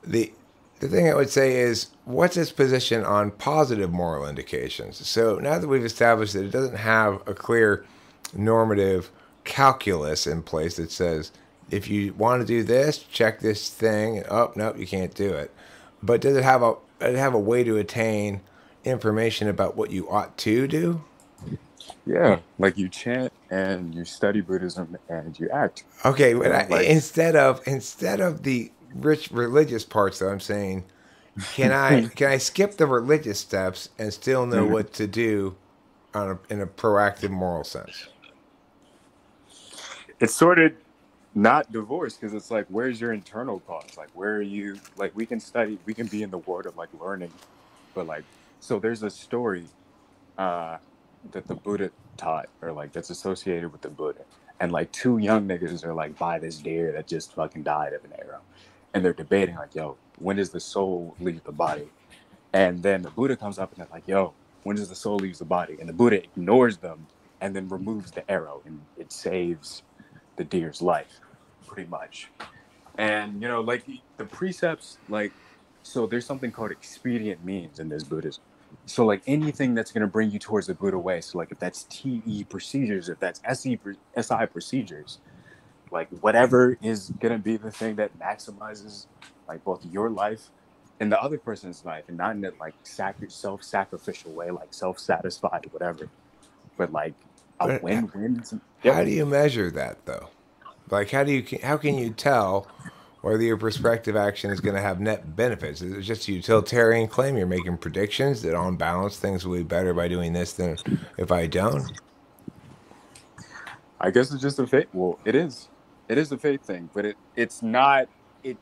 The thing I would say is, what's its position on positive moral indications? So now that we've established that it doesn't have a clear normative calculus in place that says, if you want to do this, check this thing, and oh, nope, you can't do it. But does it have a way to attain information about what you ought to do? Yeah, like you chant and you study Buddhism and you act. Okay, but instead of the rich religious parts, though, I'm saying, can I skip the religious steps and still know what to do in a proactive moral sense? It's sort of not divorced, because it's like, where's your internal cause? Like, where are you? Like, we can be in the world of like learning, but like, so there's a story that the Buddha taught, or like that's associated with the Buddha, and like 2 young niggas are like by this deer that just fucking died of an arrow, and they're debating like, yo, when does the soul leave the body? And then the Buddha comes up and they're like, yo, when does the soul leave the body? And the Buddha ignores them and then removes the arrow, and it saves the deer's life, pretty much. And, like the precepts, like, so there's something called expedient means in this Buddhism. So, like, anything that's going to bring you towards the Buddha way. So, like, if that's TE procedures, if that's SI procedures, like, whatever is going to be the thing that maximizes, like, both your life and the other person's life, and not in that, like, self-sacrificial way, like, self-satisfied, whatever, but, like, a But win-win. how Yep. do you measure that though? Like, how can you tell whether your prospective action is going to have net benefits? Is it just a utilitarian claim? You're making predictions that on balance things will be better by doing this than if I don't? I guess it's just a faith. Well, it is. It is a faith thing, but it's not. It.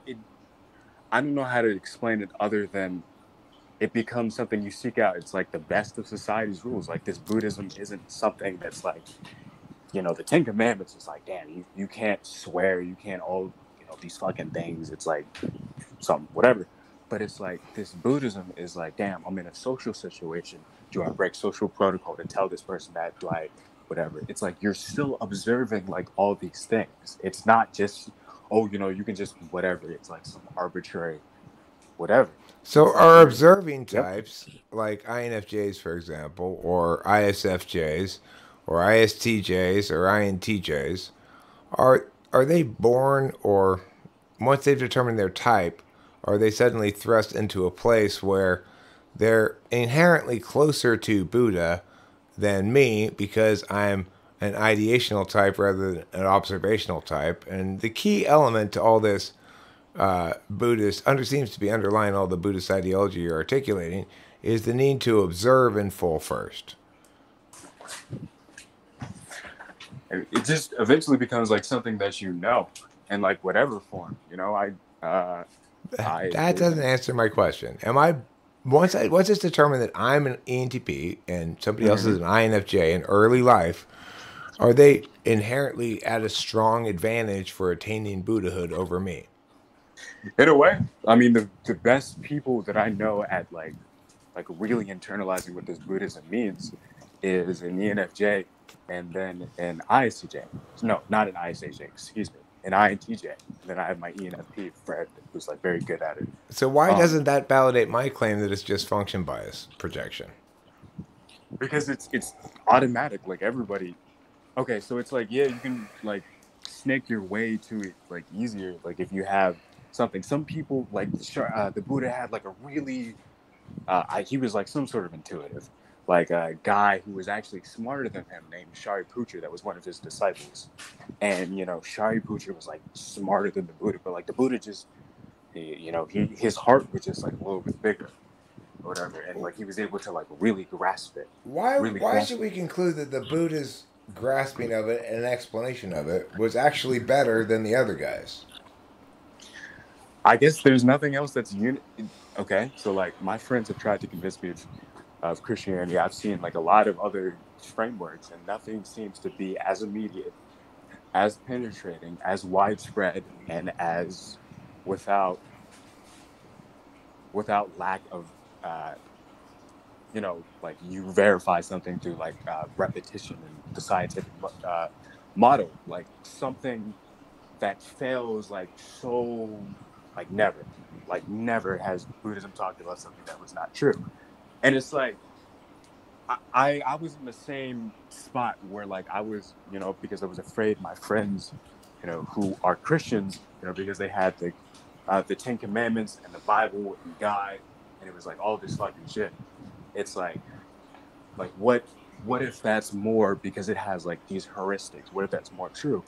I don't know how to explain it other than it becomes something you seek out. It's like the best of society's rules. Like this Buddhism isn't something that's like, the Ten Commandments is like, damn, you can't swear, you can't all, these fucking things. It's like some whatever. But it's like this Buddhism is like, damn, I'm in a social situation. Do I break social protocol to tell this person that? Do I whatever? It's like you're still observing like all these things. It's not just, oh, you can just whatever. It's like some arbitrary whatever. So It's like are you're observing yep. types like INFJs, for example, or ISFJs, or ISTJs, or INTJs, are they born, or once they've determined their type, are they suddenly thrust into a place where they're inherently closer to Buddha than me because I'm an ideational type rather than an observational type? And the key element to all this seems to be underlying all the Buddhist ideology you're articulating is the need to observe in full first. It just eventually becomes like something that in like whatever form. I That live doesn't in. answer my question. Am I once it's determined that I'm an ENTP and somebody else is Mhm. an INFJ in early life, are they inherently at a strong advantage for attaining Buddhahood over me? In a way, I mean, the best people that I know at like really internalizing what this Buddhism means is an ENFJ and then an ISTJ. No, not an ISFJ, excuse me, an INTJ. And then I have my ENFP friend who's like very good at it. So why Um, doesn't that validate my claim that it's just function bias projection? because it's automatic, like everybody. Okay, so it's like, yeah, you can like snake your way to it like easier, like if you have something. Some people like the Buddha had like a really he was like some sort of intuitive, like a guy who was actually smarter than him named Shariputra, that was one of his disciples. And Shariputra was like smarter than the Buddha, but like the Buddha just his heart was just like a little bit bigger or whatever, and like he was able to like really grasp it, really Why grasp should it. we conclude that the Buddha's grasping of it and explanation of it was actually better than the other guys? I guess there's nothing else that's okay. So like my friends have tried to convince me of Christianity. I've seen like a lot of other frameworks, and nothing seems to be as immediate, as penetrating, as widespread, and as without lack of uh, like you verify something through like repetition and the scientific model, like something that fails like never has Buddhism talked about something that was not true. And it's like I was in the same spot where like I was, because I was afraid my friends, who are Christians, because they had the Ten Commandments and the Bible and God, and it was like all this fucking shit. It's like what if that's more because it has like these heuristics? What if that's more true?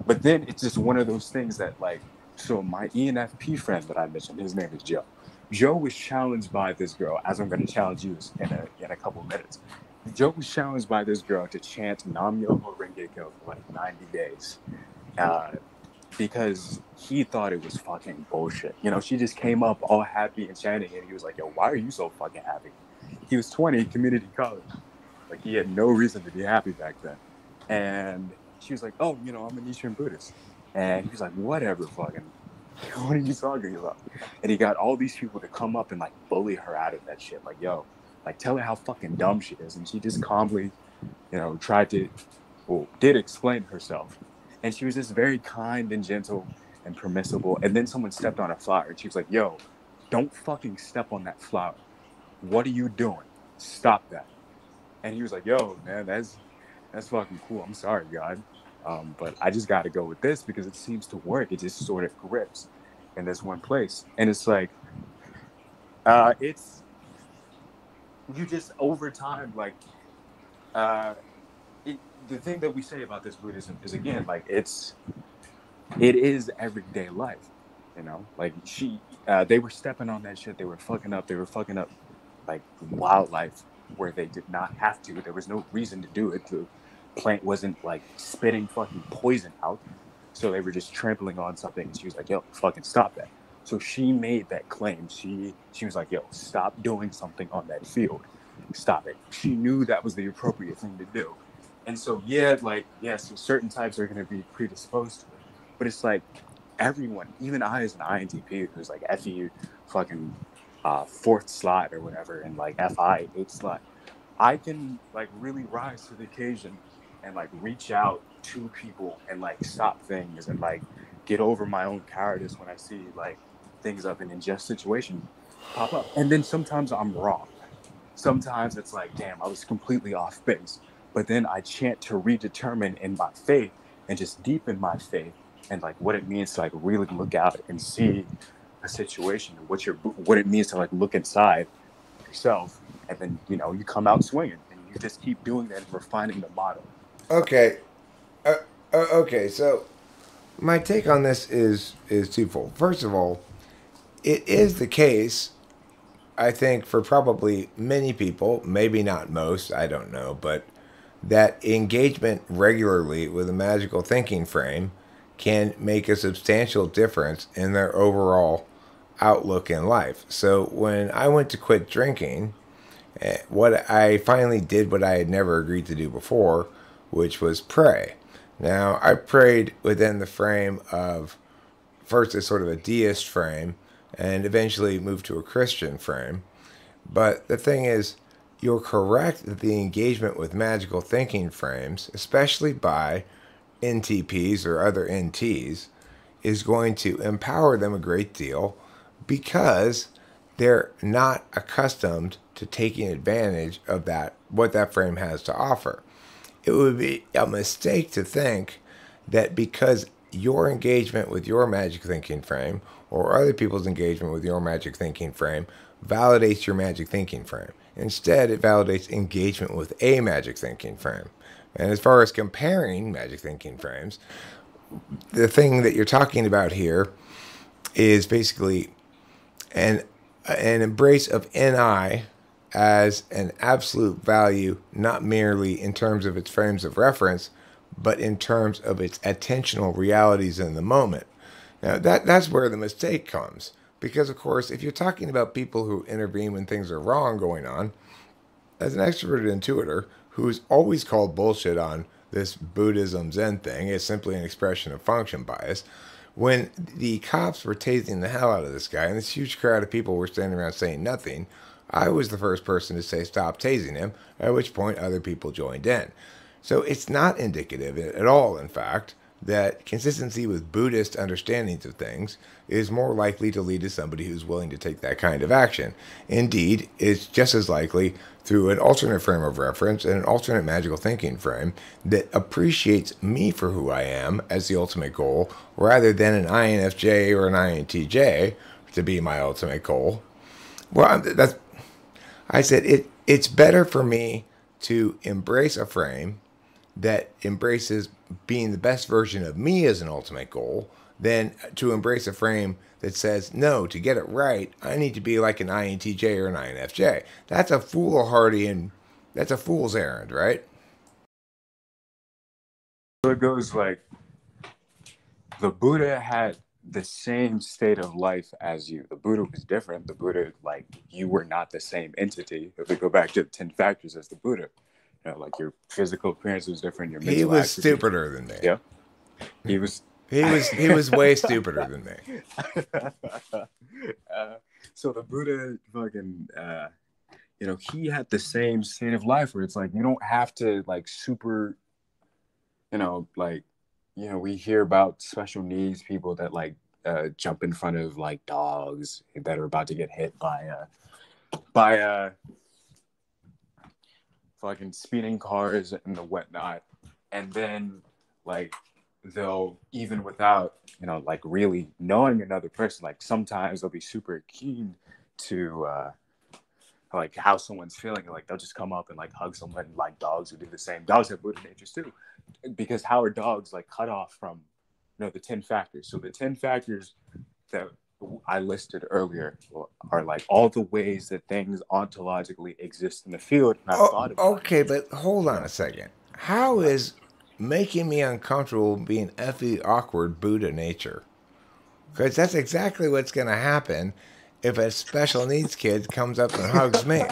But then it's just one of those things that like, so my ENFP friend that I mentioned, his name is Joe. Joe was challenged by this girl, as I'm going to challenge you in a couple of minutes. Joe was challenged by this girl to chant Nam Myoho Renge Kyo for like 90 days. Uh, because he thought it was fucking bullshit. She just came up all happy and chanting, and he was like, yo, why are you so fucking happy? He was 20, community college. Like, he had no reason to be happy back then. And she was like, oh, I'm a Nichiren Buddhist. And he was like, whatever, fucking, what are you talking about? And he got all these people to come up and like bully her out of that shit. Like, yo, like tell her how fucking dumb she is. And she just calmly, tried to, well, did explain herself. And she was just very kind and gentle. and permissible. And then someone stepped on a flower and she was like, yo, don't fucking step on that flower. What are you doing? Stop that. And he was like, yo, man, that's fucking cool. I'm sorry, God. But I just got to go with this because it seems to work. It just sort of grips in this one place. And it's like, it's, you just over time, like, the thing that we say about this Buddhism is, again, like, it is everyday life, you know? Like, they were stepping on that shit. They were fucking up like wildlife where they did not have to. There was no reason to do it. The plant wasn't like spitting fucking poison out. So they were just trampling on something. And she was like, yo, fucking stop that. So she made that claim. She was like, yo, stop doing something on that field. Stop it. She knew that was the appropriate thing to do. And so, yeah, like, yes, certain types are going to be predisposed to it. But it's like everyone, even I as an INTP who's like FE fucking fourth slot or whatever, and like FI eighth slot, I can like really rise to the occasion and like reach out to people and like stop things and like get over my own cowardice when I see like things of an unjust situation pop up. And then sometimes I'm wrong. Sometimes it's like, damn, I was completely off base. But then I chant to redetermine in my faith and just deepen my faith and like what it means to like really look out and see a situation and what it means to like look inside yourself, and then you come out swinging, and you just keep doing that and refining the model. Okay. Okay. So my take on this is twofold. First of all, it is the case, I think, for probably many people, maybe not most, I don't know, but that engagement regularly with a magical thinking frame can make a substantial difference in their overall outlook in life. So when I went to quit drinking, what I finally did what I had never agreed to do before, which was pray. Now, I prayed within the frame of first as sort of a deist frame and eventually moved to a Christian frame. But the thing is, you're correct that the engagement with magical thinking frames, especially by NTPs or other NTs, is going to empower them a great deal because they're not accustomed to taking advantage of what that frame has to offer. It would be a mistake to think that because your engagement with your magic thinking frame or other people's engagement with your magic thinking frame validates your magic thinking frame. Instead, it validates engagement with a magic thinking frame. And as far as comparing magic thinking frames, the thing that you're talking about here is basically an embrace of NI as an absolute value, not merely in terms of its frames of reference, but in terms of its attentional realities in the moment. Now, that's where the mistake comes. Because, of course, if you're talking about people who intervene when things are wrong going on, as an extroverted intuitor who's always called bullshit on this Buddhism Zen thing, is simply an expression of function bias. When the cops were tasing the hell out of this guy and this huge crowd of people were standing around saying nothing, I was the first person to say stop tasing him, at which point other people joined in. So it's not indicative at all, in fact, that consistency with Buddhist understandings of things is more likely to lead to somebody who's willing to take that kind of action. Indeed, it's just as likely through an alternate frame of reference and an alternate magical thinking frame that appreciates me for who I am as the ultimate goal, rather than an INFJ or an INTJ to be my ultimate goal. Well, I said it's better for me to embrace a frame that embraces being the best version of me as an ultimate goal than to embrace a frame that says, no, to get it right, I need to be like an INTJ or an INFJ. That's a foolhardy and that's a fool's errand, right? So it goes like, the Buddha had the same state of life as you. The Buddha was different. The Buddha, like, you were not the same entity. If we go back to the 10 factors as the Buddha, like your physical appearance was different, your He mental was activity. stupider than me. Yeah. He was he was way stupider than me. So the Buddha fucking he had the same state of life where it's like you don't have to like super like you know, we hear about special needs people that like jump in front of like dogs that are about to get hit by fucking speeding cars and the whatnot, and then like they'll, even without, you know, like really knowing another person, like sometimes they'll be super keen to like how someone's feeling, like they'll just come up and like hug someone, like dogs who do the same. Dogs have Buddha natures too, because how are dogs like cut off from, you know, the 10 factors? So the 10 factors that I listed earlier are like all the ways that things ontologically exist in the field. And I've Oh, thought about okay, but hold on it. a second. How is making me uncomfortable being effing awkward Buddha nature? Because that's exactly what's going to happen if a special needs kid comes up and hugs me.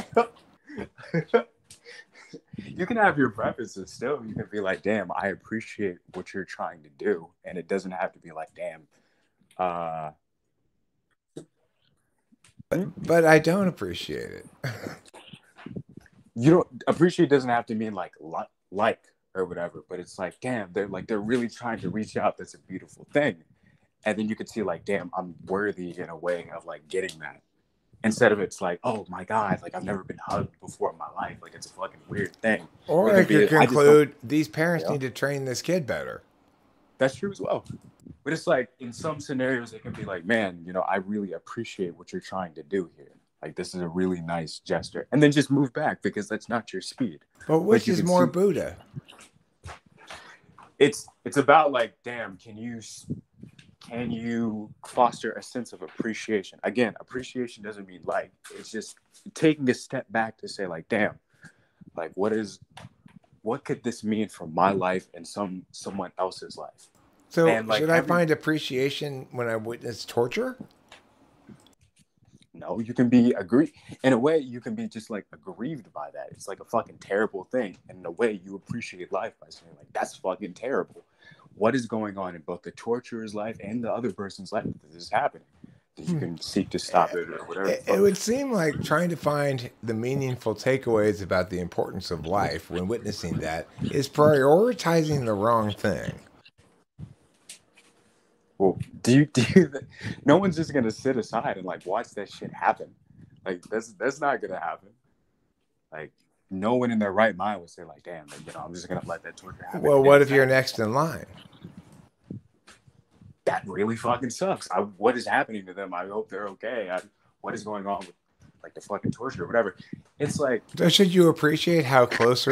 You can have your preferences still. You can be like, damn, I appreciate what you're trying to do. And it doesn't have to be like, damn. Uh, But I don't appreciate it. you don't appreciate doesn't have to mean like or whatever, but it's like, damn, they're really trying to reach out. That's a beautiful thing. And then you could see like, damn, I'm worthy in a way of like getting that. Instead of it's like, oh my God, like I've never been hugged before in my life. Like it's a fucking weird thing. Or It I could could be, I just conclude these parents you know, need to train this kid better. that's true as well. But it's like in some scenarios, it can be like, man, you know, I really appreciate what you're trying to do here. Like this is a really nice gesture. And then just move back because that's not your speed. But But which you is can more see Buddha? it's about like, damn, can you foster a sense of appreciation? Again, appreciation doesn't mean like, it's just taking a step back to say like, damn, like what could this mean for my life and someone else's life? So And like should I find appreciation when I witness torture? no, you can be aggrieved. In a way, you can be just like aggrieved by that. It's like a fucking terrible thing. And in a way, you appreciate life by saying like, that's fucking terrible. What is going on in both the torturer's life and the other person's life that this is happening? That you can seek to stop it or whatever. It would seem like trying to find the meaningful takeaways about the importance of life when witnessing that is prioritizing the wrong thing. Well, do you no one's just gonna sit aside and like watch that shit happen. Like that's not gonna happen. Like no one in their right mind would say like, damn, like, you know, I'm just gonna let that torture happen. Well, And what in if you're fact, next in line? that really fucking sucks. What is happening to them? I hope they're okay. What is going on with like the fucking torture or whatever? It's like, So should you appreciate how close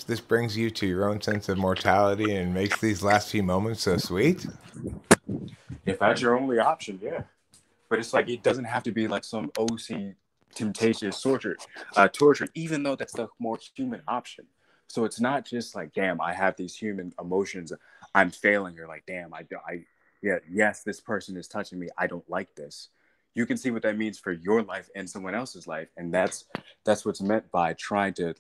this brings you to your own sense of mortality and makes these last few moments so sweet? if that's your only option, yeah. But it's like it doesn't have to be like some OC temptations torture, even though that's the more human option. So it's not just like, damn, I have these human emotions. I'm failing. You're like, damn, yeah, yes, this person is touching me. I don't like this. You can see what that means for your life and someone else's life, and that's what's meant by trying to,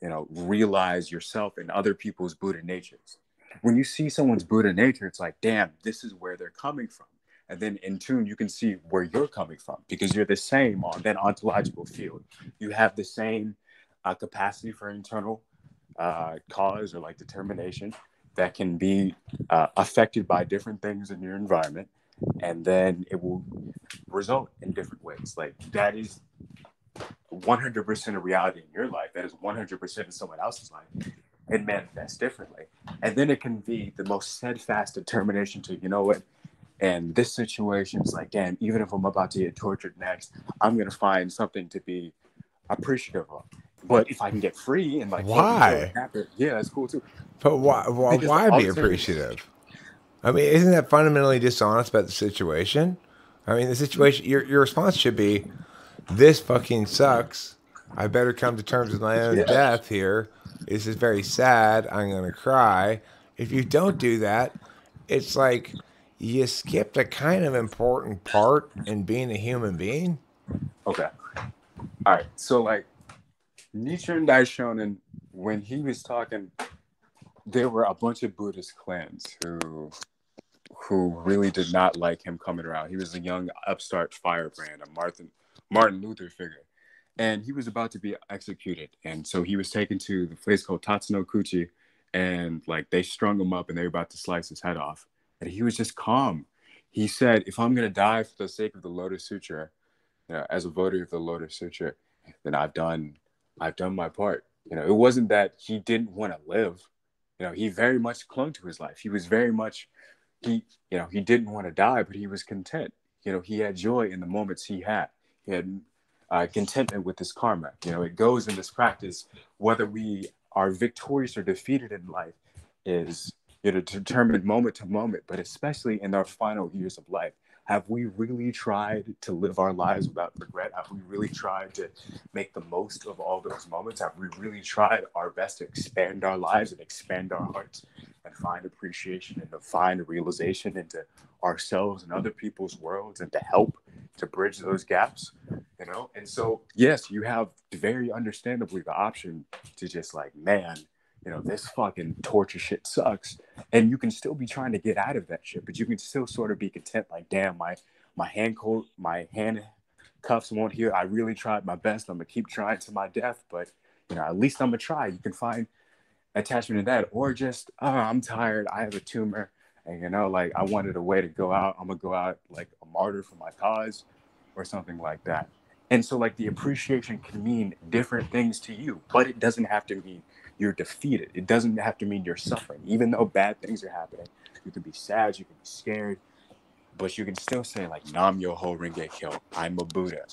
you know, realize yourself and other people's Buddha natures. When you see someone's Buddha nature, it's like, damn, this is where they're coming from. And then in tune, you can see where you're coming from because you're the same on that ontological field. You have the same capacity for internal cause or like determination that can be affected by different things in your environment. And then it will result in different ways. Like that is 100% of reality in your life. That is 100% in someone else's life. It manifests differently. And then it can be the most steadfast determination to, you know what, and this situation is like, damn, even if I'm about to get tortured next, I'm going to find something to be appreciative of. But if I can get free and like fucking chill and Why? happy, yeah, that's cool too. But why, Because why all be the time, appreciative? I mean, isn't that fundamentally dishonest about the situation? I mean, the situation, your response should be, this fucking sucks. I better come to terms with my own yeah, death here. This is very sad. I'm going to cry. If you don't do that, it's like you skipped a kind of important part in being a human being. okay. All right. So like Nichiren Daishonin, when he was talking, there were a bunch of Buddhist clans who really did not like him coming around. He was a young upstart firebrand, a Martin Luther figure. And he was about to be executed. And so he was taken to the place called Tatsuno Kuchi. and like they strung him up and they were about to slice his head off, and he was just calm. He said, if I'm going to die for the sake of the Lotus Sutra, as a voter of the Lotus Sutra, then I've done my part. It wasn't that he didn't want to live. He very much clung to his life. He was very much, he didn't want to die, but he was content. He had joy in the moments he had. He had contentment with his karma. It goes in this practice, whether we are victorious or defeated in life is determined moment to moment, but especially in our final years of life. Have we really tried to live our lives without regret? Have we really tried to make the most of all those moments? Have we really tried our best to expand our lives and expand our hearts and find appreciation and to find realization into ourselves and other people's worlds and to help to bridge those gaps? And so, yes, you have very understandably the option to just like, man, this fucking torture shit sucks. And you can still be trying to get out of that shit, but you can still sort of be content, like, damn, my hand cuffs won't heal. I really tried my best. I'm gonna keep trying to my death, but at least I'm gonna try. You can find attachment in that, or just, oh, I'm tired. I have a tumor, and like I wanted a way to go out. I'm gonna go out like a martyr for my cause, or something like that. And so, like, the appreciation can mean different things to you, but it doesn't have to mean you're defeated. It doesn't have to mean you're suffering. Even though bad things are happening, you can be sad, you can be scared, but you can still say like, Nam Myoho Renge Kyo, I'm a Buddha.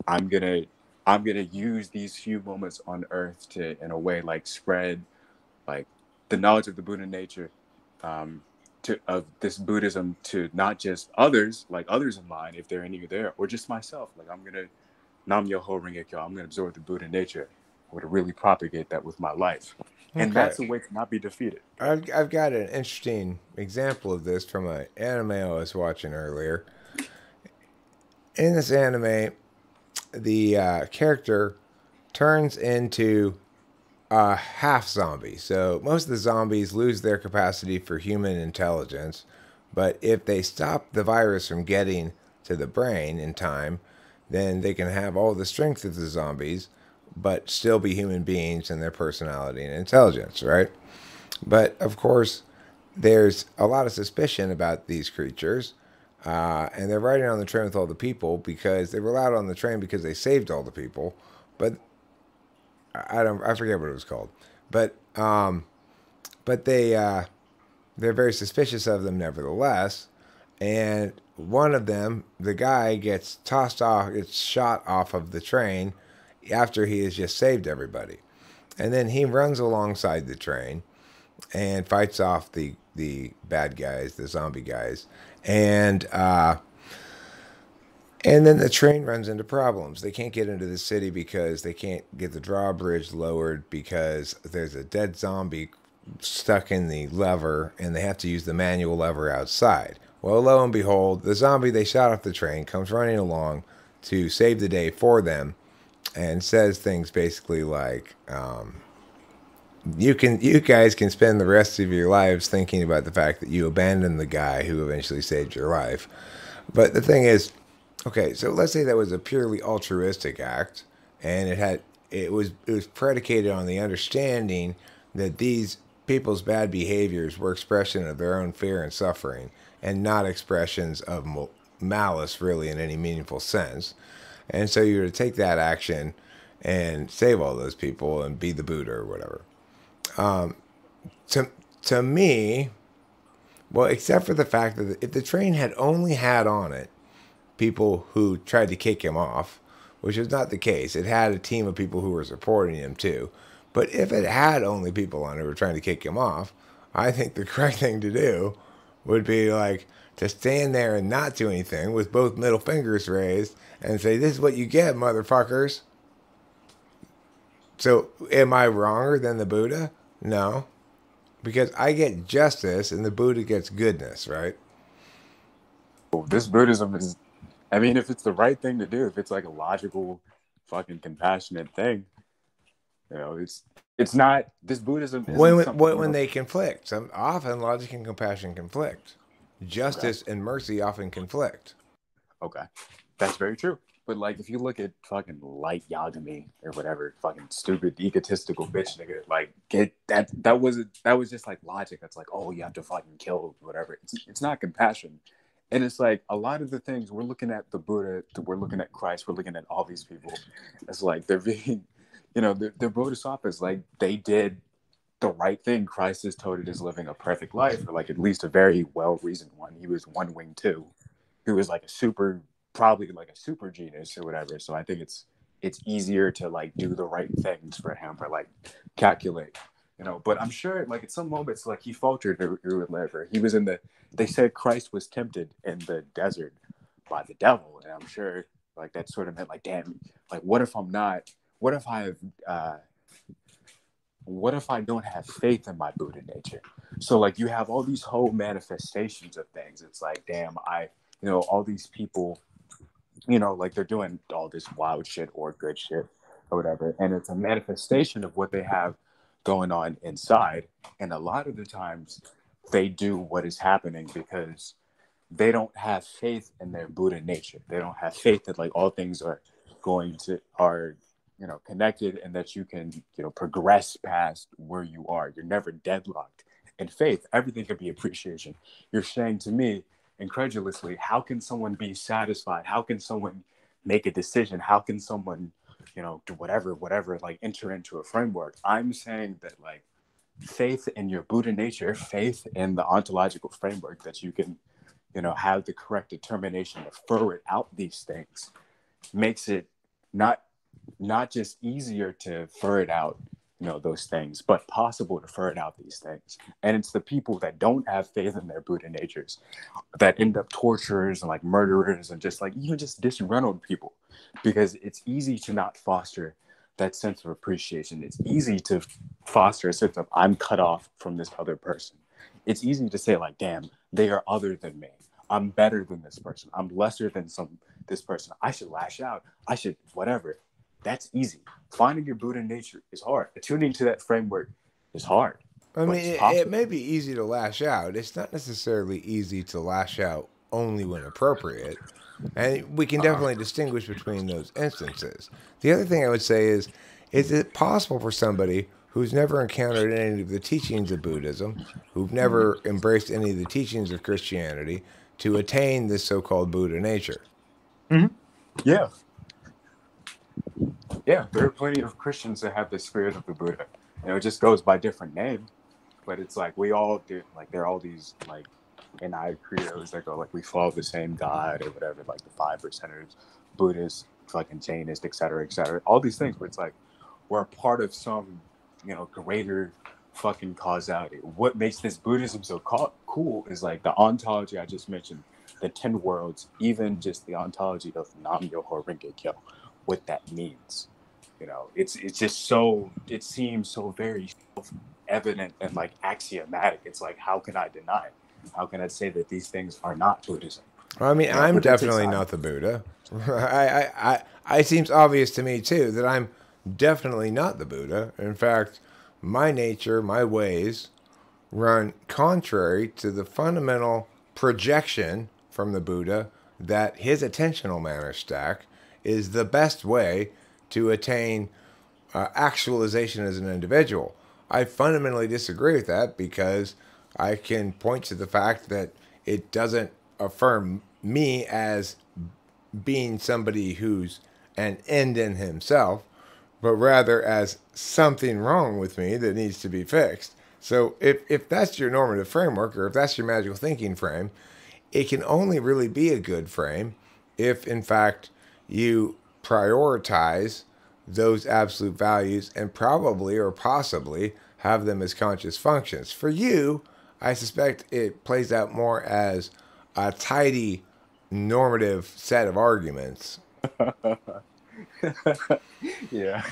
I'm gonna use these few moments on earth to, in a way, like spread like the knowledge of the Buddha nature, of this Buddhism to not just others, like others of mine, if they're any there, or just myself. Like, I'm gonna Nam Myoho Renge Kyo, I'm gonna absorb the Buddha nature. I would really propagate that with my life. And Okay. that's a way to not be defeated. I've got an interesting example of this from an anime I was watching earlier. In this anime, the character turns into a half zombie. So most of the zombies lose their capacity for human intelligence, but if they stop the virus from getting to the brain in time, then they can have all the strength of the zombies, but still be human beings in their personality and intelligence, right? But of course, there's a lot of suspicion about these creatures, and they're riding on the train with all the people because they were allowed on the train because they saved all the people. But I forget what it was called. But they're very suspicious of them nevertheless. And one of them, the guy, gets shot off of the train after he has just saved everybody. And then he runs alongside the train and fights off the bad guys, the zombie guys. And then the train runs into problems. They can't get into the city because they can't get the drawbridge lowered because there's a dead zombie stuck in the lever and they have to use the manual lever outside. Well, lo and behold, the zombie they shot off the train comes running along to save the day for them and says things basically like, you guys can spend the rest of your lives thinking about the fact that you abandoned the guy who eventually saved your life. But the thing is, okay, so let's say that was a purely altruistic act, and it was predicated on the understanding that these people's bad behaviors were expression of their own fear and suffering, and not expressions of malice, really, in any meaningful sense. And so you were to take that action and save all those people and be the Buddha or whatever. To me, well, except for the fact that if the train had only had on it people who tried to kick him off, which is not the case. It had a team of people who were supporting him too. But if it had only people on it who were trying to kick him off, I think the correct thing to do would be like to stand there and not do anything with both middle fingers raised and say, "This is what you get, motherfuckers." So am I wronger than the Buddha? No. Because I get justice and the Buddha gets goodness, right? This Buddhism is, I mean, if it's the right thing to do, if it's like a logical, fucking compassionate thing, it's not, this Buddhism isn't when they conflict. Often logic and compassion conflict. Justice and mercy often conflict. Okay. That's very true. But like, if you look at fucking light Yagami or whatever, fucking stupid egotistical bitch nigga, like get that that was just like logic. That's like, oh, you have to fucking kill whatever. It's not compassion, and it's like a lot of the things we're looking at the Buddha, we're looking at Christ, we're looking at all these people. It's like they're being, you know, they're bodhisattvas. Like they did the right thing. Christ is told is living a perfect life, or like at least a very well reasoned one. He was one wing too. He was like a super, probably like a super genius or whatever. So I think it's easier to like do the right things for him, or like calculate, you know. But I'm sure like at some moments like he faltered or whatever. He was in the. They said Christ was tempted in the desert by the devil, and I'm sure like that sort of meant like, damn, like what if I'm not? What if I've what if I don't have faith in my Buddha nature? So like you have all these whole manifestations of things. It's like, damn, you know, all these people, you know, like they're doing all this wild shit or good shit or whatever. And it's a manifestation of what they have going on inside. And a lot of the times they do what is happening because they don't have faith in their Buddha nature. They don't have faith that like all things are you know connected, and that you can, you know, progress past where you are. You're never deadlocked in faith. Everything can be appreciation. You're saying to me incredulously, how can someone be satisfied? How can someone make a decision? How can someone, you know, do whatever, like enter into a framework? I'm saying that like faith in your Buddha nature, faith in the ontological framework that you can, you know, have the correct determination to ferret out these things, makes it not just easier to ferret out, you know, those things, but possible to ferret out these things. And it's the people that don't have faith in their Buddha natures that end up torturers and like murderers and just like even just disgruntled people, because it's easy to not foster that sense of appreciation. It's easy to foster a sense of I'm cut off from this other person. It's easy to say like, damn, they are other than me. I'm better than this person. I'm lesser than this person. I should lash out. I should whatever. That's easy. Finding your Buddha nature is hard. Attuning to that framework is hard, I but mean, it's it possible. may be easy to lash out. It's not necessarily easy to lash out only when appropriate. And we can definitely distinguish between those instances. The other thing I would say is it possible for somebody who's never encountered any of the teachings of Buddhism, who've never embraced any of the teachings of Christianity, to attain this so called Buddha nature? Mm-hmm. Yeah, yeah. There are plenty of Christians that have the spirit of the Buddha. You know, it just goes by different name, but it's like we all do. Like there are all these like NI credos that go like we follow the same God or whatever, like the 5%ers, Buddhists, fucking Jainists, et cetera, et cetera. All these things, but it's like we're a part of some, you know, greater fucking causality. What makes this Buddhism so cool is like the ontology I just mentioned, the 10 worlds, even just the ontology of Nam Myoho Renge Kyo, what that means. You know, it's just so, it seems so very evident and like axiomatic. It's like, how can I deny? How can I say that these things are not Buddhism? I mean, You know, I'm but that takes definitely time. not the Buddha. It seems obvious to me too that I'm definitely not the Buddha. In fact, my nature, my ways run contrary to the fundamental projection from the Buddha that his attentional manner stack is the best way to attain actualization as an individual. I fundamentally disagree with that because I can point to the fact that it doesn't affirm me as being somebody who's an end in himself, but rather as something wrong with me that needs to be fixed. So if that's your normative framework, or if that's your magical thinking frame, it can only really be a good frame if, in fact, you prioritize those absolute values and probably or possibly have them as conscious functions. For you, I suspect it plays out more as a tidy normative set of arguments. Yeah.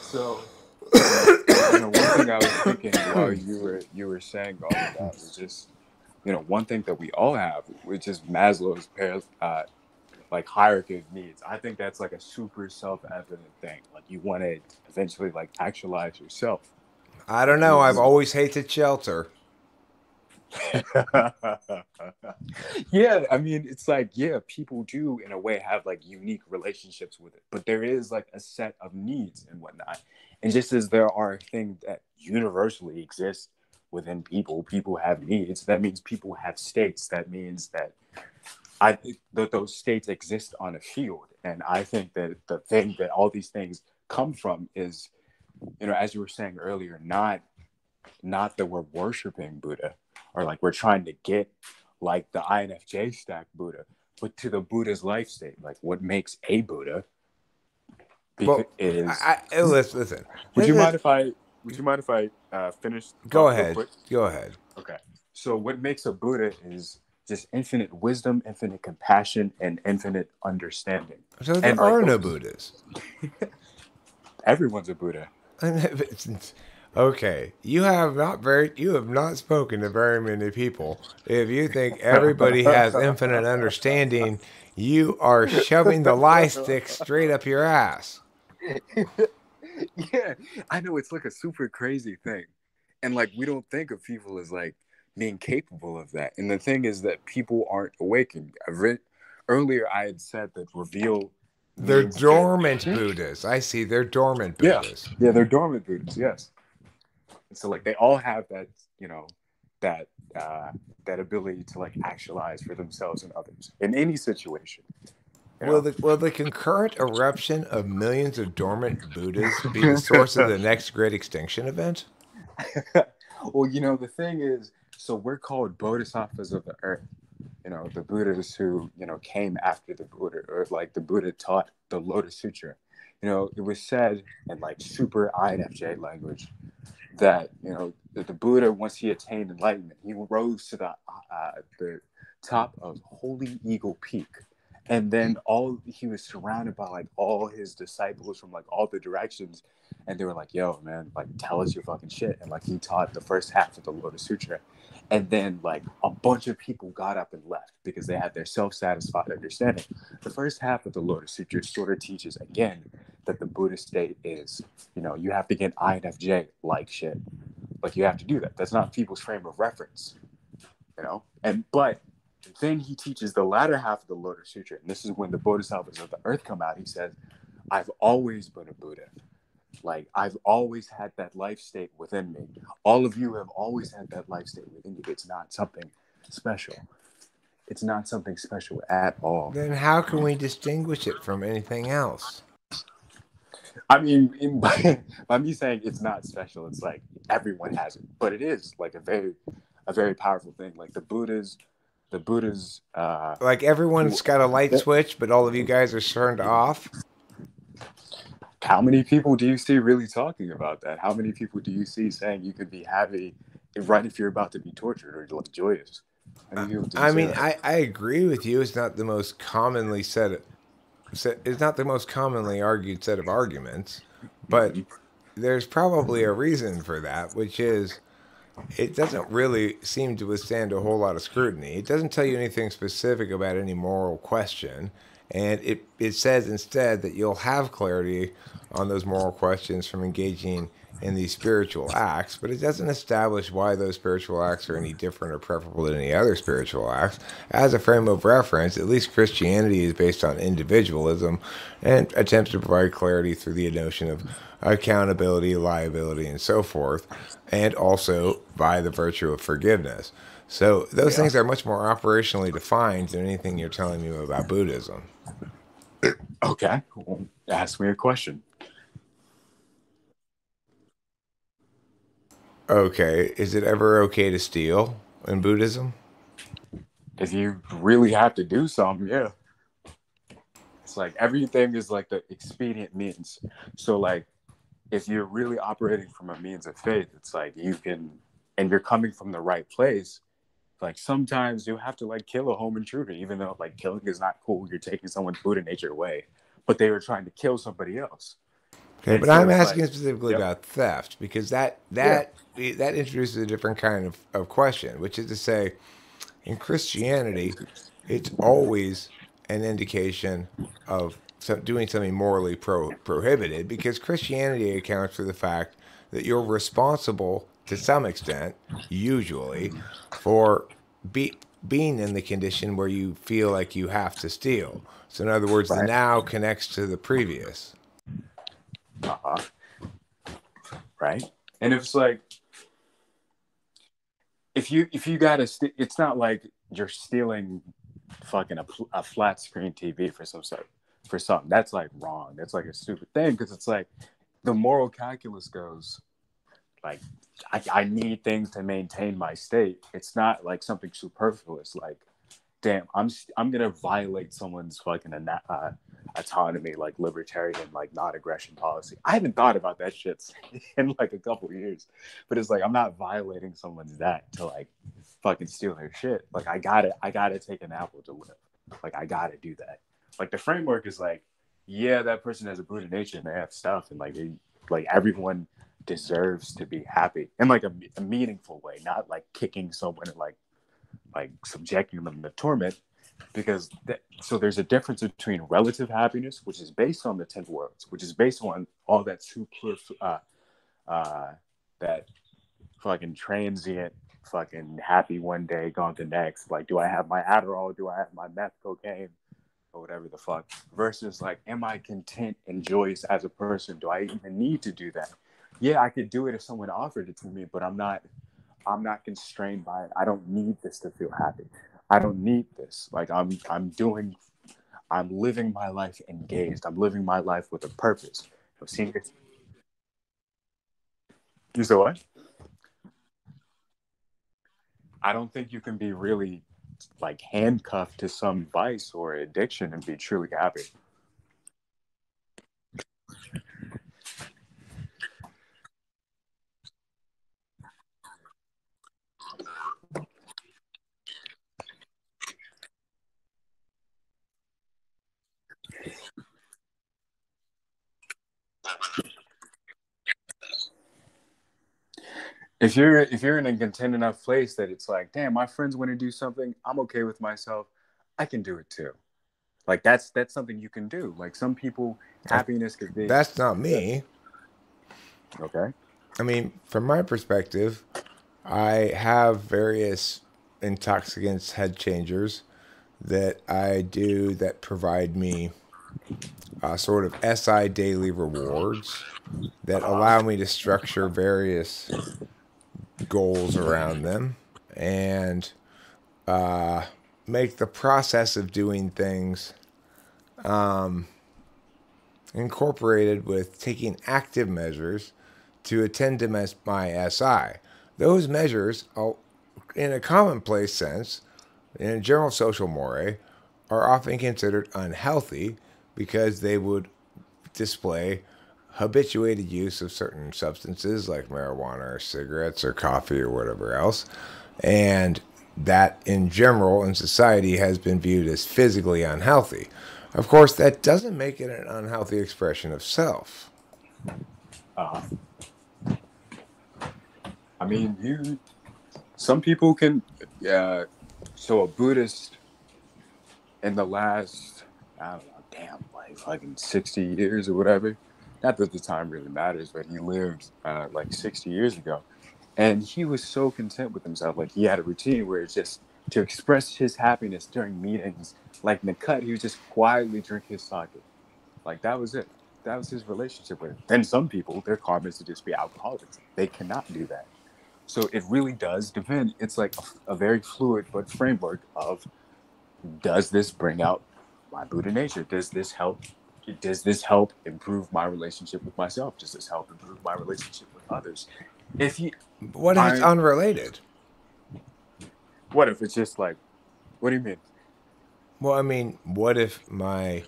So, you know, one thing I was thinking while you were saying all of that was just, you know, one thing that we all have, which is Maslow's like hierarchy of needs. I think that's like a super self-evident thing. Like you want to eventually like actualize yourself. I don't know. I've Is always hated shelter. Yeah, I mean, it's like, yeah, people do in a way have like unique relationships with it, but there is like a set of needs and whatnot. And just as there are things that universally exist within people, people have needs. That means people have states. That means that I think that those states exist on a field. And I think that the thing that all these things come from is, as you were saying earlier, not that we're worshiping Buddha or like we're trying to get like the INFJ stack Buddha, but to the Buddha's life state, like what makes a Buddha Well, is. listen. Would This you is, mind if I finish the go thought real ahead. quick? Go ahead. Okay. So what makes a Buddha is just infinite wisdom, infinite compassion, and infinite understanding. So there And like are no those, Buddhas. everyone's a Buddha. Okay, you have not spoken to very many people. If you think everybody has infinite understanding, you are shoving the lie stick straight up your ass. Yeah, I know it's like a super crazy thing. And like we don't think of people as like being capable of that. And the thing is that people aren't awakened. Earlier I had said that reveal They're means that dormant Buddhas. I see, they're dormant yeah, Buddhas. yeah, they're dormant Buddhas, yes. And so like they all have that, that that ability to like actualize for themselves and others in any situation. You know? Will the concurrent eruption of millions of dormant Buddhas be the source of the next great extinction event? Well, the thing is, so we're called bodhisattvas of the earth. The Buddhas who, came after the Buddha, or like the Buddha taught the Lotus Sutra. It was said in like super INFJ language that, that the Buddha, once he attained enlightenment, he rose to the top of Holy Eagle Peak. And then he was surrounded by like all his disciples from like all the directions, and they were like, "Yo, man, like tell us your fucking shit." And like he taught the first half of the Lotus Sutra, and then like a bunch of people got up and left because they had their self-satisfied understanding. The first half of the Lotus Sutra sort of teaches again that the Buddhist state is, you have to get INFJ like shit, like you have to do that. That's not people's frame of reference, but then he teaches the latter half of the Lotus Sutra, and this is when the Bodhisattvas of the earth come out. He says, I've always been a Buddha. Like, I've always had that life state within me. All of you have always had that life state within you. It's not something special. It's not something special at all. Then how can we distinguish it from anything else? I mean, by me saying it's not special, it's like everyone has it. But it is like a very powerful thing. Like the Buddhas, like everyone's got a light switch, but all of you guys are turned off. How many people do you see really talking about that? How many people do you see saying you could be happy right if you're about to be tortured or like joyous? I mean, I agree with you. It's not the most commonly it's not the most commonly argued set of arguments, but there's probably a reason for that, which is it doesn't really seem to withstand a whole lot of scrutiny. It doesn't tell you anything specific about any moral question, and it says instead that you'll have clarity on those moral questions from engaging in these spiritual acts, but it doesn't establish why those spiritual acts are any different or preferable than any other spiritual acts. As a frame of reference, at least Christianity is based on individualism and attempts to provide clarity through the notion of accountability, liability, and so forth, and also by the virtue of forgiveness. So those things are much more operationally defined than anything you're telling me about Buddhism. Okay, well, ask me a question. Okay, is it ever okay to steal in Buddhism? If you really have to do something, yeah. It's like everything is like the expedient means. So like if you're really operating from a means of faith, it's like you can, and you're coming from the right place. Like sometimes you have to like kill a home intruder, even though like killing is not cool. You're taking someone's Buddha nature away, but they were trying to kill somebody else. Okay, And but so I'm it's asking like, specifically yep. about theft because that introduces a different kind of question, which is to say, in Christianity, it's always an indication of doing something morally prohibited because Christianity accounts for the fact that you're responsible to some extent, usually, for being in the condition where you feel like you have to steal. So in other words, the Right. now connects to the previous. Uh-huh. Right. And it's like, if you gotta, it's not like you're stealing fucking a flat screen TV for something. That's like wrong. That's like a stupid thing, because it's like the moral calculus goes like, I need things to maintain my state. It's not like something superfluous. Like, damn, I'm gonna violate someone's fucking autonomy, like libertarian, like non-aggression policy. I haven't thought about that shit in like a couple years, but it's like, I'm not violating someone's that to like fucking steal their shit. Like, I gotta take an apple to live. Like, I gotta do that. Like, the framework is like, yeah, that person has a Buddha nature and they have stuff, and like everyone deserves to be happy in like a meaningful way, not like kicking someone and like subjecting them to torment, because so there's a difference between relative happiness, which is based on the 10 worlds, which is based on all that that fucking transient fucking happy one day, gone the next. Like, do I have my Adderall? Do I have my meth, cocaine, or whatever the fuck? Versus like, am I content and joyous as a person? Do I even need to do that? Yeah, I could do it if someone offered it to me, but I'm not constrained by it. I don't need this to feel happy. I don't need this. Like, I'm living my life engaged. I'm living my life with a purpose. You said what? I don't think you can be really like handcuffed to some vice or addiction and be truly happy. If you're in a content enough place that it's like, damn, my friends want to do something, I'm okay with myself, I can do it too. Like, that's something you can do. Like, some people, happiness could be. That's not me. Okay. I mean, from my perspective, I have various intoxicants, head changers that I do that provide me sort of SI daily rewards that allow me to structure various goals around them and make the process of doing things incorporated with taking active measures to attend to my SI. Those measures, in a commonplace sense, in a general social mores, are often considered unhealthy because they would display habituated use of certain substances like marijuana or cigarettes or coffee or whatever else. And that in general in society has been viewed as physically unhealthy. Of course, that doesn't make it an unhealthy expression of self. Uh, I mean, some people can, so a Buddhist in the last, I don't know, damn, like fucking 60 years or whatever. Not that the time really matters, but he lived like 60 years ago. And he was so content with himself. Like, he had a routine where it's just to express his happiness during meetings. Like, in the cut, he would just quietly drink his sake. Like, that was it. That was his relationship with it. And some people, their karma is to just be alcoholics. They cannot do that. So it really does depend. It's like a very fluid but framework of, does this bring out my Buddha nature? Does this help? Does this help improve my relationship with myself? Does this help improve my relationship with others? What if it's unrelated? What if it's just like, what do you mean? Well, I mean, what if my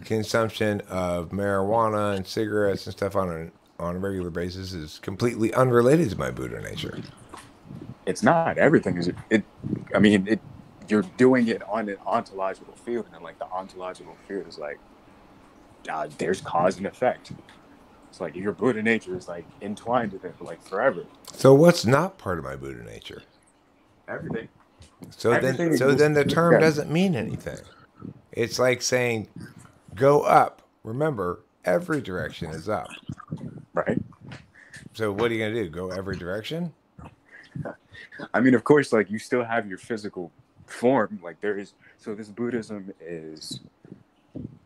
consumption of marijuana and cigarettes and stuff on a regular basis is completely unrelated to my Buddha nature? It's not. Everything is it. I mean, you're doing it on an ontological field, and like the ontological field is like, there's cause and effect. It's like your Buddha nature is like entwined with it for like forever. So what's not part of my Buddha nature? Everything. So then the term doesn't mean anything. It's like saying go up. Remember, every direction is up. Right. So what are you gonna do? Go every direction? I mean, of course, like you still have your physical form. Like there is, so this Buddhism is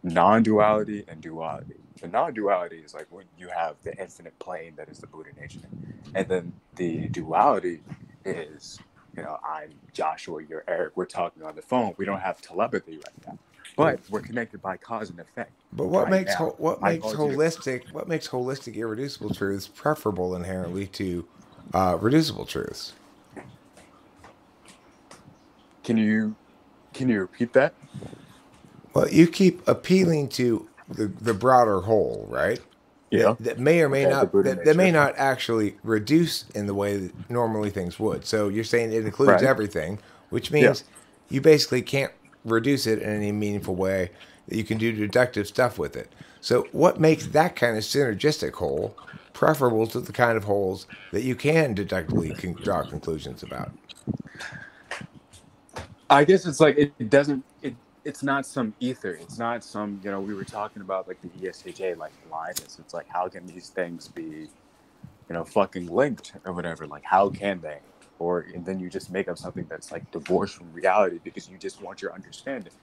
non-duality and duality. The non-duality is like when you have the infinite plane that is the Buddha nature, and then the duality is, I'm Joshua, you're Eric. We're talking on the phone. We don't have telepathy right now, but we're connected by cause and effect. But Right now, I called you. what makes holistic irreducible truths preferable inherently to reducible truths? Can you repeat that? Well, you keep appealing to the broader whole, right? Yeah. That may or may Okay. The not Buddha that may nature. not actually reduce in the way that normally things would. So you're saying it includes Right. everything, which Yeah. means you basically can't reduce it in any meaningful way that you can do deductive stuff with it. So what makes that kind of synergistic whole preferable to the kind of wholes that you can deductively draw conclusions about? I guess it's like it doesn't. It's not some ether. It's not some. We were talking about like the ESTJ, like blindness. It's like how can these things be, fucking linked or whatever? Like how can they? Or and then you just make up something that's like divorced from reality because you just want your understanding.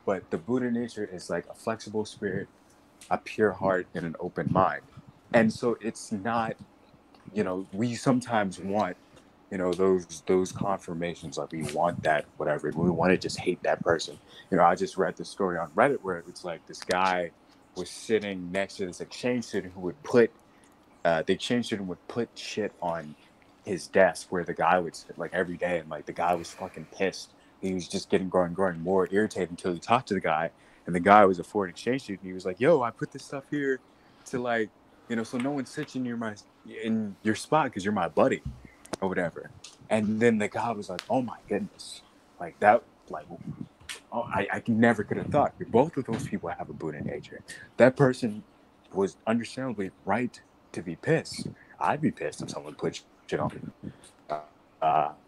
But the Buddha nature is like a flexible spirit, a pure heart, and an open mind. And so it's not. We sometimes want those confirmations, like we want that whatever, we want to just hate that person. I just read this story on Reddit where it's like this guy was sitting next to this exchange student who would put the exchange student would put shit on his desk where the guy would sit like every day, and like the guy was fucking pissed. He was just growing more irritated until he talked to the guy, and the guy was a foreign exchange student. He was like, yo, I put this stuff here to like so no one sits in your spot because you're my buddy or whatever. And then the guy was like, oh my goodness, like that, like, oh, I never could have thought. Both of those people have a Buddha nature. That person was understandably right to be pissed. I'd be pissed if someone put shit on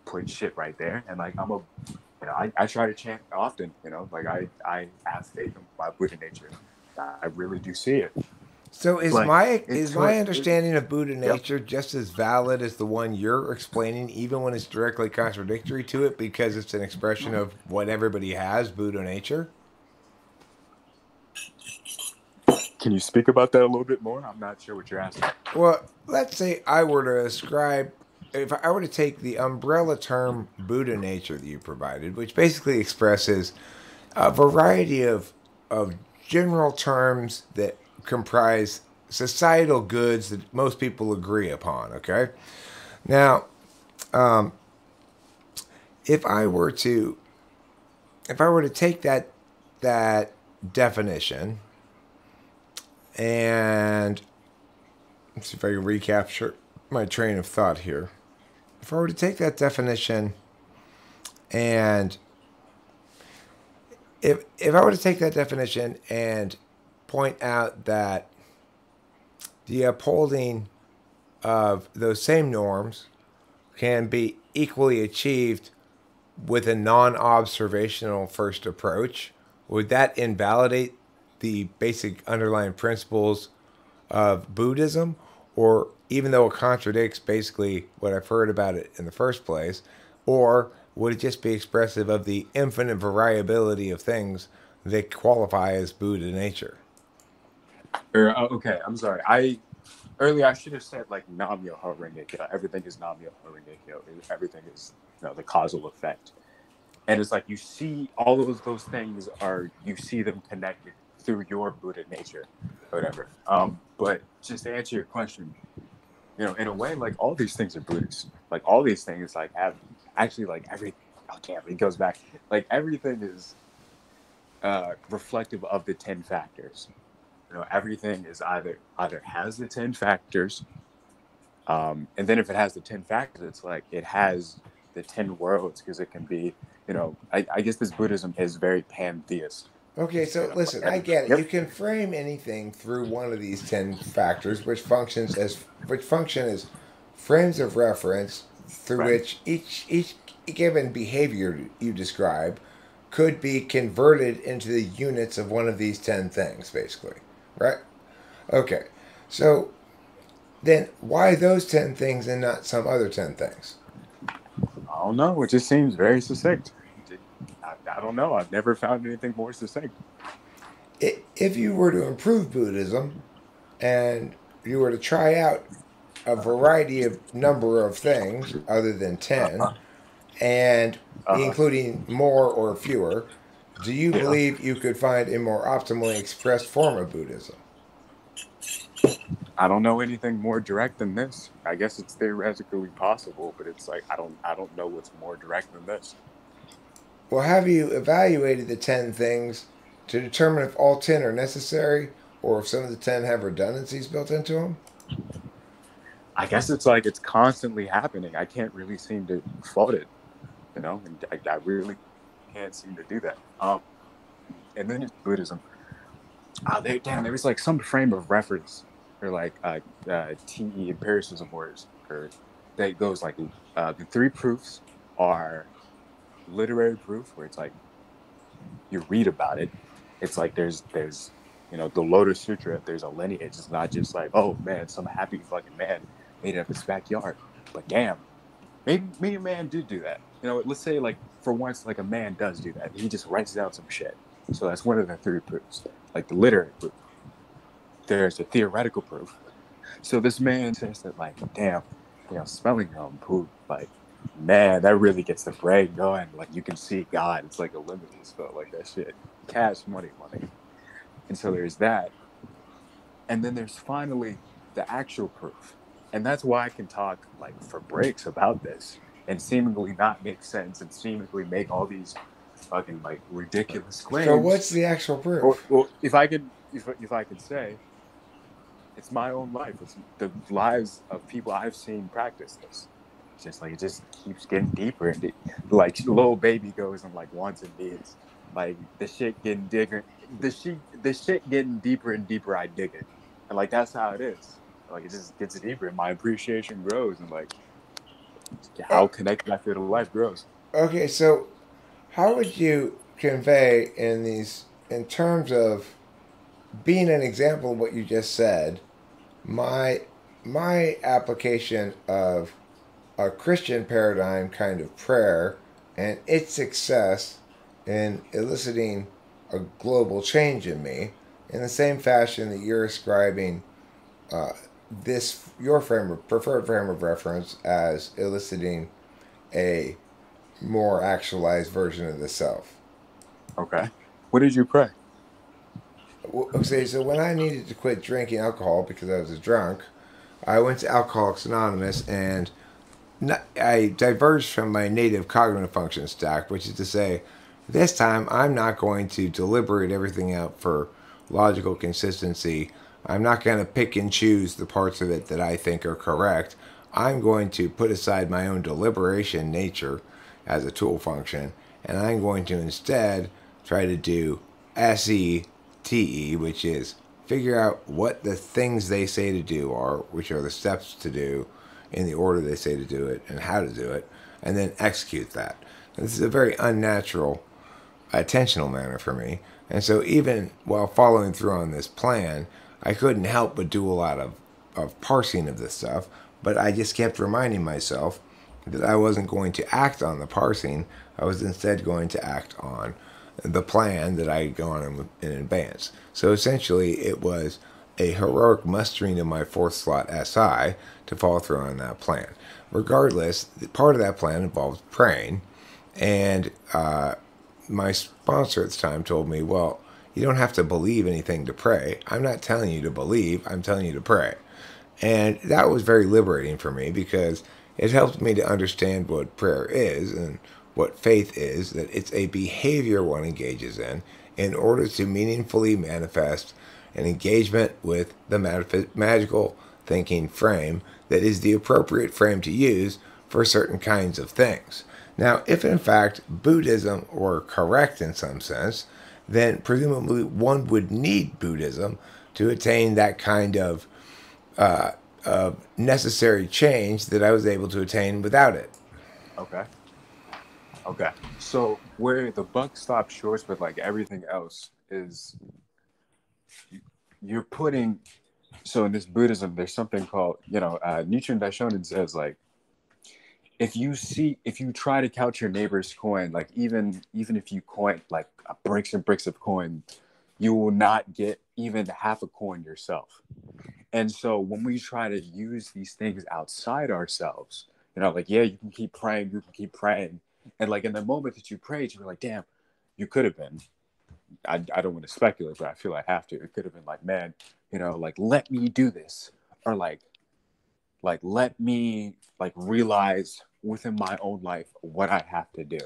put shit right there. And like I try to chant often. Like I have faith in my Buddha nature. I really do see it. So But it is took my understanding of Buddha yep. nature just as valid as the one you're explaining, even when it's directly contradictory to it, because it's an expression of what everybody has, Buddha nature? Can you speak about that a little bit more? I'm not sure what you're asking. Well, let's say I were to ascribe, if I were to take the umbrella term Buddha nature that you provided, which basically expresses a variety of general terms that comprise societal goods that most people agree upon. Okay, now if I were to take that definition and let's see if I can recapture my train of thought here. If I were to take that definition and if I were to take that definition and point out that the upholding of those same norms can be equally achieved with a non-observational first approach, would that invalidate the basic underlying principles of Buddhism? Or even though it contradicts basically what I've heard about it in the first place, or would it just be expressive of the infinite variability of things that qualify as Buddha nature? Okay, I'm sorry. Earlier I should have said like Nam Myoho Renge Kyo. Everything is Nam Myoho Renge Kyo. Everything is the causal effect. And it's like you see all of those things you see them connected through your Buddha nature, or whatever. But just to answer your question, in a way, like all these things are Buddhist. Like all these things like have actually like every oh damn, it goes back. Like everything is reflective of the 10 factors. Everything is either has the 10 factors, and then if it has the 10 factors, it's like it has the 10 worlds because it can be, I guess this Buddhism is very pantheist. Okay, so listen, I get it. You Yep. can frame anything through one of these 10 factors, which function as frames of reference through Right. which each given behavior you describe could be converted into the units of one of these 10 things, basically. Right? Okay. So then why those 10 things and not some other 10 things? I don't know. It just seems very succinct. I don't know. I've never found anything more succinct. If you were to improve Buddhism and you were to try out a variety of number of things other than 10, Uh-huh. and Uh-huh. including more or fewer, do you Yeah. believe you could find a more optimally expressed form of Buddhism? I don't know anything more direct than this. I guess it's theoretically possible, but it's like I don't know what's more direct than this. Well, have you evaluated the 10 things to determine if all 10 are necessary or if some of the 10 have redundancies built into them? I guess it's like it's constantly happening. I can't really seem to fault it, you know, and I really can't seem to do that. And then it's Buddhism. There was like some frame of reference or like TE empiricism words, or that goes like the three proofs are literary proof, where it's like you read about it. It's like there's the Lotus Sutra. There's a lineage. It's not just like, oh man, some happy fucking man made it up his backyard. But damn, maybe a man did do that. Let's say like for once, like a man does do that. He just writes down some shit. So that's one of the three proofs, like the literary proof. There's a theoretical proof. So this man says that like, damn, smelling poop, like, man, that really gets the brain going. Like you can see God. It's like a limitless felt like that shit. Cash money. And so there's that. And then there's finally the actual proof. And that's why I can talk like for breaks about this and seemingly not make sense and seemingly make all these fucking like ridiculous So, what's claims. the actual Or, proof? well, if I could say, it's my own life. It's the lives of people I've seen practice this. It's just like it just keeps getting deeper and like little baby goes and like wants and needs. Like the shit getting digger, the shit getting deeper and deeper. I dig it, and like that's how it is. Like it just gets deeper, and my appreciation grows, and like Uh, how connected I feel to life grows. okay, so how would you convey in terms of being an example of what you just said, my my application of a Christian paradigm kind of prayer and its success in eliciting a global change in me in the same fashion that you're ascribing uh, this your preferred frame of reference as eliciting a more actualized version of the self. Okay, what did you pray? Okay, so when I needed to quit drinking alcohol because I was a drunk, I went to Alcoholics Anonymous and I diverged from my native cognitive function stack, which is to say, this time I'm not going to deliberate everything out for logical consistency. I'm not going to pick and choose the parts of it that I think are correct. I'm going to put aside my own deliberation nature as a tool function, and I'm going to instead try to do SETE, which is figure out what the things they say to do are, which are the steps to do in the order they say to do it and how to do it, and then execute that. And this is a very unnatural, attentional manner for me. And so, even while following through on this plan, I couldn't help but do a lot of parsing of this stuff. But I just kept reminding myself that I wasn't going to act on the parsing. I was instead going to act on the plan that I had gone in advance. So essentially, it was a heroic mustering of my fourth slot SI to follow through on that plan. Regardless, part of that plan involves praying, and my sponsor at the time told me, well, you don't have to believe anything to pray. I'm not telling you to believe, I'm telling you to pray. And that was very liberating for me because it helped me to understand what prayer is and what faith is, that it's a behavior one engages in order to meaningfully manifest an engagement with the magical thinking frame that is the appropriate frame to use for certain kinds of things. Now, if in fact Buddhism were correct in some sense, then presumably one would need Buddhism to attain that kind of necessary change that I was able to attain without it. Okay. Okay. So where the buck stops short with like everything else is you're putting So in this Buddhism, there's something called, Nichiren Daishonin says, like, if you try to count your neighbor's coin, like even if you coin like bricks and bricks of coin, you will not get even half a coin yourself. And so when we try to use these things outside ourselves, like, yeah, you can keep praying. And like in the moment that you prayed, you were like, damn, you could have been. I don't want to speculate, but I feel I have to. It could have been like, man, like let me do this. Or like let me like realize within my own life what I have to do.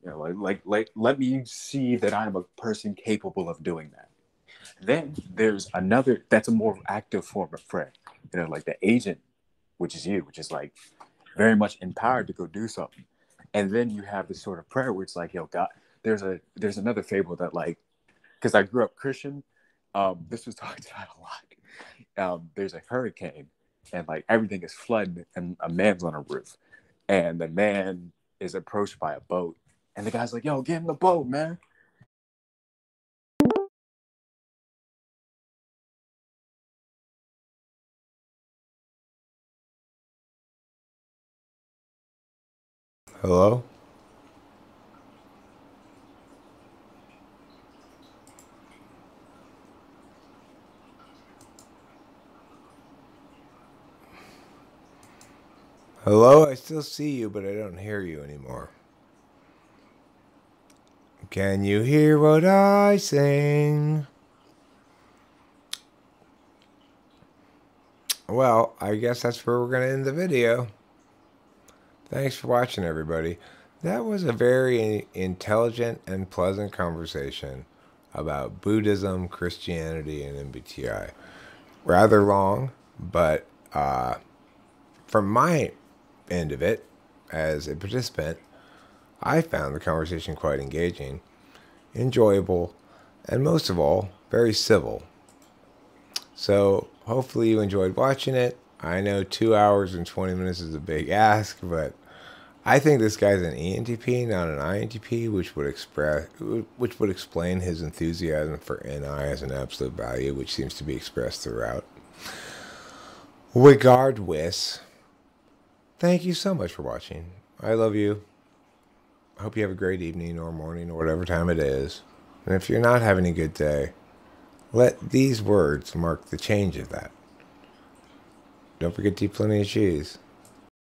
Like let me see that I'm a person capable of doing that. Then there's another that's a more active form of prayer. Like the agent, which is you, which is like very much empowered to go do something. And then you have this sort of prayer where it's like, yo, God, there's another fable that like, because I grew up Christian, this was talked about a lot. There's a hurricane and like everything is flooding and a man's on a roof. And the man is approached by a boat. And the guy's like, yo, get in the boat, man. Hello? Hello? I still see you, but I don't hear you anymore. Can you hear what I sing? Well, I guess that's where we're going to end the video. Thanks for watching, everybody. That was a very intelligent and pleasant conversation about Buddhism, Christianity, and MBTI. Rather long, but from my end of it, as a participant, I found the conversation quite engaging, enjoyable, and most of all, very civil. So hopefully you enjoyed watching it. I know 2 hours and 20 minutes is a big ask, but I think this guy's an ENTP, not an INTP, which would explain his enthusiasm for NI as an absolute value, which seems to be expressed throughout. Regardless, thank you so much for watching. I love you. I hope you have a great evening or morning or whatever time it is. And if you're not having a good day, let these words mark the change of that. Don't forget to eat plenty of cheese.